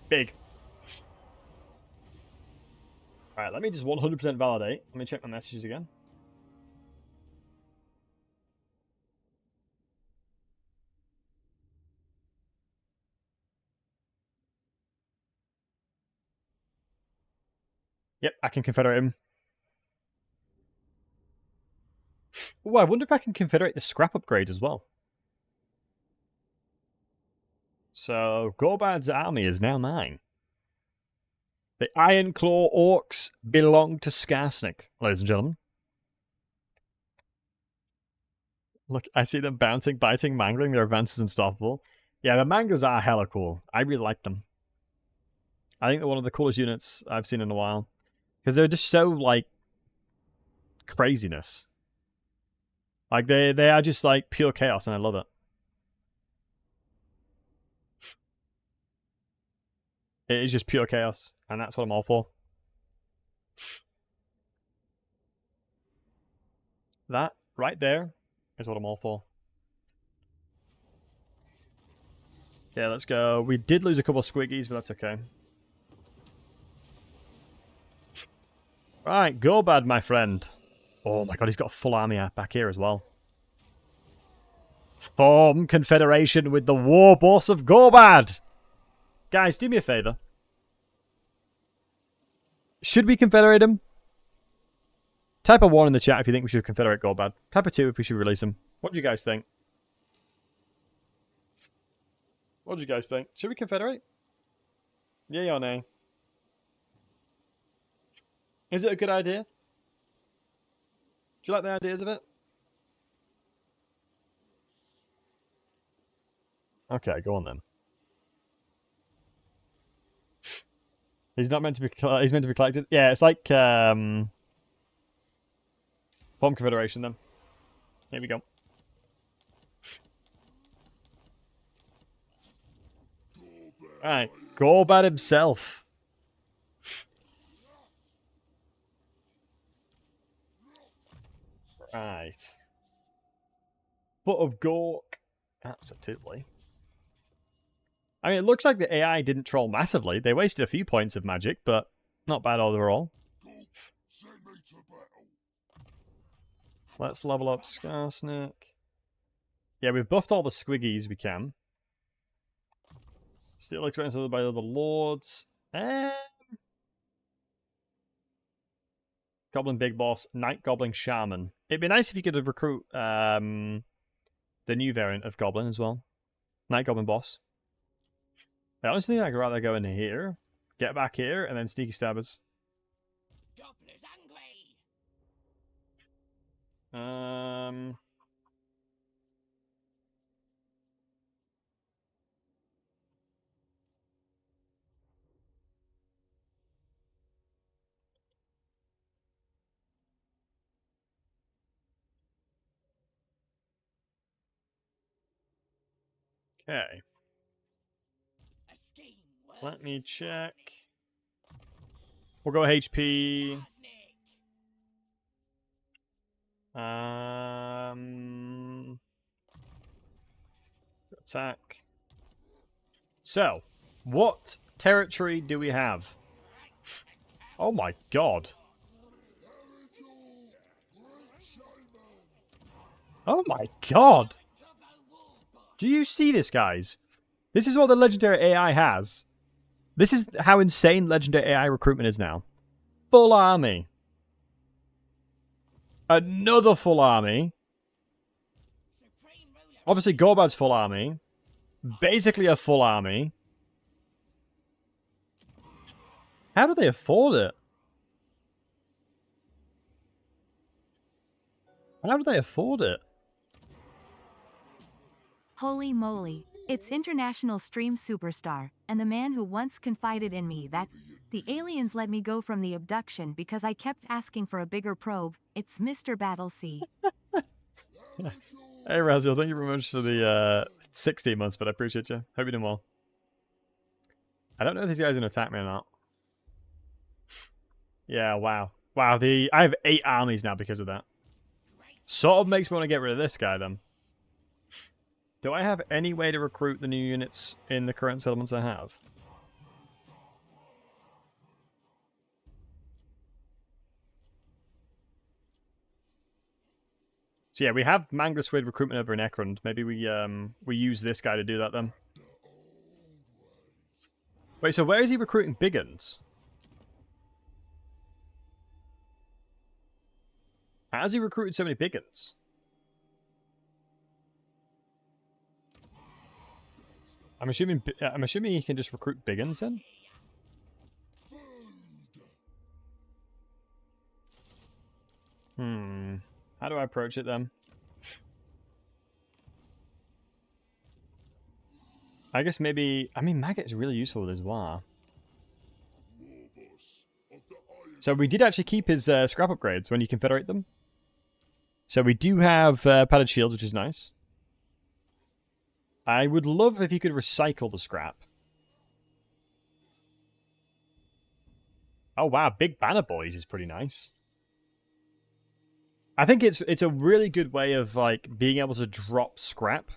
Big. Alright, let me just 100% validate. Let me check my messages again. Yep, I can confederate him. Ooh, I wonder if I can confederate the scrap upgrades as well. So, Gorbad's army is now mine. The Iron Claw Orcs belong to Skarsnik, ladies and gentlemen. Look, I see them bouncing, biting, mangling. Their advance is unstoppable. Yeah, the manglers are hella cool. I really like them. I think they're one of the coolest units I've seen in a while. Because they're just so, like, craziness. Like, they are just, like, pure chaos, and I love it. It is just pure chaos, and that's what I'm all for. That right there is what I'm all for. Yeah, let's go. We did lose a couple of Squiggies, but that's okay. Right, Gorbad, my friend. Oh my god, he's got a full army back here as well. Form Confederation with the war boss of Gorbad! Guys, do me a favour. Should we confederate him? Type a 1 in the chat if you think we should confederate Gorbad. Type a 2 if we should release him. What do you guys think? What do you guys think? Should we confederate? Yay or nay? Is it a good idea? Do you like the ideas of it? Okay, go on then. He's not meant to be. He's meant to be collected. Yeah, it's like Form Confederation. Then here we go. All right, Gorbad himself. Right. Foot of Gork. Absolutely. I mean, it looks like the AI didn't troll massively. They wasted a few points of magic, but not bad overall. Let's level up Skarsnik. Yeah, we've buffed all the Squiggies we can. Still experienced by the lords. Goblin Big Boss, Night Goblin Shaman. It'd be nice if you could recruit the new variant of Goblin as well. Night Goblin Boss. I honestly think I'd rather go in here, get back here, and then Sneaky Stabbers. Okay. Let me check. We'll go HP. Attack. So, what territory do we have? Oh my god. Oh my god. Do you see this, guys? This is what the legendary AI has. This is how insane legendary AI recruitment is now. Full army. Another full army. Obviously, Gorbad's full army. Basically a full army. How do they afford it? How do they afford it? Holy moly. It's international stream superstar, and the man who once confided in me that the aliens let me go from the abduction because I kept asking for a bigger probe. It's Mr. Battlesey. Hey Raziel, thank you very much for the 16 months, but I appreciate you. Hope you're doing well. I don't know if these guys are going to attack me or not. Yeah, wow. Wow, I have 8 armies now because of that. Sort of makes me want to get rid of this guy then. Do I have any way to recruit the new units in the current settlements I have? So yeah, we have Mangliswid recruitment over in Ekrund. Maybe we use this guy to do that then. Wait, so where is he recruiting big uns? How has he recruited so many big uns? I'm assuming he can just recruit big uns then? How do I approach it then? I guess maybe... I mean, Maggot is really useful with his Waaagh. So we did actually keep his scrap upgrades when you confederate them. So we do have padded shields, which is nice. I would love if you could recycle the scrap. Oh wow, Big Banner Boys is pretty nice. I think it's a really good way of like being able to drop scrap.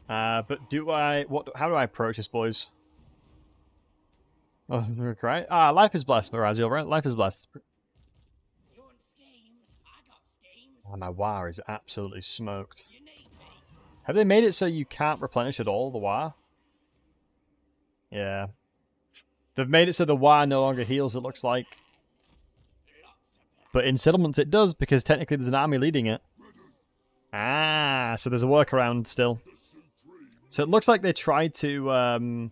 But how do I approach this, boys? Oh, right. Life is blessed, Maraziel, right? Life is blessed. Oh, my Waaagh is absolutely smoked. Have they made it so you can't replenish at all, the Waaagh? Yeah. They've made it so the Waaagh no longer heals, it looks like. But in settlements it does, because technically there's an army leading it. So there's a workaround still. So it looks like they tried to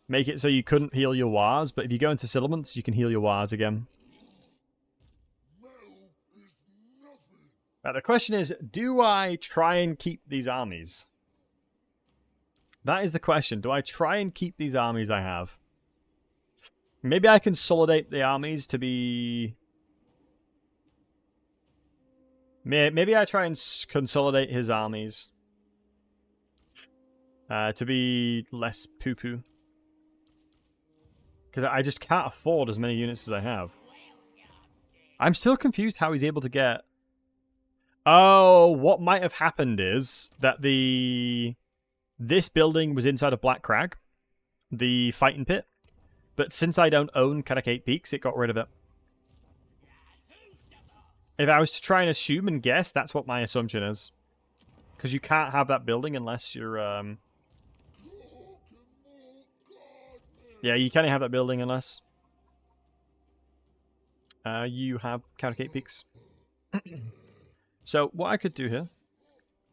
make it so you couldn't heal your Waaghs, but if you go into settlements, you can heal your Waaghs again. Now the question is, do I try and keep these armies? That is the question. Do I try and keep these armies I have? Maybe I consolidate the armies to be... Maybe I try and consolidate his armies to be less poo-poo. Because I just can't afford as many units as I have. I'm still confused how he's able to get... Oh, what might have happened is that this building was inside of Black Crag, the fighting pit. But since I don't own Katakate Peaks, it got rid of it. If I was to try and assume and guess, that's what my assumption is. Because you can't have that building unless you're... Yeah, you can't have that building unless... you have Katakate Peaks. So, what I could do here...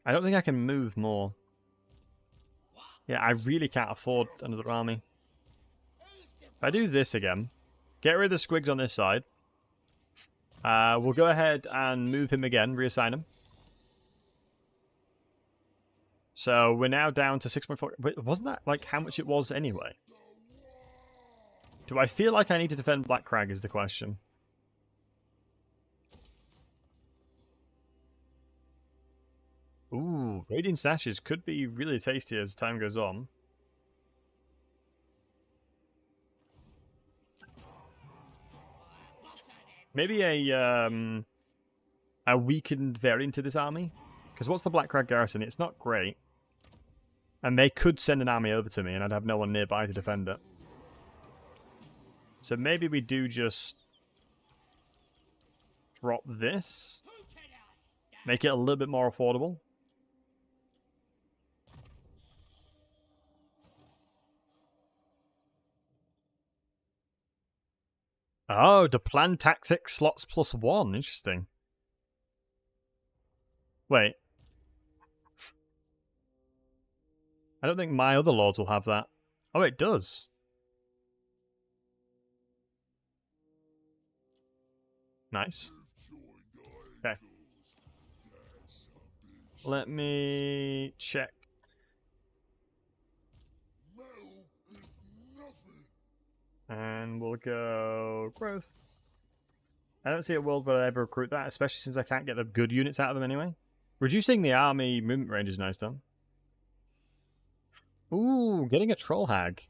I don't think I can move more. Yeah, I really can't afford another army. If I do this again, get rid of the Squiggs on this side. We'll go ahead and move him again, reassign him. So we're now down to 6.4. Wait, wasn't that like how much it was anyway? Do I feel like I need to defend Black Crag is the question. Ooh, Radiant Sashes could be really tasty as time goes on. Maybe a weakened variant to this army. Because what's the Black Crag garrison? It's not great. And they could send an army over to me and I'd have no one nearby to defend it. So maybe we do just drop this. Make it a little bit more affordable. Oh, the plan tactic slots +1. Interesting. Wait. I don't think my other lords will have that. Oh, it does. Nice. Okay. Let me check. And we'll go growth. I don't see a world where I ever recruit that, especially since I can't get the good units out of them anyway. Reducing the army movement range is nice, though. Ooh, getting a troll hag.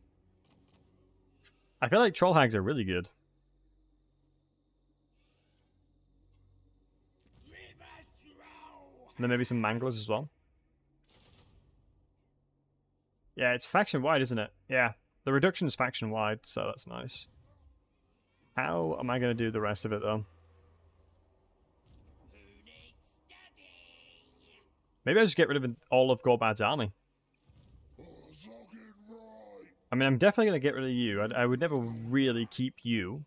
I feel like troll hags are really good. And then maybe some manglers as well. Yeah, it's faction-wide, isn't it? Yeah, the reduction is faction-wide, so that's nice. How am I going to do the rest of it, though? Maybe I just get rid of all of Gorbad's army. I mean, I'm definitely going to get rid of you. I would never really keep you.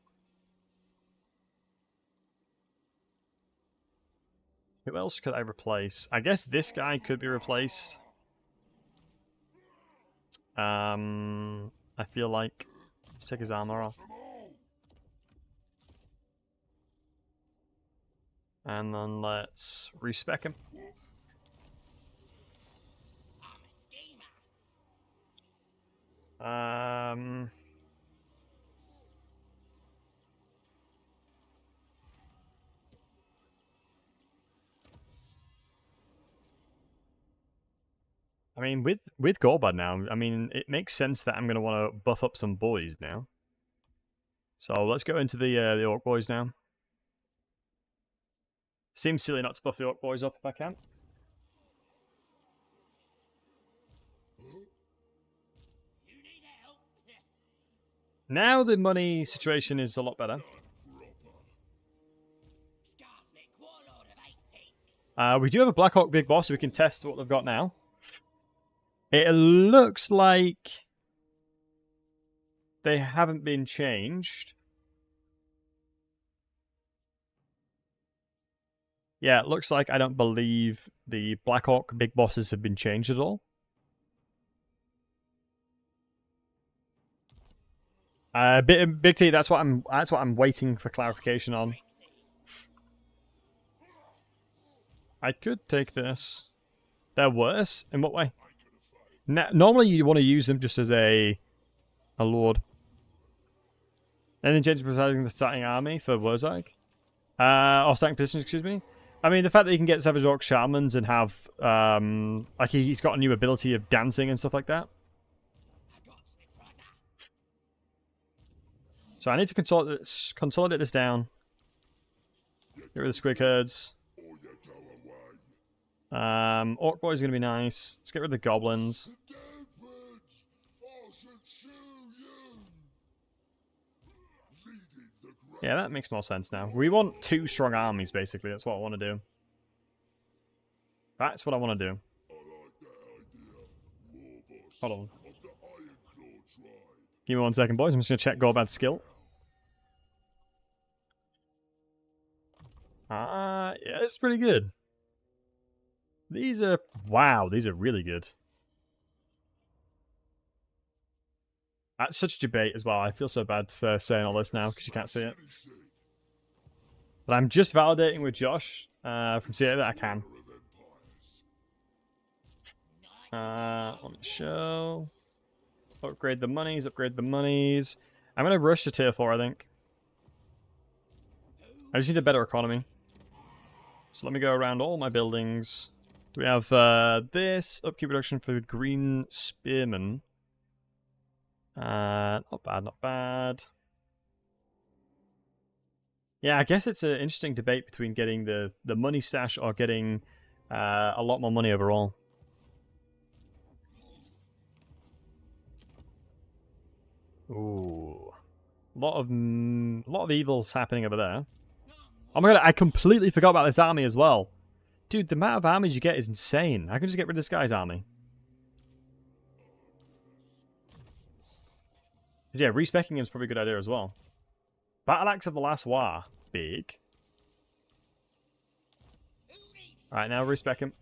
Who else could I replace? I guess this guy could be replaced. I feel like... Let's take his armor off. And then let's respec him. I mean, with Gorbad now, I mean, it makes sense that I'm going to want to buff up some boys now. So let's go into the Orc Boys now. Seems silly not to buff the Orc Boys up if I can. Now the money situation is a lot better. We do have a Blackhawk Big Boss, so we can test what they've got now. It looks like they haven't been changed. Yeah, it looks like I don't believe the Blackhawk Big Bosses have been changed at all. Big T, that's what I'm waiting for clarification on. I could take this. They're worse? In what way? Normally you want to use them just as a lord. And then change presiding the starting army for Wurzag. Or starting positions, excuse me. I mean, the fact that you can get Savage Orc Shamans and have, like, he's got a new ability of dancing and stuff like that. So I need to consolidate this down. Get rid of the Squig herds. Orc Boys are going to be nice. Let's get rid of the Goblins. Yeah, that makes more sense now. We want 2 strong armies, basically. That's what I want to do. That's what I want to do. Hold on. Give me 1 second, boys. I'm just going to check Gorbad's skill. Yeah, it's pretty good. These are... Wow, these are really good. That's such a debate as well. I feel so bad for saying all this now because you can't see it. But I'm just validating with Josh from CA that I can. Let me show. Upgrade the monies, upgrade the monies. I'm going to rush to tier 4, I think. I just need a better economy. So let me go around all my buildings. Do we have this? Upkeep reduction for the Green Spearman. Not bad, not bad. Yeah, I guess it's an interesting debate between getting the money stash or getting a lot more money overall. Ooh, a lot of evils happening over there. Oh my god, I completely forgot about this army as well. Dude, the amount of armies you get is insane. I can just get rid of this guy's army. Yeah, respecking him is probably a good idea as well. Battle Axe of the Last Waaagh. Big. Alright, now respec him.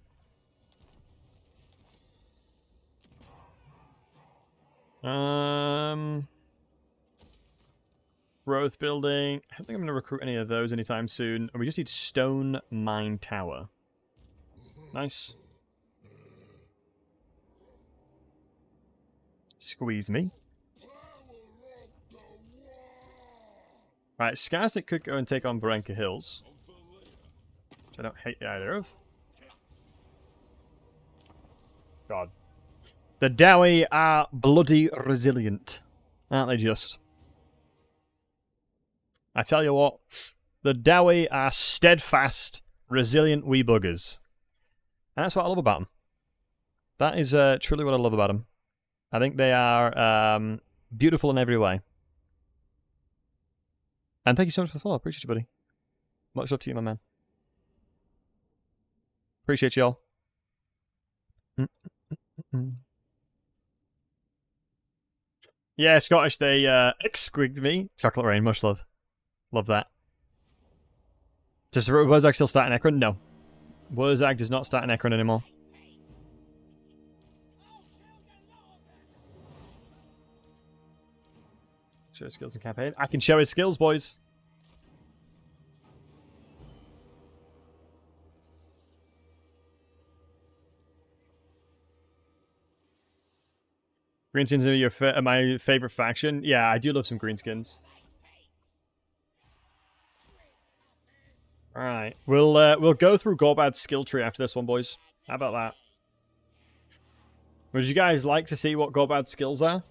Growth building. I don't think I'm going to recruit any of those anytime soon. And we just need Stone Mine Tower. Nice. Squeeze me. Right, Skarsnik could go and take on Varenka Hills. Which I don't hate the idea of. God. The Dowie are bloody resilient. Aren't they just? I tell you what. The Dowie are steadfast, resilient wee buggers. And that's what I love about them. That is truly what I love about them. I think they are beautiful in every way. And thank you so much for the follow. Appreciate you, buddy. Much love to you, my man. Appreciate y'all. Yeah, Scottish, they squigged me. Chocolate Rain, much love. Love that. Does Wurzag still start an Ekron? No. Wurzag does not start an Ekron anymore. Show his skills in campaign. I can show his skills, boys. Greenskins are my favorite faction. Yeah, I do love some greenskins. All right, we'll go through Gorbad's skill tree after this one, boys. How about that? Would you guys like to see what Gorbad's skills are?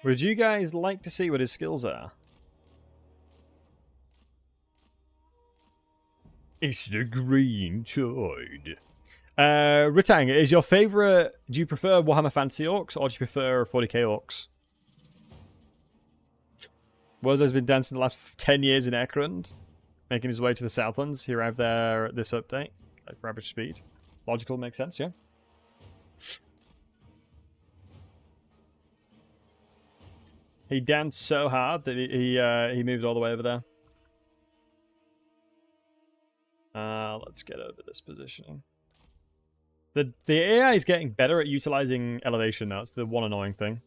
Would you guys like to see what his skills are? It's the green tide. Ritang, is your favourite... Do you prefer Warhammer Fantasy Orcs, or do you prefer 40k Orcs? Wozo's been dancing the last 10 years in Ekrund, making his way to the Southlands. He arrived there at this update, at Rampage speed. Logical, makes sense, yeah? He danced so hard that he moved all the way over there. Let's get over this positioning. The AI is getting better at utilizing elevation now. It's the one annoying thing.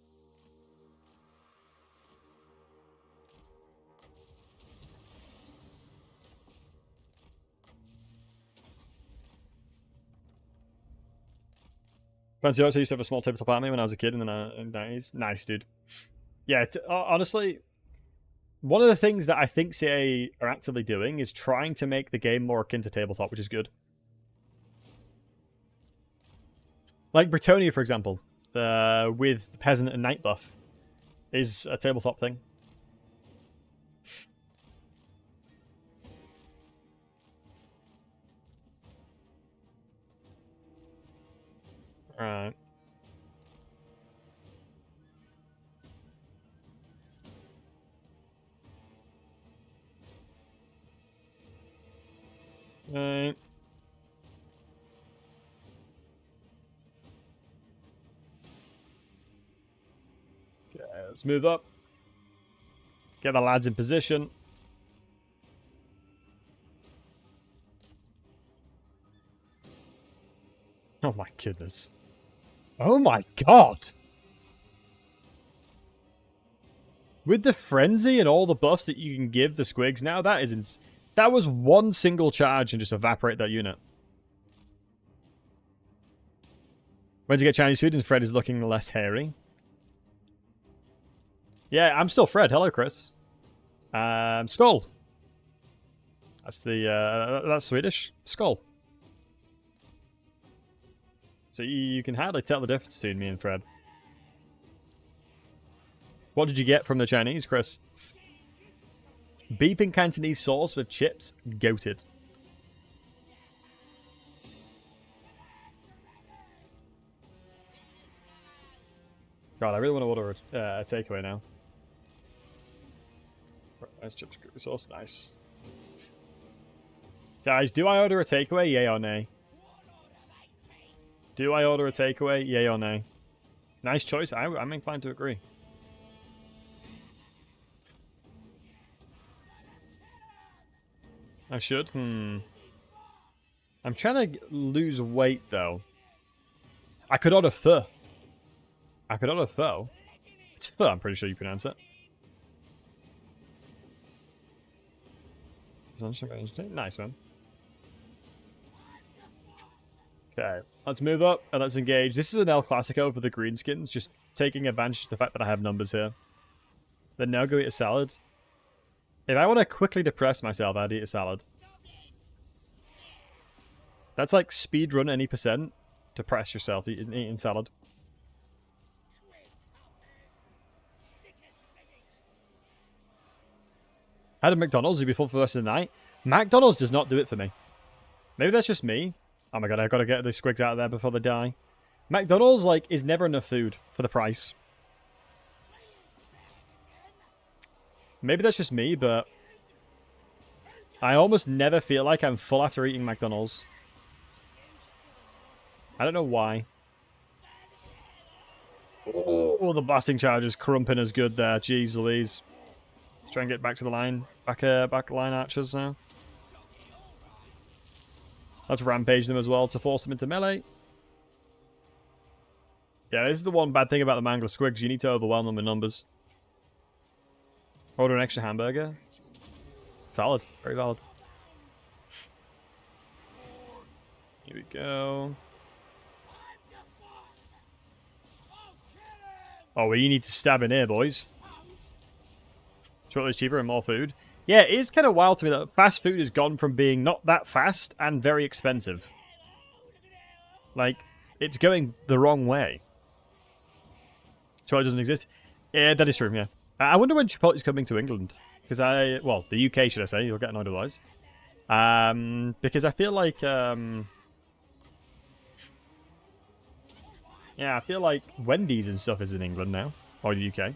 Fancy Orcs, I used to have a small tabletop army when I was a kid, and then he's nice, dude. Yeah, honestly, one of the things that I think CA are actively doing is trying to make the game more akin to tabletop, which is good. Like Bretonia, for example, with Peasant and Knight buff, is a tabletop thing. Alright. Right. Okay, let's move up. Get the lads in position. Oh my goodness. Oh my god! With the frenzy and all the buffs that you can give the Squiggs now, that was one single charge and just evaporate that unit. When to get Chinese food and Fred is looking less hairy. Yeah, I'm still Fred. Hello, Chris. Skull. That's that's Swedish. Skull. So you can hardly tell the difference between me and Fred. What did you get from the Chinese, Chris? Beef and Cantonese sauce with chips. Goated. God, I really want to order a takeaway now. Nice chips and sauce. Nice. Guys, do I order a takeaway? Yay or nay? Do I order a takeaway? Yay or nay? Nice choice. I'm inclined to agree. I should? I'm trying to lose weight, though. I could order pho. I could order pho. It's pho, I'm pretty sure you pronounce it. Nice, man. Okay, let's move up and let's engage. This is an El Clasico for the greenskins, just taking advantage of the fact that I have numbers here. Then now go eat a salad. If I want to quickly depress myself, I'd eat a salad. That's like speedrun any percent. Depress yourself eating salad. I had a McDonald's before for the rest of the night. McDonald's does not do it for me. Maybe that's just me. Oh my god, I gotta get the Squiggs out of there before they die. McDonald's, like, is never enough food for the price. Maybe that's just me, but I almost never feel like I'm full after eating McDonald's. I don't know why. Oh, the blasting charge is crumping as good there. Jeez Louise. Let's try and get back to the line. Back line archers now. Let's rampage them as well to force them into melee. Yeah, this is the one bad thing about the Mangler Squiggs. You need to overwhelm them with numbers. Order an extra hamburger. Valid. Very valid. Here we go. Oh, well, you need to stab in here, boys. It's cheaper and more food. Yeah, it is kind of wild to me that fast food has gone from being not that fast and very expensive. Like, it's going the wrong way. Toilet doesn't exist. Yeah, that is true, yeah. I wonder when Chipotle's coming to England. Because well, the UK, should I say. You'll get annoyed otherwise. Because I feel like, yeah, I feel like Wendy's and stuff is in England now. Or the UK.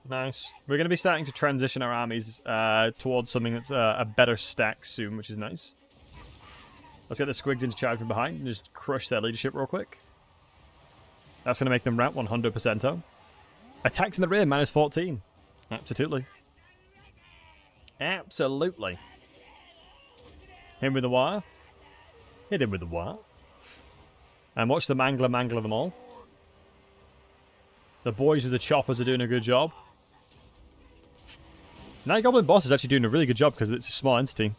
Nice. We're going to be starting to transition our armies towards something that's a better stack soon, which is nice. Let's get the Squiggs into charge from behind and just crush their leadership real quick. That's going to make them ramp 100%. Attacks in the rear, -14. Absolutely. Absolutely. Hit him with the wire. Hit him with the wire. And watch the mangler them all. The boys with the choppers are doing a good job. Night Goblin Boss is actually doing a really good job because it's a small entity.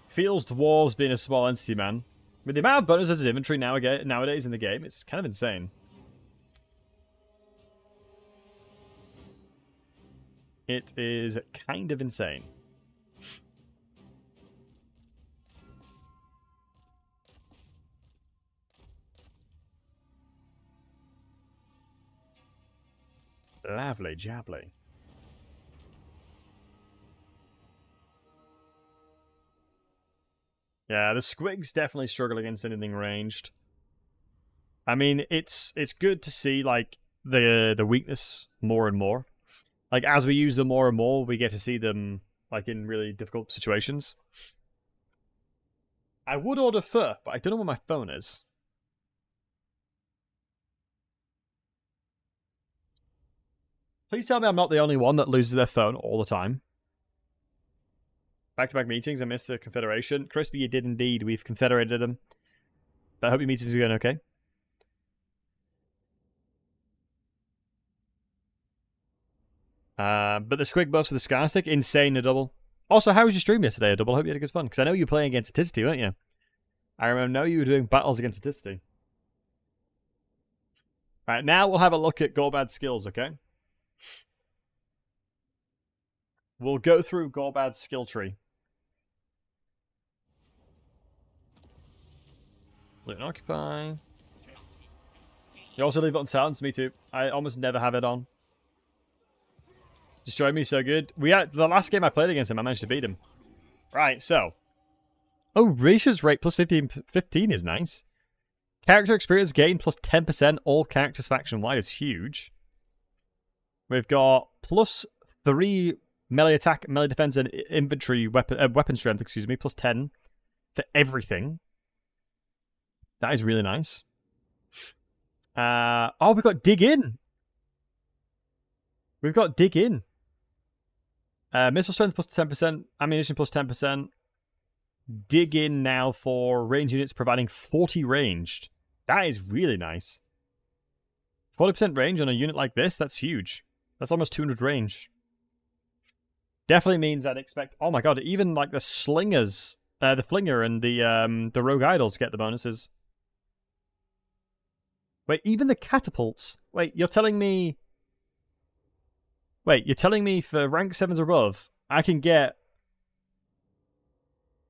Feels dwarves being a small entity, man. With the amount of bonuses as infantry nowadays in the game, it's kind of insane. It is kind of insane. Lovely jabbly. Yeah, the Squigs definitely struggle against anything ranged. I mean, it's good to see like the weakness more and more. Like as we use them more and more, we get to see them like in really difficult situations. I would order fur, but I don't know where my phone is. Please tell me I'm not the only one that loses their phone all the time. Back-to-back meetings, I missed the Confederation. Crispy, you did indeed. We've confederated them. But I hope your meetings are going okay. But the Squig buffs for the Skarsnik, insane, a double. Also, how was your stream yesterday, a double? I hope you had a good fun. Because I know you were playing against Staticity, weren't you? I know you were doing battles against Staticity. Alright, now we'll have a look at Gorbad's skills, okay? We'll go through Gorbad's skill tree. Loot and occupy. You also leave it on silence, me too. I almost never have it on. Destroyed me so good. The last game I played against him, I managed to beat him. Right, so. Oh, Risha's rate plus 15 is nice. Character experience gain plus 10%, all characters faction-wide is huge. We've got plus 3 melee attack, melee defense, and infantry weapon strength, excuse me, plus 10 for everything. That is really nice. Oh, we've got dig in. We've got dig in. Missile strength plus 10%, ammunition plus 10%. Dig in now for range units providing 40 ranged. That is really nice. 40% range on a unit like this, that's huge. That's almost 200 range. Definitely means I'd expect... Oh my god, even like the slingers, the flinger and the rogue idols get the bonuses. Wait, even the catapults. Wait, you're telling me... Wait, you're telling me for rank 7s above, I can get...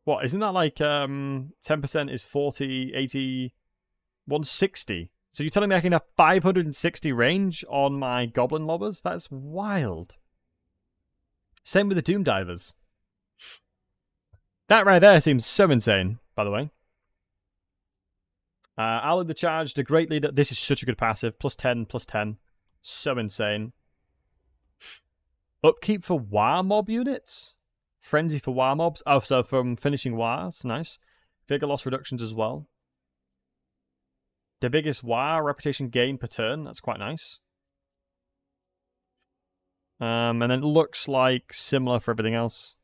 What, isn't that like 10% is 40, 80, 160? So you're telling me I can have 560 range on my goblin lobbers? That's wild. Same with the Doom Divers. That right there seems so insane, by the way. I'll lead the charge, the Great Leader. This is such a good passive. Plus 10, plus 10. So insane. Upkeep for Waaagh mob units. Frenzy for Waaagh mobs. Oh, so from finishing Waaghs. Nice. Vigor loss reductions as well. The biggest Waaagh reputation gain per turn. That's quite nice. And then it looks like similar for everything else.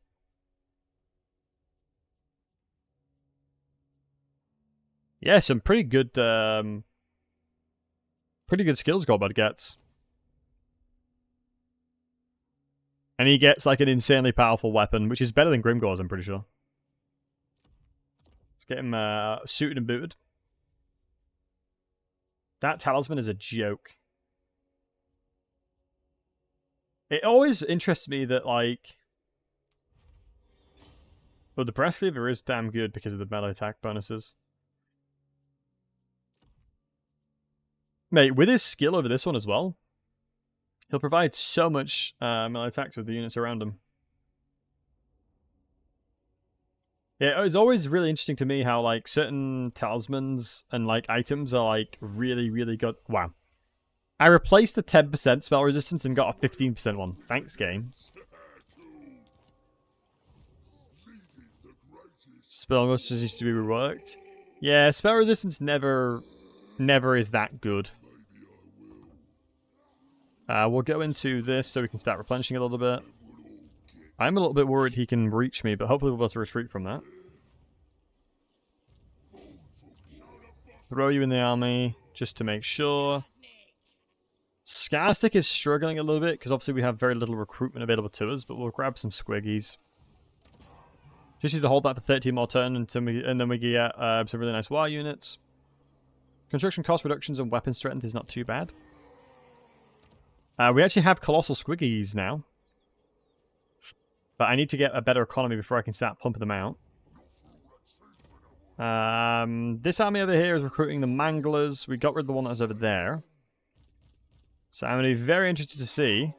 Yeah, some pretty good skills Gorbad gets. And he gets like an insanely powerful weapon, which is better than Grimgor's, I'm pretty sure. Let's get him suited and booted. That talisman is a joke. It always interests me that, like... But the Breast Cleaver is damn good because of the melee attack bonuses. Mate, with his skill over this one as well, he'll provide so much melee attacks with the units around him. Yeah, it's always really interesting to me how, like, certain talismans and, like, items are, like, really, really good. Wow. I replaced the 10% spell resistance and got a 15% one. Thanks, game. Spell resistance used to be reworked. Yeah, spell resistance never is that good. We'll go into this so we can start replenishing a little bit. I'm a little bit worried he can reach me, but hopefully we'll be able to retreat from that. Throw you in the army, just to make sure. Skarsnik is struggling a little bit, because obviously we have very little recruitment available to us, but we'll grab some Squiggies. Just need to hold that for 13 more turns, and then we get some really nice war units. Construction cost reductions and weapon strength is not too bad. We actually have Colossal Squiggies now. But I need to get a better economy before I can start pumping them out. This army over here is recruiting the Manglers. We got rid of the one that was over there. So I'm going to be very interested to see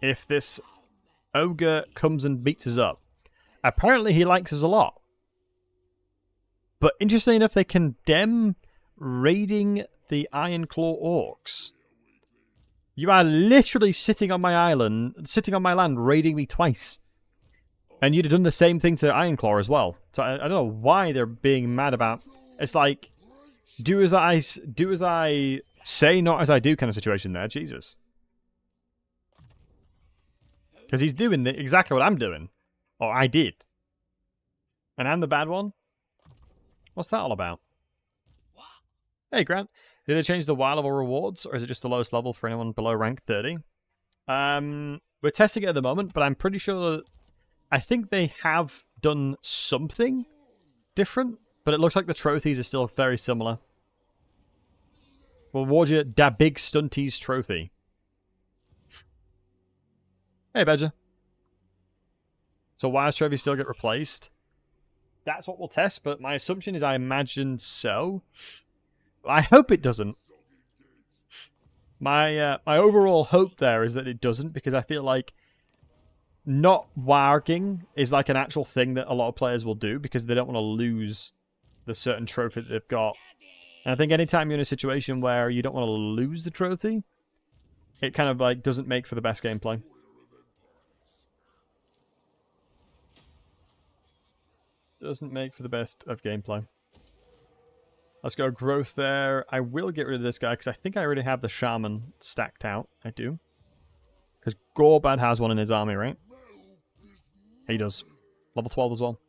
if this Ogre comes and beats us up. Apparently he likes us a lot. But interestingly enough, they condemn raiding the Ironclaw Orcs. You are literally sitting on my island, sitting on my land, raiding me twice. And you'd have done the same thing to Ironclaw as well. So I don't know why they're being mad about. It's like, do as I say, not as I do kind of situation there. Jesus. Because he's doing exactly what I'm doing. Or I did. And I'm the bad one? What's that all about? Hey, Grant. Did they change the Y level rewards, or is it just the lowest level for anyone below rank 30? We're testing it at the moment, but I'm pretty sure that I think they have done something different, but it looks like the trophies are still very similar. We'll award you Da Big Stunties trophy. Hey, Badger. So why does trophy still get replaced? That's what we'll test, but my assumption is I imagine so. I hope it doesn't. My overall hope there is that it doesn't, because I feel like not warging is like an actual thing that a lot of players will do because they don't want to lose the certain trophy that they've got. And I think anytime you're in a situation where you don't want to lose the trophy, it kind of like doesn't make for the best gameplay. Doesn't make for the best of gameplay. Let's go growth there. I will get rid of this guy because I think I already have the shaman stacked out. I do. Because Gorbad has one in his army, right? He does. Level 12 as well.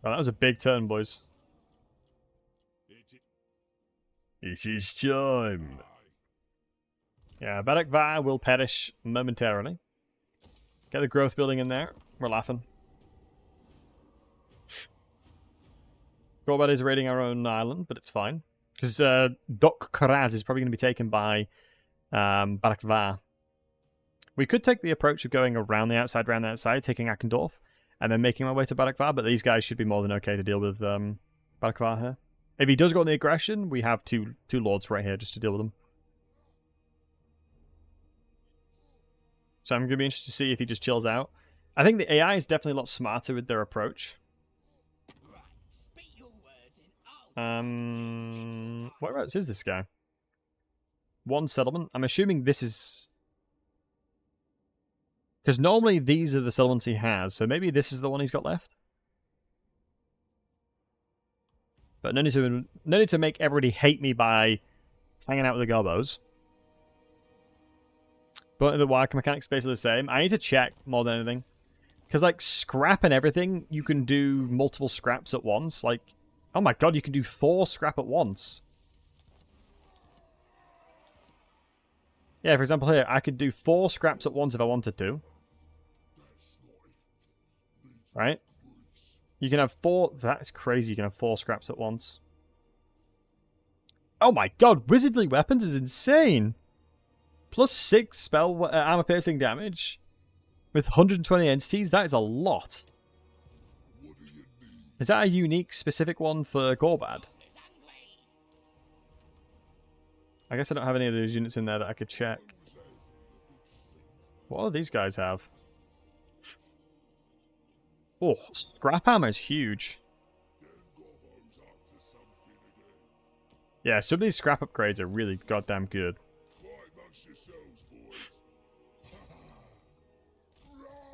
Well, that was a big turn, boys. It is time. Yeah, Barak Waaagh will perish momentarily. Get the growth building in there. We're laughing. Gorbad is raiding our own island, but it's fine. Because Dok Kraz is probably going to be taken by Barak Waaagh. We could take the approach of going around the outside, taking Akendorf, and then making our way to Barak Waaagh, but these guys should be more than okay to deal with Barak Waaagh here. If he does go on the aggression, we have two lords right here just to deal with them. So I'm going to be interested to see if he just chills out. I think the AI is definitely a lot smarter with their approach. Whereabouts is this guy? One settlement. I'm assuming this is... Because normally these are the settlements he has, so maybe this is the one he's got left? But no need to make everybody hate me by hanging out with the gobos. But the Waaagh mechanics basically the same. I need to check more than anything. Because, like, scrap and everything, you can do multiple scraps at once. Like, oh my god, you can do 4 scrap at once. Yeah, for example here, I could do 4 scraps at once if I wanted to. Right? You can have 4... That's crazy, you can have 4 scraps at once. Oh my god, Wizardly Weapons is insane! Plus 6 spell armor piercing damage. With 120 entities, that is a lot. Is that a unique, specific one for Gorbad? I guess I don't have any of those units in there that I could check. What do these guys have? Oh, scrap hammer is huge. Yeah, some of these scrap upgrades are really goddamn good.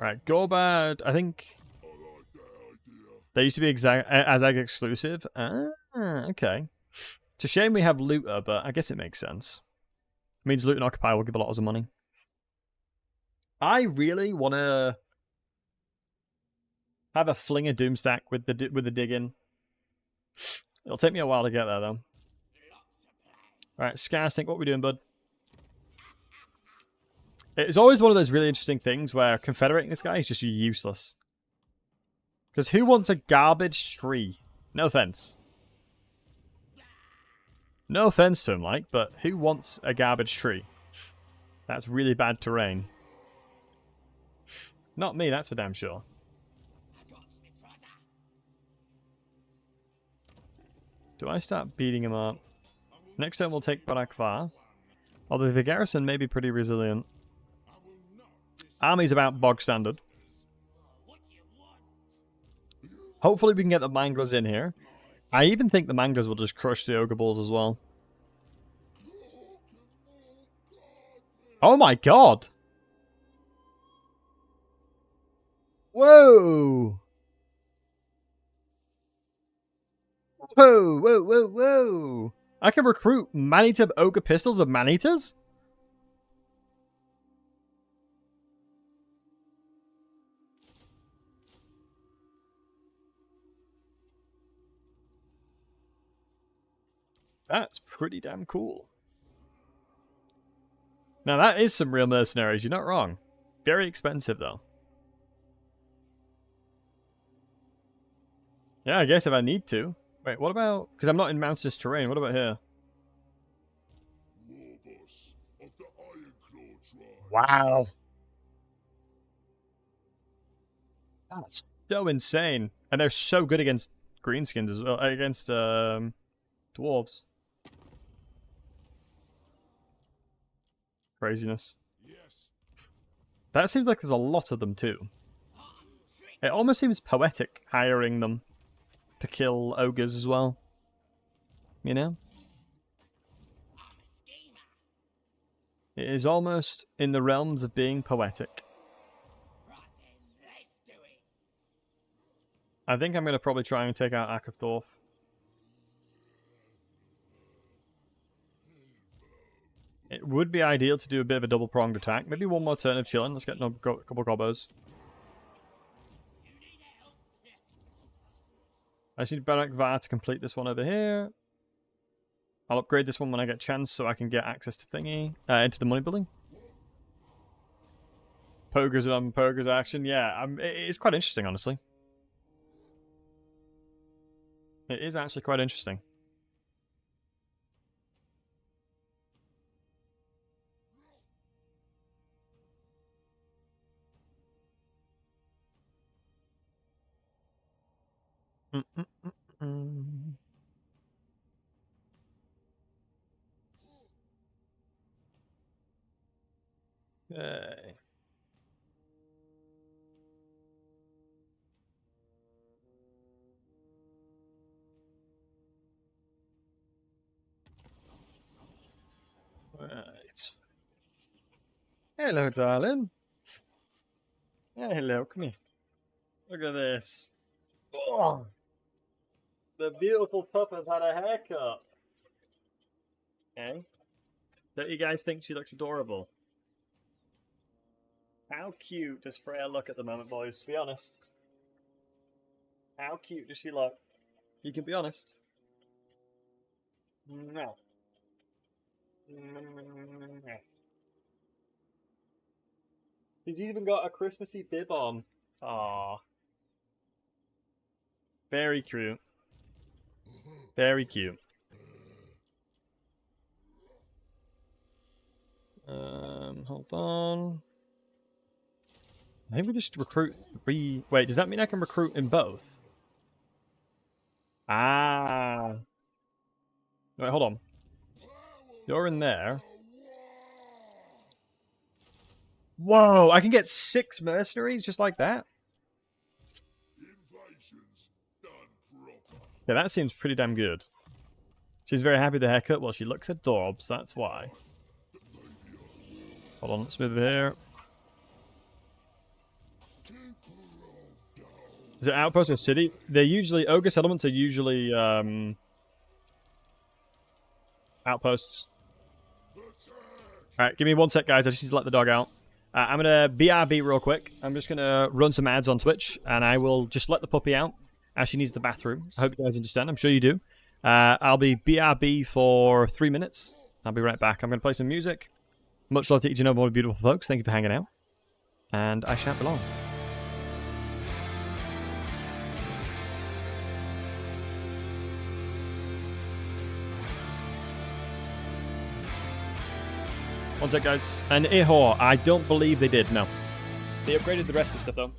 Right, Gorbad, I think they used to be Azag exclusive. Ah, okay. It's a shame we have Looter, but I guess it makes sense. It means Loot and Occupy will give a lot of money. I really want to have a fling of Doomstack with the dig-in. It'll take me a while to get there, though. Alright, Skarsnik, what are we doing, bud? It's always one of those really interesting things where confederating this guy is just useless. Because who wants a garbage tree? No offense. No offense to him, like, but who wants a garbage tree? That's really bad terrain. Not me, that's for damn sure. Do I start beating him up? Next turn we'll take Barakvar. Although the garrison may be pretty resilient. Army's about bog standard. Hopefully we can get the Manglers in here. I even think the Manglers will just crush the Ogre Bulls as well. Oh my god! Whoa! Whoa, whoa, whoa, whoa! I can recruit man-eater ogre pistols of man-eaters? That's pretty damn cool. Now that is some real mercenaries, you're not wrong. Very expensive though. Yeah, I guess if I need to. Wait, what about... Because I'm not in mountainous terrain, what about here? Wow. That's so insane. And they're so good against greenskins as well, against dwarves. Craziness. That seems like there's a lot of them too. It almost seems poetic hiring them to kill ogres as well. You know? It is almost in the realms of being poetic. I think I'm going to probably try and take out Akavthorf. It would be ideal to do a bit of a double-pronged attack. Maybe one more turn of chilling. Let's get a couple gobbos. I just need Barakvar to complete this one over here. I'll upgrade this one when I get a chance so I can get access to thingy. Into the money building. Pogers and Pogers action. Yeah, it's quite interesting, honestly. It is actually quite interesting. Okay. Right. Hello, darling. Yeah, hello, come here. Look at this. Oh, the beautiful pup has had a haircut. Okay. Don't you guys think she looks adorable? How cute does Freya look at the moment, boys? Be honest. How cute does she look? You can be honest. No. He's even got a Christmassy bib on. Aww. Very cute. Very cute. Hold on. I think we just recruit 3... Wait, does that mean I can recruit in both? Ah. Wait, hold on. You're in there. Whoa, I can get 6 mercenaries just like that? Yeah, that seems pretty damn good. She's very happy with the haircut. Well, she looks adorbs, that's why. Hold on, let's move here. Is it outpost or city? They're usually... Ogre settlements are usually outposts. Alright, give me 1 sec, guys. I just need to let the dog out. I'm going to BRB real quick. I'm just going to run some ads on Twitch, and I will just let the puppy out as she needs the bathroom. I hope you guys understand. I'm sure you do. I'll be BRB for 3 minutes. I'll be right back. I'm going to play some music. Much love to each and every one of you beautiful folks. Thank you for hanging out. And I shan't be long. One sec, guys. And Ihor, I don't believe they did, no. They upgraded the rest of stuff, though.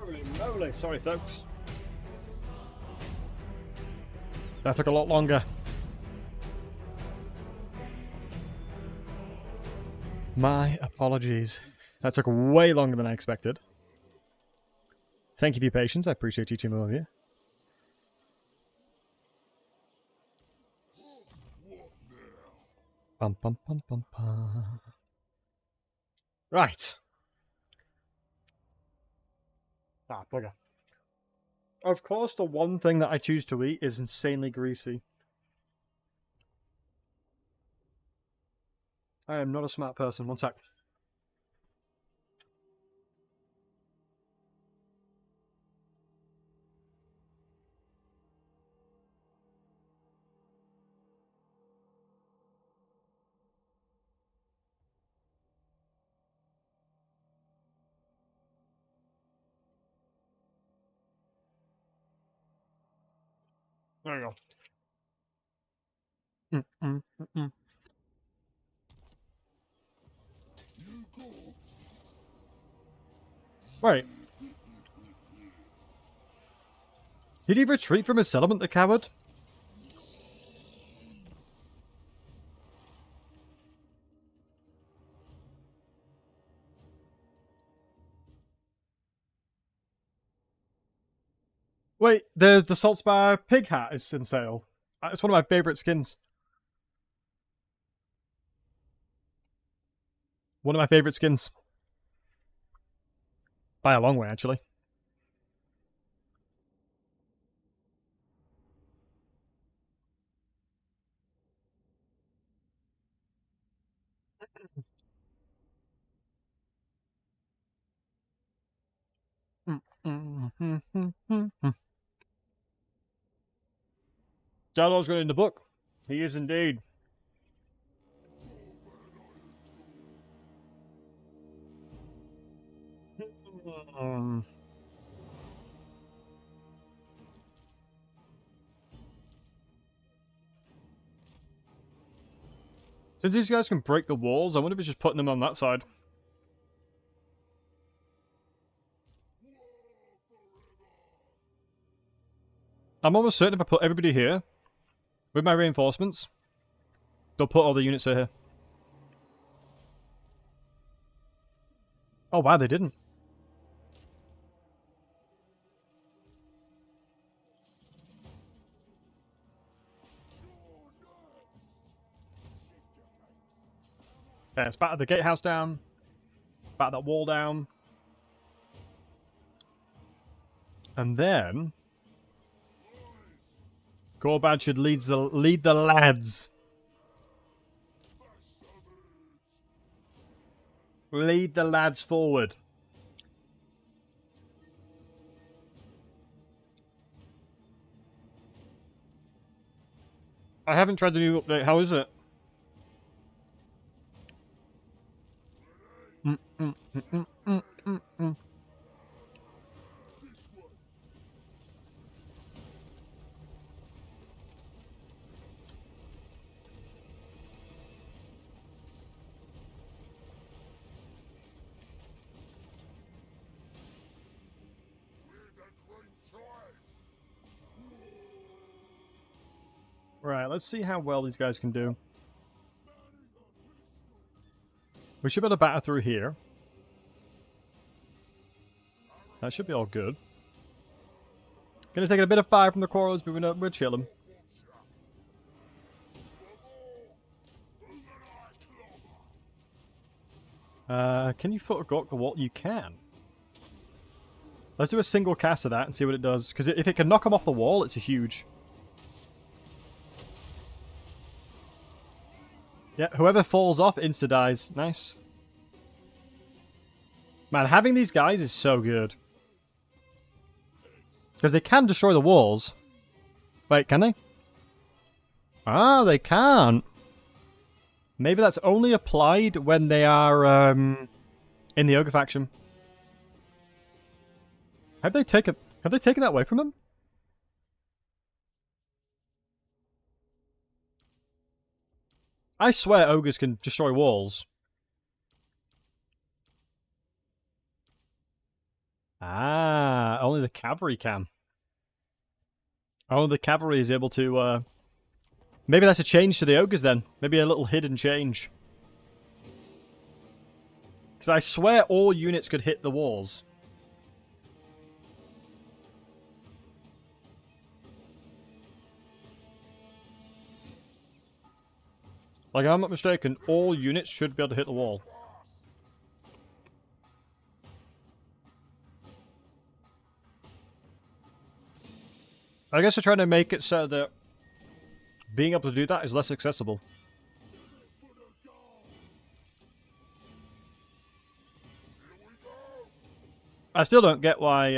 Holy moly, sorry folks. That took a lot longer. My apologies. That took way longer than I expected. Thank you for your patience. I appreciate each and every one of you. Bum, bum, bum, bum, bum. Right. Ah, bugger. Of course, the one thing that I choose to eat is insanely greasy. I am not a smart person. One sec. There you go. Wait. Did he retreat from his settlement, the coward? Wait, the Saltspire pig hat is in sale. It's one of my favourite skins. One of my favourite skins. By a long way, actually. Jarl's going in the book. He is indeed. Since these guys can break the walls, I wonder if it's just putting them on that side. I'm almost certain if I put everybody here, with my reinforcements, they'll put all the units here. Oh wow, they didn't. Yeah, let's batter the gatehouse down. Batter that wall down. And then Gorbad should lead the lads. Lead the lads forward. I haven't tried the new update. How is it? Right, let's see how well these guys can do. We should be able to batter through here. That should be all good. Gonna take a bit of fire from the corals, but we're chilling. Can you photograph the wall? You can. Let's do a single cast of that and see what it does. Because if it can knock them off the wall, it's a huge. Yeah, whoever falls off insta-dies. Nice. Man, having these guys is so good. Because they can destroy the walls. Wait, can they? Ah, they can't. Maybe that's only applied when they are in the Ogre faction. Have they taken that away from them? I swear ogres can destroy walls. Ah, only the cavalry can. Only the cavalry is able to, maybe that's a change to the ogres then. Maybe a little hidden change. Because I swear all units could hit the walls. Like, if I'm not mistaken, all units should be able to hit the wall. I guess they're trying to make it so that being able to do that is less accessible. I still don't get why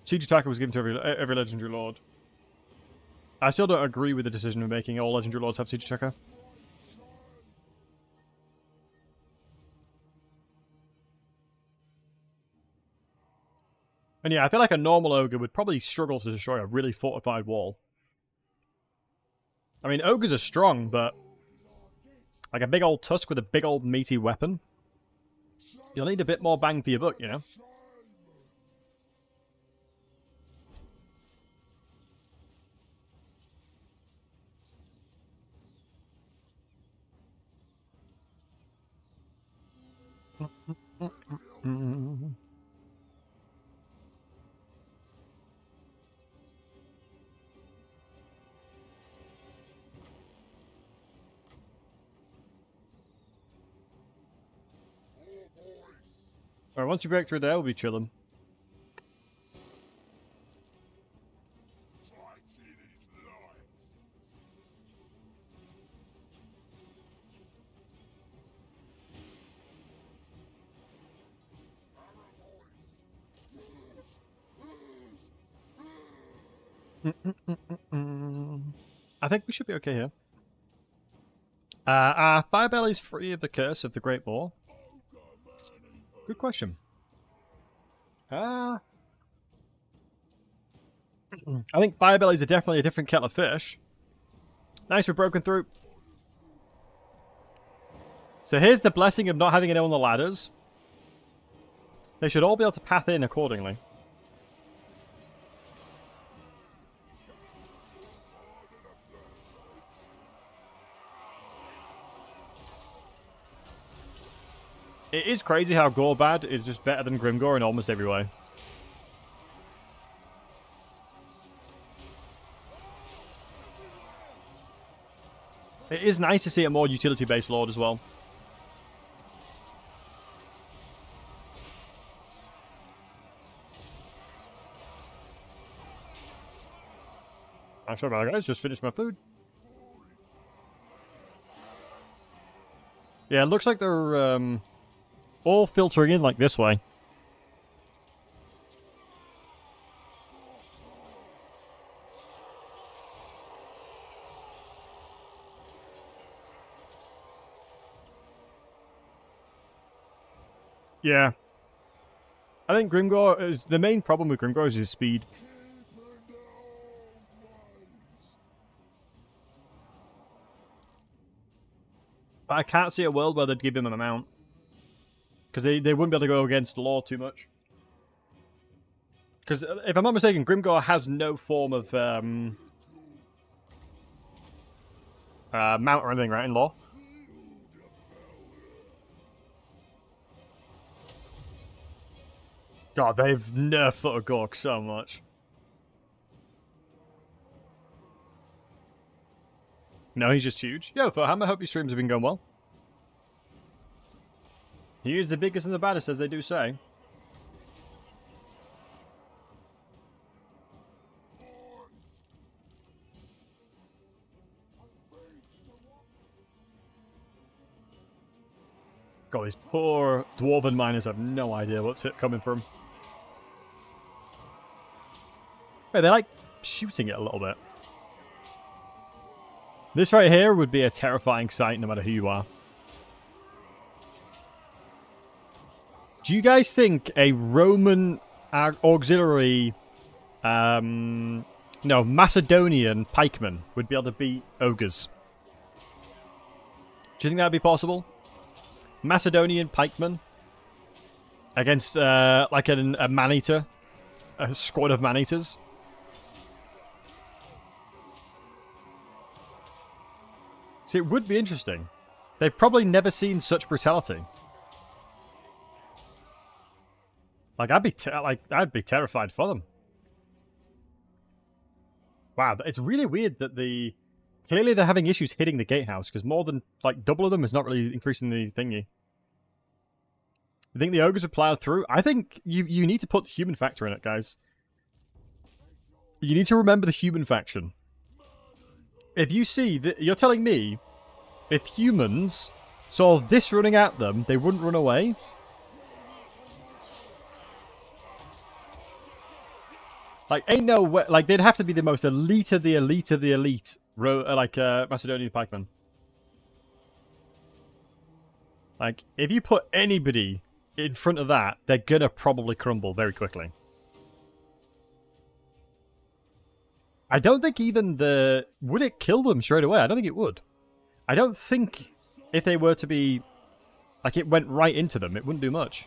Siege Attacker was given to every Legendary Lord. I still don't agree with the decision of making all Legendary Lords have Siege Attacker. And yeah, I feel like a normal Ogre would probably struggle to destroy a really fortified wall. I mean, Ogres are strong, but like a big old tusk with a big old meaty weapon, you'll need a bit more bang for your buck, you know? Alright, once you break through there, we'll be chilling. I think we should be okay here. Are Firebellies free of the curse of the Great Boar? Good question. I think Firebellies are definitely a different kettle of fish. Nice, we've broken through. So here's the blessing of not having anyone on the ladders. They should all be able to path in accordingly. It is crazy how Gorbad is just better than Grimgor in almost every way. It is nice to see a more utility-based lord as well. I'm sorry about that, guys. Just finished my food. Yeah, it looks like they're all filtering in like this way. Yeah. I think Grimgor is... the main problem with Grimgor is his speed. But I can't see a world where they'd give him an amount. Because they wouldn't be able to go against the law too much. Because if I'm not mistaken, Grimgor has no form of mount or anything, right, in law? God, they've nerfed Gork so much. No, he's just huge. Yo, Warhammer, hope your streams have been going well. He is the biggest and the baddest, as they do say. God, these poor dwarven miners have no idea what's coming from. Wait, they're like shooting it a little bit. This right here would be a terrifying sight no matter who you are. Do you guys think a Roman auxiliary, no, Macedonian pikeman would be able to beat ogres? Do you think that would be possible? Macedonian pikeman? Against, like a man-eater. A squad of man-eaters. See, it would be interesting. They've probably never seen such brutality. Like, I'd be terrified for them. Wow, it's really weird that clearly they're having issues hitting the gatehouse, because more than, like, double of them is not really increasing the thingy. You think the ogres would plow through? I think you need to put the human factor in it, guys. You need to remember the human faction. If you see that, you're telling me, if humans saw this running at them, they wouldn't run away? Like, ain't no way. Like, they'd have to be the most elite of the elite of the elite. Macedonian pikemen. Like, if you put anybody in front of that, they're gonna probably crumble very quickly. I don't think even would it kill them straight away? I don't think it would. I don't think if they were to be, like, it went right into them, it wouldn't do much.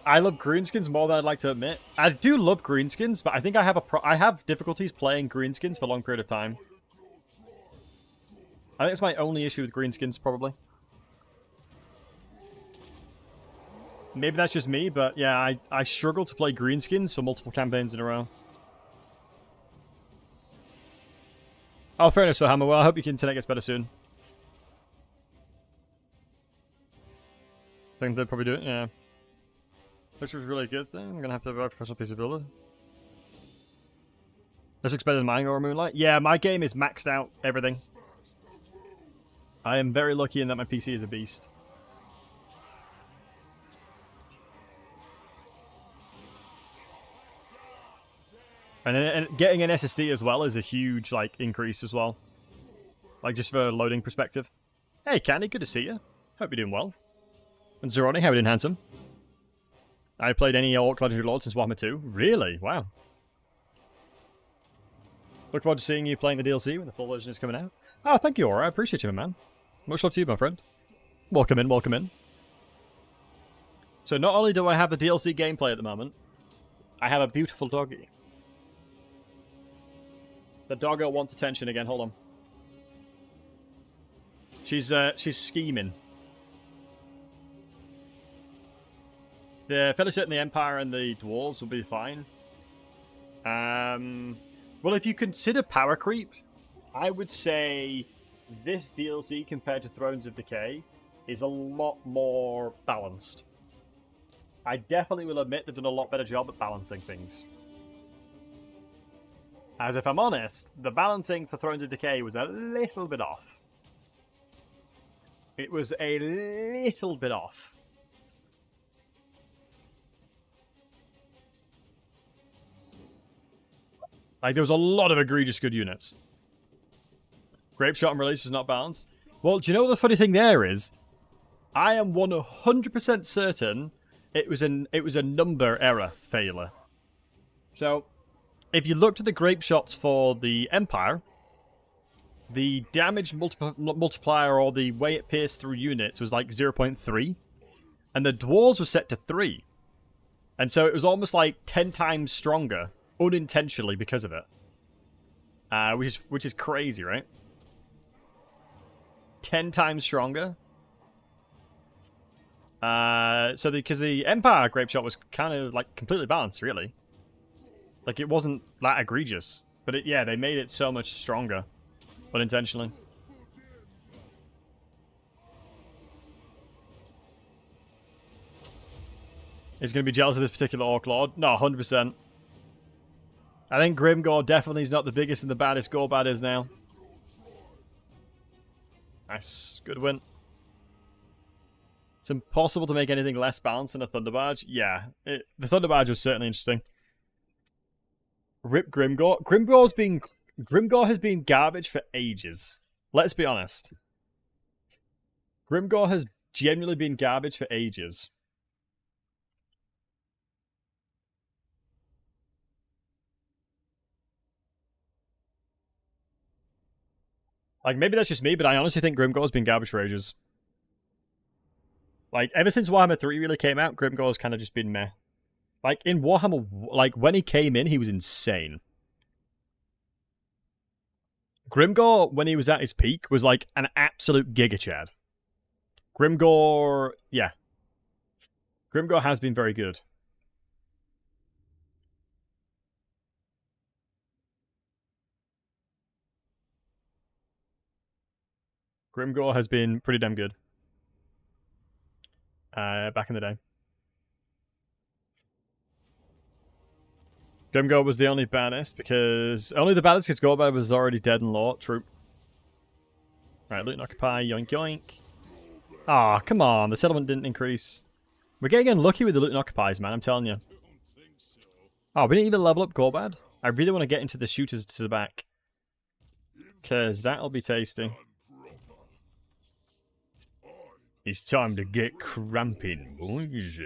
I love greenskins more than I'd like to admit. I do love greenskins, but I think I have difficulties playing greenskins for a long period of time. I think it's my only issue with greenskins, probably. Maybe that's just me, but yeah, I struggle to play greenskins for multiple campaigns in a row. Oh, fair enough, so Hammer. Well, I hope your internet gets better soon. I think they'll probably do it, yeah. This was really good then. I'm gonna have to have a professional piece of builder. This looks better than mine or Moonlight. Yeah, my game is maxed out everything. I am very lucky in that my PC is a beast. And getting an SSD as well is a huge, like, increase as well. Like, just for a loading perspective. Hey, Candy, good to see you. Hope you're doing well. And Zeroni, how are you doing, handsome? I played any Orc Legendary Lord since Warhammer 2. Really? Wow. Look forward to seeing you playing the DLC when the full version is coming out. Oh, thank you, Aura. I appreciate you, man. Much love to you, my friend. Welcome in, welcome in. So not only do I have the DLC gameplay at the moment, I have a beautiful doggy. The doggo wants attention again. Hold on. She's scheming. The Fellowship and the Empire and the Dwarves will be fine. Well, if you consider power creep, I would say this DLC compared to Thrones of Decay is a lot more balanced. I definitely will admit they've done a lot better job at balancing things. As if I'm honest, the balancing for Thrones of Decay was a little bit off. It was a little bit off. Like, there was a lot of egregious good units. Grape Shot and Release was not balanced. Well, do you know what the funny thing there is? I am 100% certain it was a number error failure. So, if you looked at the Grape Shots for the Empire, the damage multiplier, or the way it pierced through units, was like 0.3. And the Dwarves was set to 3. And so it was almost like 10 times stronger, unintentionally, because of it. Which is crazy, right? 10 times stronger. Because the Empire Grape Shot was kind of, like, completely balanced, really. Like, it wasn't that egregious. But, yeah, they made it so much stronger. Unintentionally. Is going to be jealous of this particular Orc Lord? No, 100%. I think Grimgor definitely is not the biggest and the baddest Gorbad is now. Nice. Good win. It's impossible to make anything less balanced than a Thunderbarge. Yeah, the Thunderbarge was certainly interesting. Rip Grimgor. Grimgor has been garbage for ages. Let's be honest. Grimgor has genuinely been garbage for ages. Like, maybe that's just me, but I honestly think Grimgor's been garbage for ages. Like, ever since Warhammer 3 really came out, Grimgor's kind of just been meh. Like, in Warhammer, like, when he came in, he was insane. Grimgor, when he was at his peak, was like an absolute giga chad. Grimgor, yeah. Grimgor has been very good. Grimgor has been pretty damn good. Back in the day. Grimgor was the only baddest because... Only the baddest because Gorbad was already dead and low. True. Right, loot and occupy. Yoink yoink. Ah, come on. The settlement didn't increase. We're getting unlucky with the loot and occupies, man. I'm telling you. Oh, we didn't even level up Gorbad. I really want to get into the shooters to the back. Because that'll be tasty. It's time to get cramping, boys.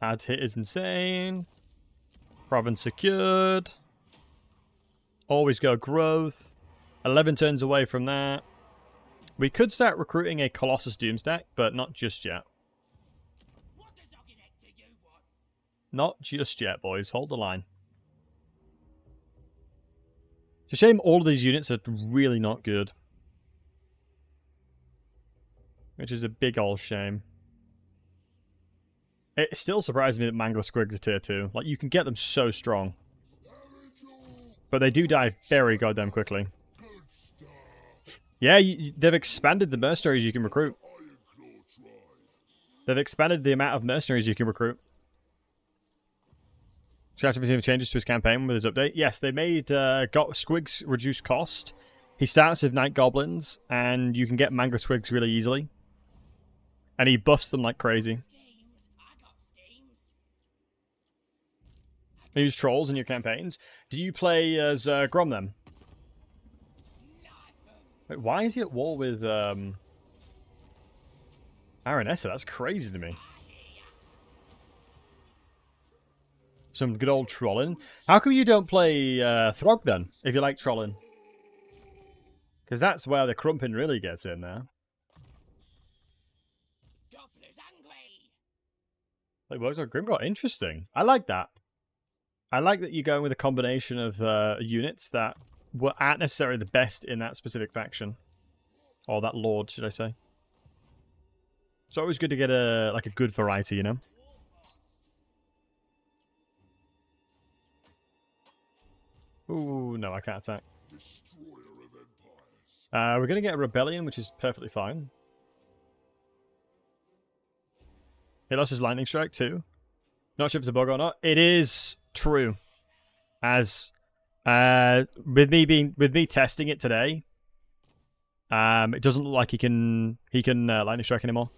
Add hit is insane. Province secured. Always go growth. 11 turns away from that. We could start recruiting a Colossus Doomstack, but not just yet. Not just yet, boys. Hold the line. It's a shame all of these units are really not good. Which is a big old shame. It still surprises me that Mangler Squiggs are tier 2. Like, you can get them so strong. But they do die very goddamn quickly. Yeah, they've expanded the mercenaries you can recruit. They've expanded the amount of mercenaries you can recruit. Skarsnik has made changes to his campaign with his update. Yes, they made Squiggs reduce cost. He starts with Night Goblins, and you can get Mangler Squiggs really easily. And he buffs them like crazy. You use trolls in your campaigns. Do you play as Grom then? Wait, why is he at war with Aranessa? That's crazy to me. Some good old trolling. How come you don't play Throg then, if you like trolling? Because that's where the crumping really gets in there. Like, works on Grimgor. Interesting. I like that. I like that you're going with a combination of units that aren't necessarily the best in that specific faction. Or that lord, should I say. It's always good to get a good variety, you know? Ooh, no, I can't attack. We're going to get a rebellion, which is perfectly fine. He lost his lightning strike too. Not sure if it's a bug or not. It is true. As with me testing it today, it doesn't look like he can lightning strike anymore.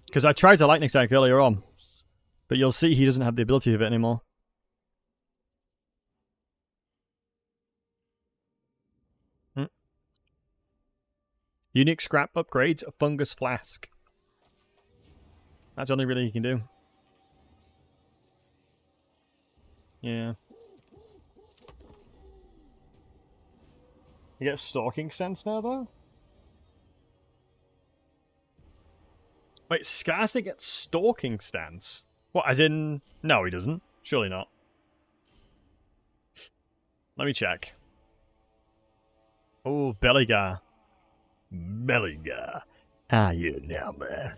Because I tried to lightning strike earlier on, but you'll see he doesn't have the ability of it anymore. Unique scrap upgrades, fungus flask. That's the only really you can do. Yeah. You get stalking sense now, though? Wait, Skarsnik gets stalking stance? What, as in... No, he doesn't. Surely not. Let me check. Oh, Bellygar. Bellygar. Ah, you now, man.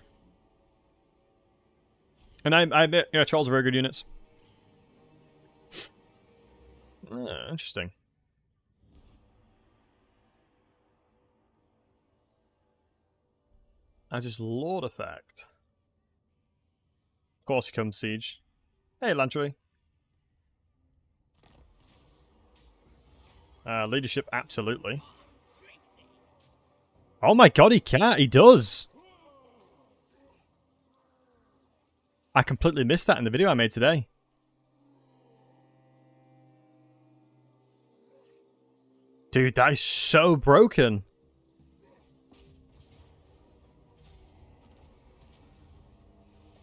And I admit, yeah, trolls are very good units. Interesting. As his Lord effect. Of course he comes Siege. Hey, Lantry. Leadership, absolutely. Oh my god, he can't. He does. I completely missed that in the video I made today. Dude, that is so broken.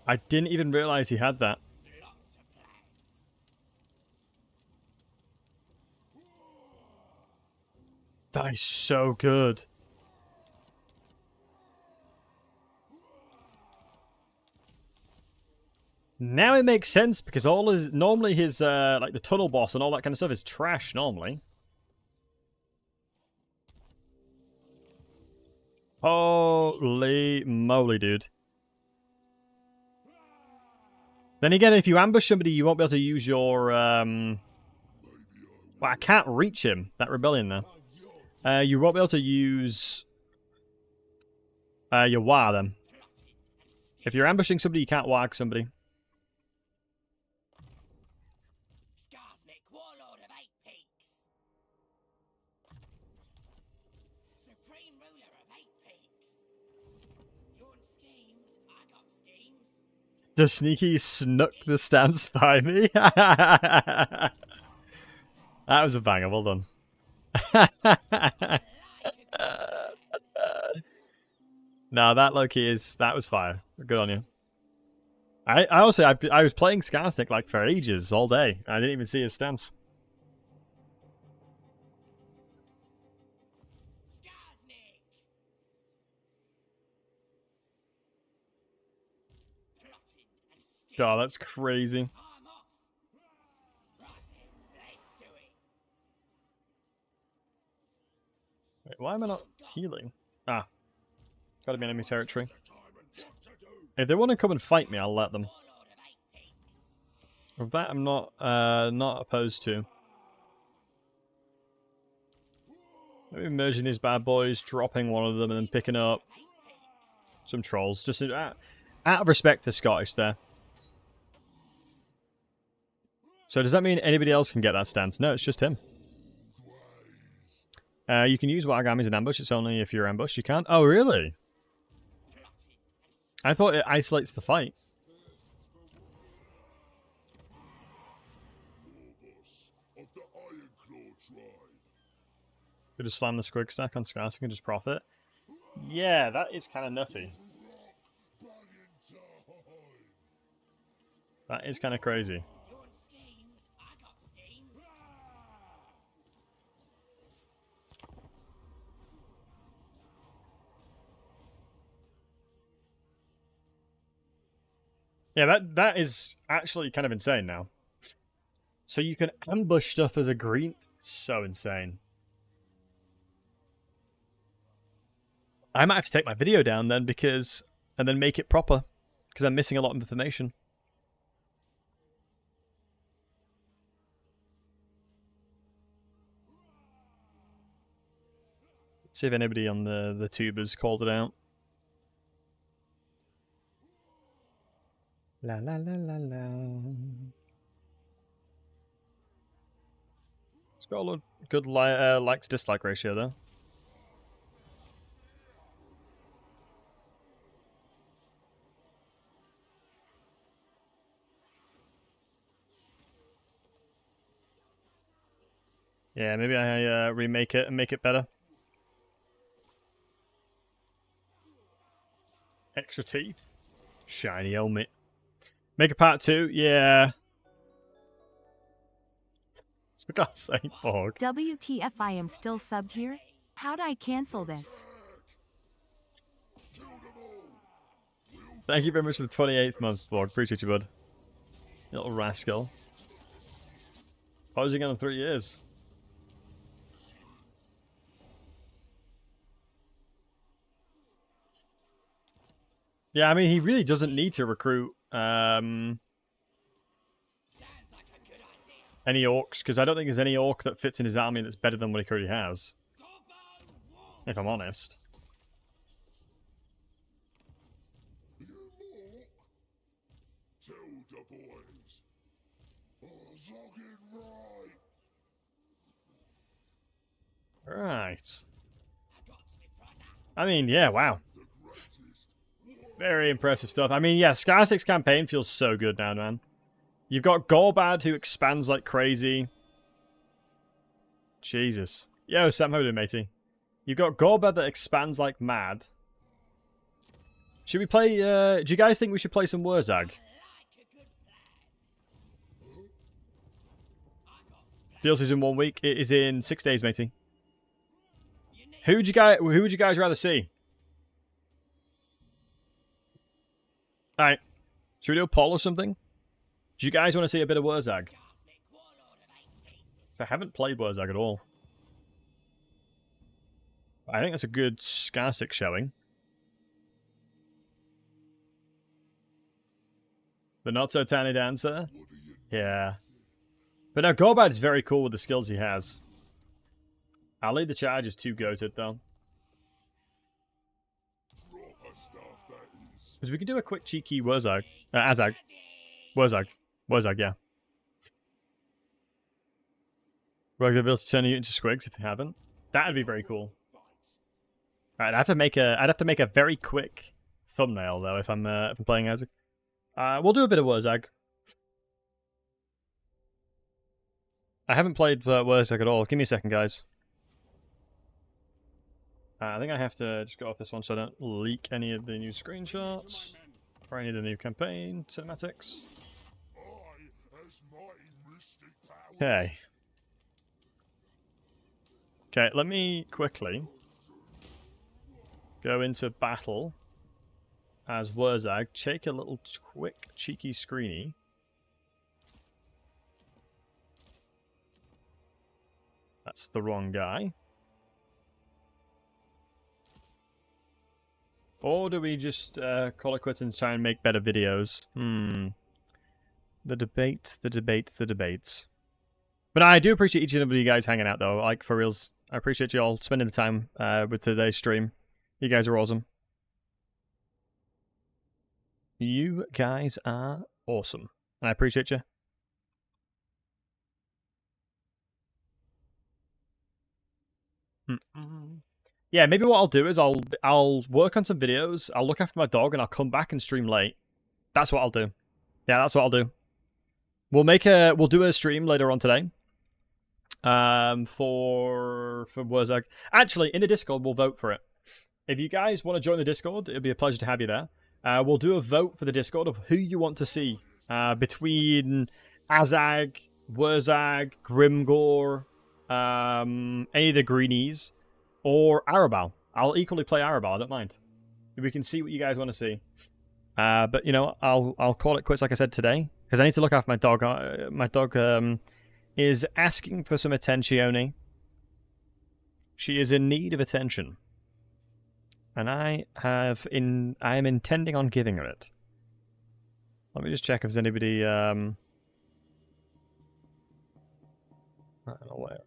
I didn't even realize he had that. That is so good. Now it makes sense because all his normally his like the tunnel boss and all that kind of stuff is trash normally. Holy moly, dude. Then again, if you ambush somebody, you won't be able to use your well, I can't reach him, that rebellion there. You won't be able to use your Waaagh then. If you're ambushing somebody, you can't Waaagh somebody. Skarsnik, warlord of 8 peaks. Supreme ruler of 8 peaks. You want schemes? I got schemes. The sneaky snuck the stance by me. That was a banger, well done. No, that low-key is... That was fire. Good on you. I honestly, I was playing Skarsnik like for ages, all day. I didn't even see his stance. Skarsnik. Plotting and scheming. Oh, that's crazy. I'm off. Right then, let's do it. Wait, why am I not healing? Ah. Gotta be enemy territory. If they want to come and fight me, I'll let them. Warlord of 8 peaks. Of that, I'm not opposed to. Maybe merging these bad boys, dropping one of them, and then picking up some trolls. Just out of respect to Scottish there. So does that mean anybody else can get that stance? No, it's just him. You can use Waaagh armies in ambush. It's only if you're ambushed. You can't. Oh, really? I thought it isolates the fight. Could just slam the Squig stack on Skarsnik and just profit. Yeah, that is kind of nutty. That is kind of crazy. You want schemes? I got schemes. Yeah, that is actually kind of insane now. So you can ambush stuff as a green... It's so insane. I might have to take my video down then because... And then make it proper. Because I'm missing a lot of information. Let's see if anybody on the tubers called it out. La la la la la. It's got a good like to dislike ratio though. Yeah, maybe I remake it and make it better. Extra teeth. Shiny helmet. Make a part 2? Yeah. For God's sake, Borg. WTF, I am still subbed here? How'd I cancel this? Thank you very much for the 28th month, Borg. Appreciate you, bud. You little rascal. Pausing on 3 years. Yeah, I mean, he really doesn't need to recruit any orcs, because I don't think there's any orc that fits in his army that's better than what he currently has. If I'm honest. Right. I mean, yeah, wow. Very impressive stuff. I mean, yeah, Skarsnik's campaign feels so good now, man. You've got Gorbad, who expands like crazy. Jesus. Yo, Sam, how are you doing, matey? You've got Gorbad that expands like mad. Should we play, do you guys think we should play some Wurzag? DLC's in 1 week. It is in 6 days, matey. Who would you guys rather see? Alright. Should we do a poll or something? Do you guys want to see a bit of Wurzag? So I haven't played Wurzag at all. I think that's a good Skarsnik showing. The not so tiny dancer? Yeah. But no, Gorbad is very cool with the skills he has. I'll lead the charge is too goated though. Because we can do a quick cheeky Wurzag. Azag. Wurzag, yeah. Rogues are able to turn you into Squiggs if they haven't. That'd be very cool. Alright, I'd have to make a very quick thumbnail though if I'm playing Azag. We'll do a bit of Wurzag. I haven't played Wurzag at all. Give me a second, guys. I think I have to just go off this one so I don't leak any of the new screenshots or any of the new campaign cinematics. Okay. Okay, let me quickly go into battle as Wurzag. Take a little quick cheeky screeny. That's the wrong guy. Or do we just call it quits and try and make better videos? The debates. But I do appreciate each and every of you guys hanging out, though. Like, for reals. I appreciate you all spending the time with today's stream. You guys are awesome. You guys are awesome. I appreciate you. Yeah, maybe what I'll do is I'll work on some videos, I'll look after my dog, and I'll come back and stream late. That's what I'll do. Yeah, that's what I'll do. We'll do a stream later on today. For Wurzag. Actually, in the Discord, we'll vote for it. If you guys want to join the Discord, it'll be a pleasure to have you there. We'll do a vote for the Discord of who you want to see between Azag, Wurzag, Grimgor, any of the greenies, or Arabal. I'll equally play Arabal, I don't mind. We can see what you guys want to see. But, you know, I'll call it quits like I said today, because I need to look after my dog. My dog is asking for some attention. She is in need of attention. And I am intending on giving her it. Let me just check if there's anybody I don't know where.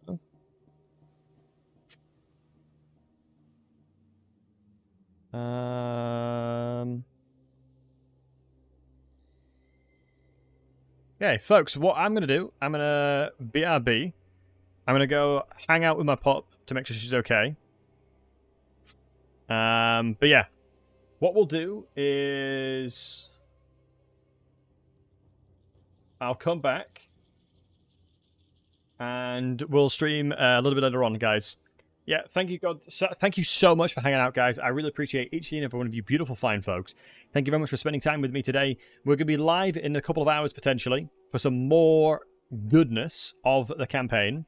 Okay, folks, what I'm going to do, I'm going to BRB. I'm going to go hang out with my pup to make sure she's okay. But yeah, what we'll do is I'll come back and we'll stream a little bit later on, guys. Yeah, thank you so much for hanging out, guys. I really appreciate each and every one of you beautiful, fine folks. Thank you very much for spending time with me today. We're going to be live in a couple of hours, potentially, for some more goodness of the campaign.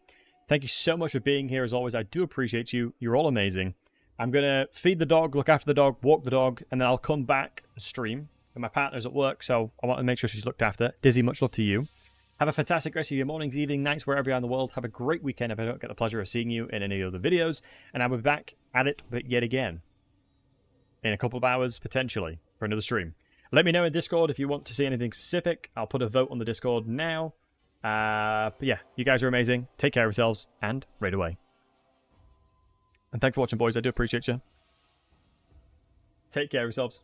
Thank you so much for being here, as always. I do appreciate you. You're all amazing. I'm going to feed the dog, look after the dog, walk the dog, and then I'll come back and stream. And my partner's at work, so I want to make sure she's looked after. Dizzy, much love to you. Have a fantastic rest of your mornings, evening, nights, wherever you are in the world. Have a great weekend if I don't get the pleasure of seeing you in any other videos. And I'll be back at it, but yet again, in a couple of hours, potentially, for another stream. Let me know in Discord if you want to see anything specific. I'll put a vote on the Discord now. But yeah, you guys are amazing. Take care of yourselves, and raid away. And thanks for watching, boys. I do appreciate you. Take care of yourselves.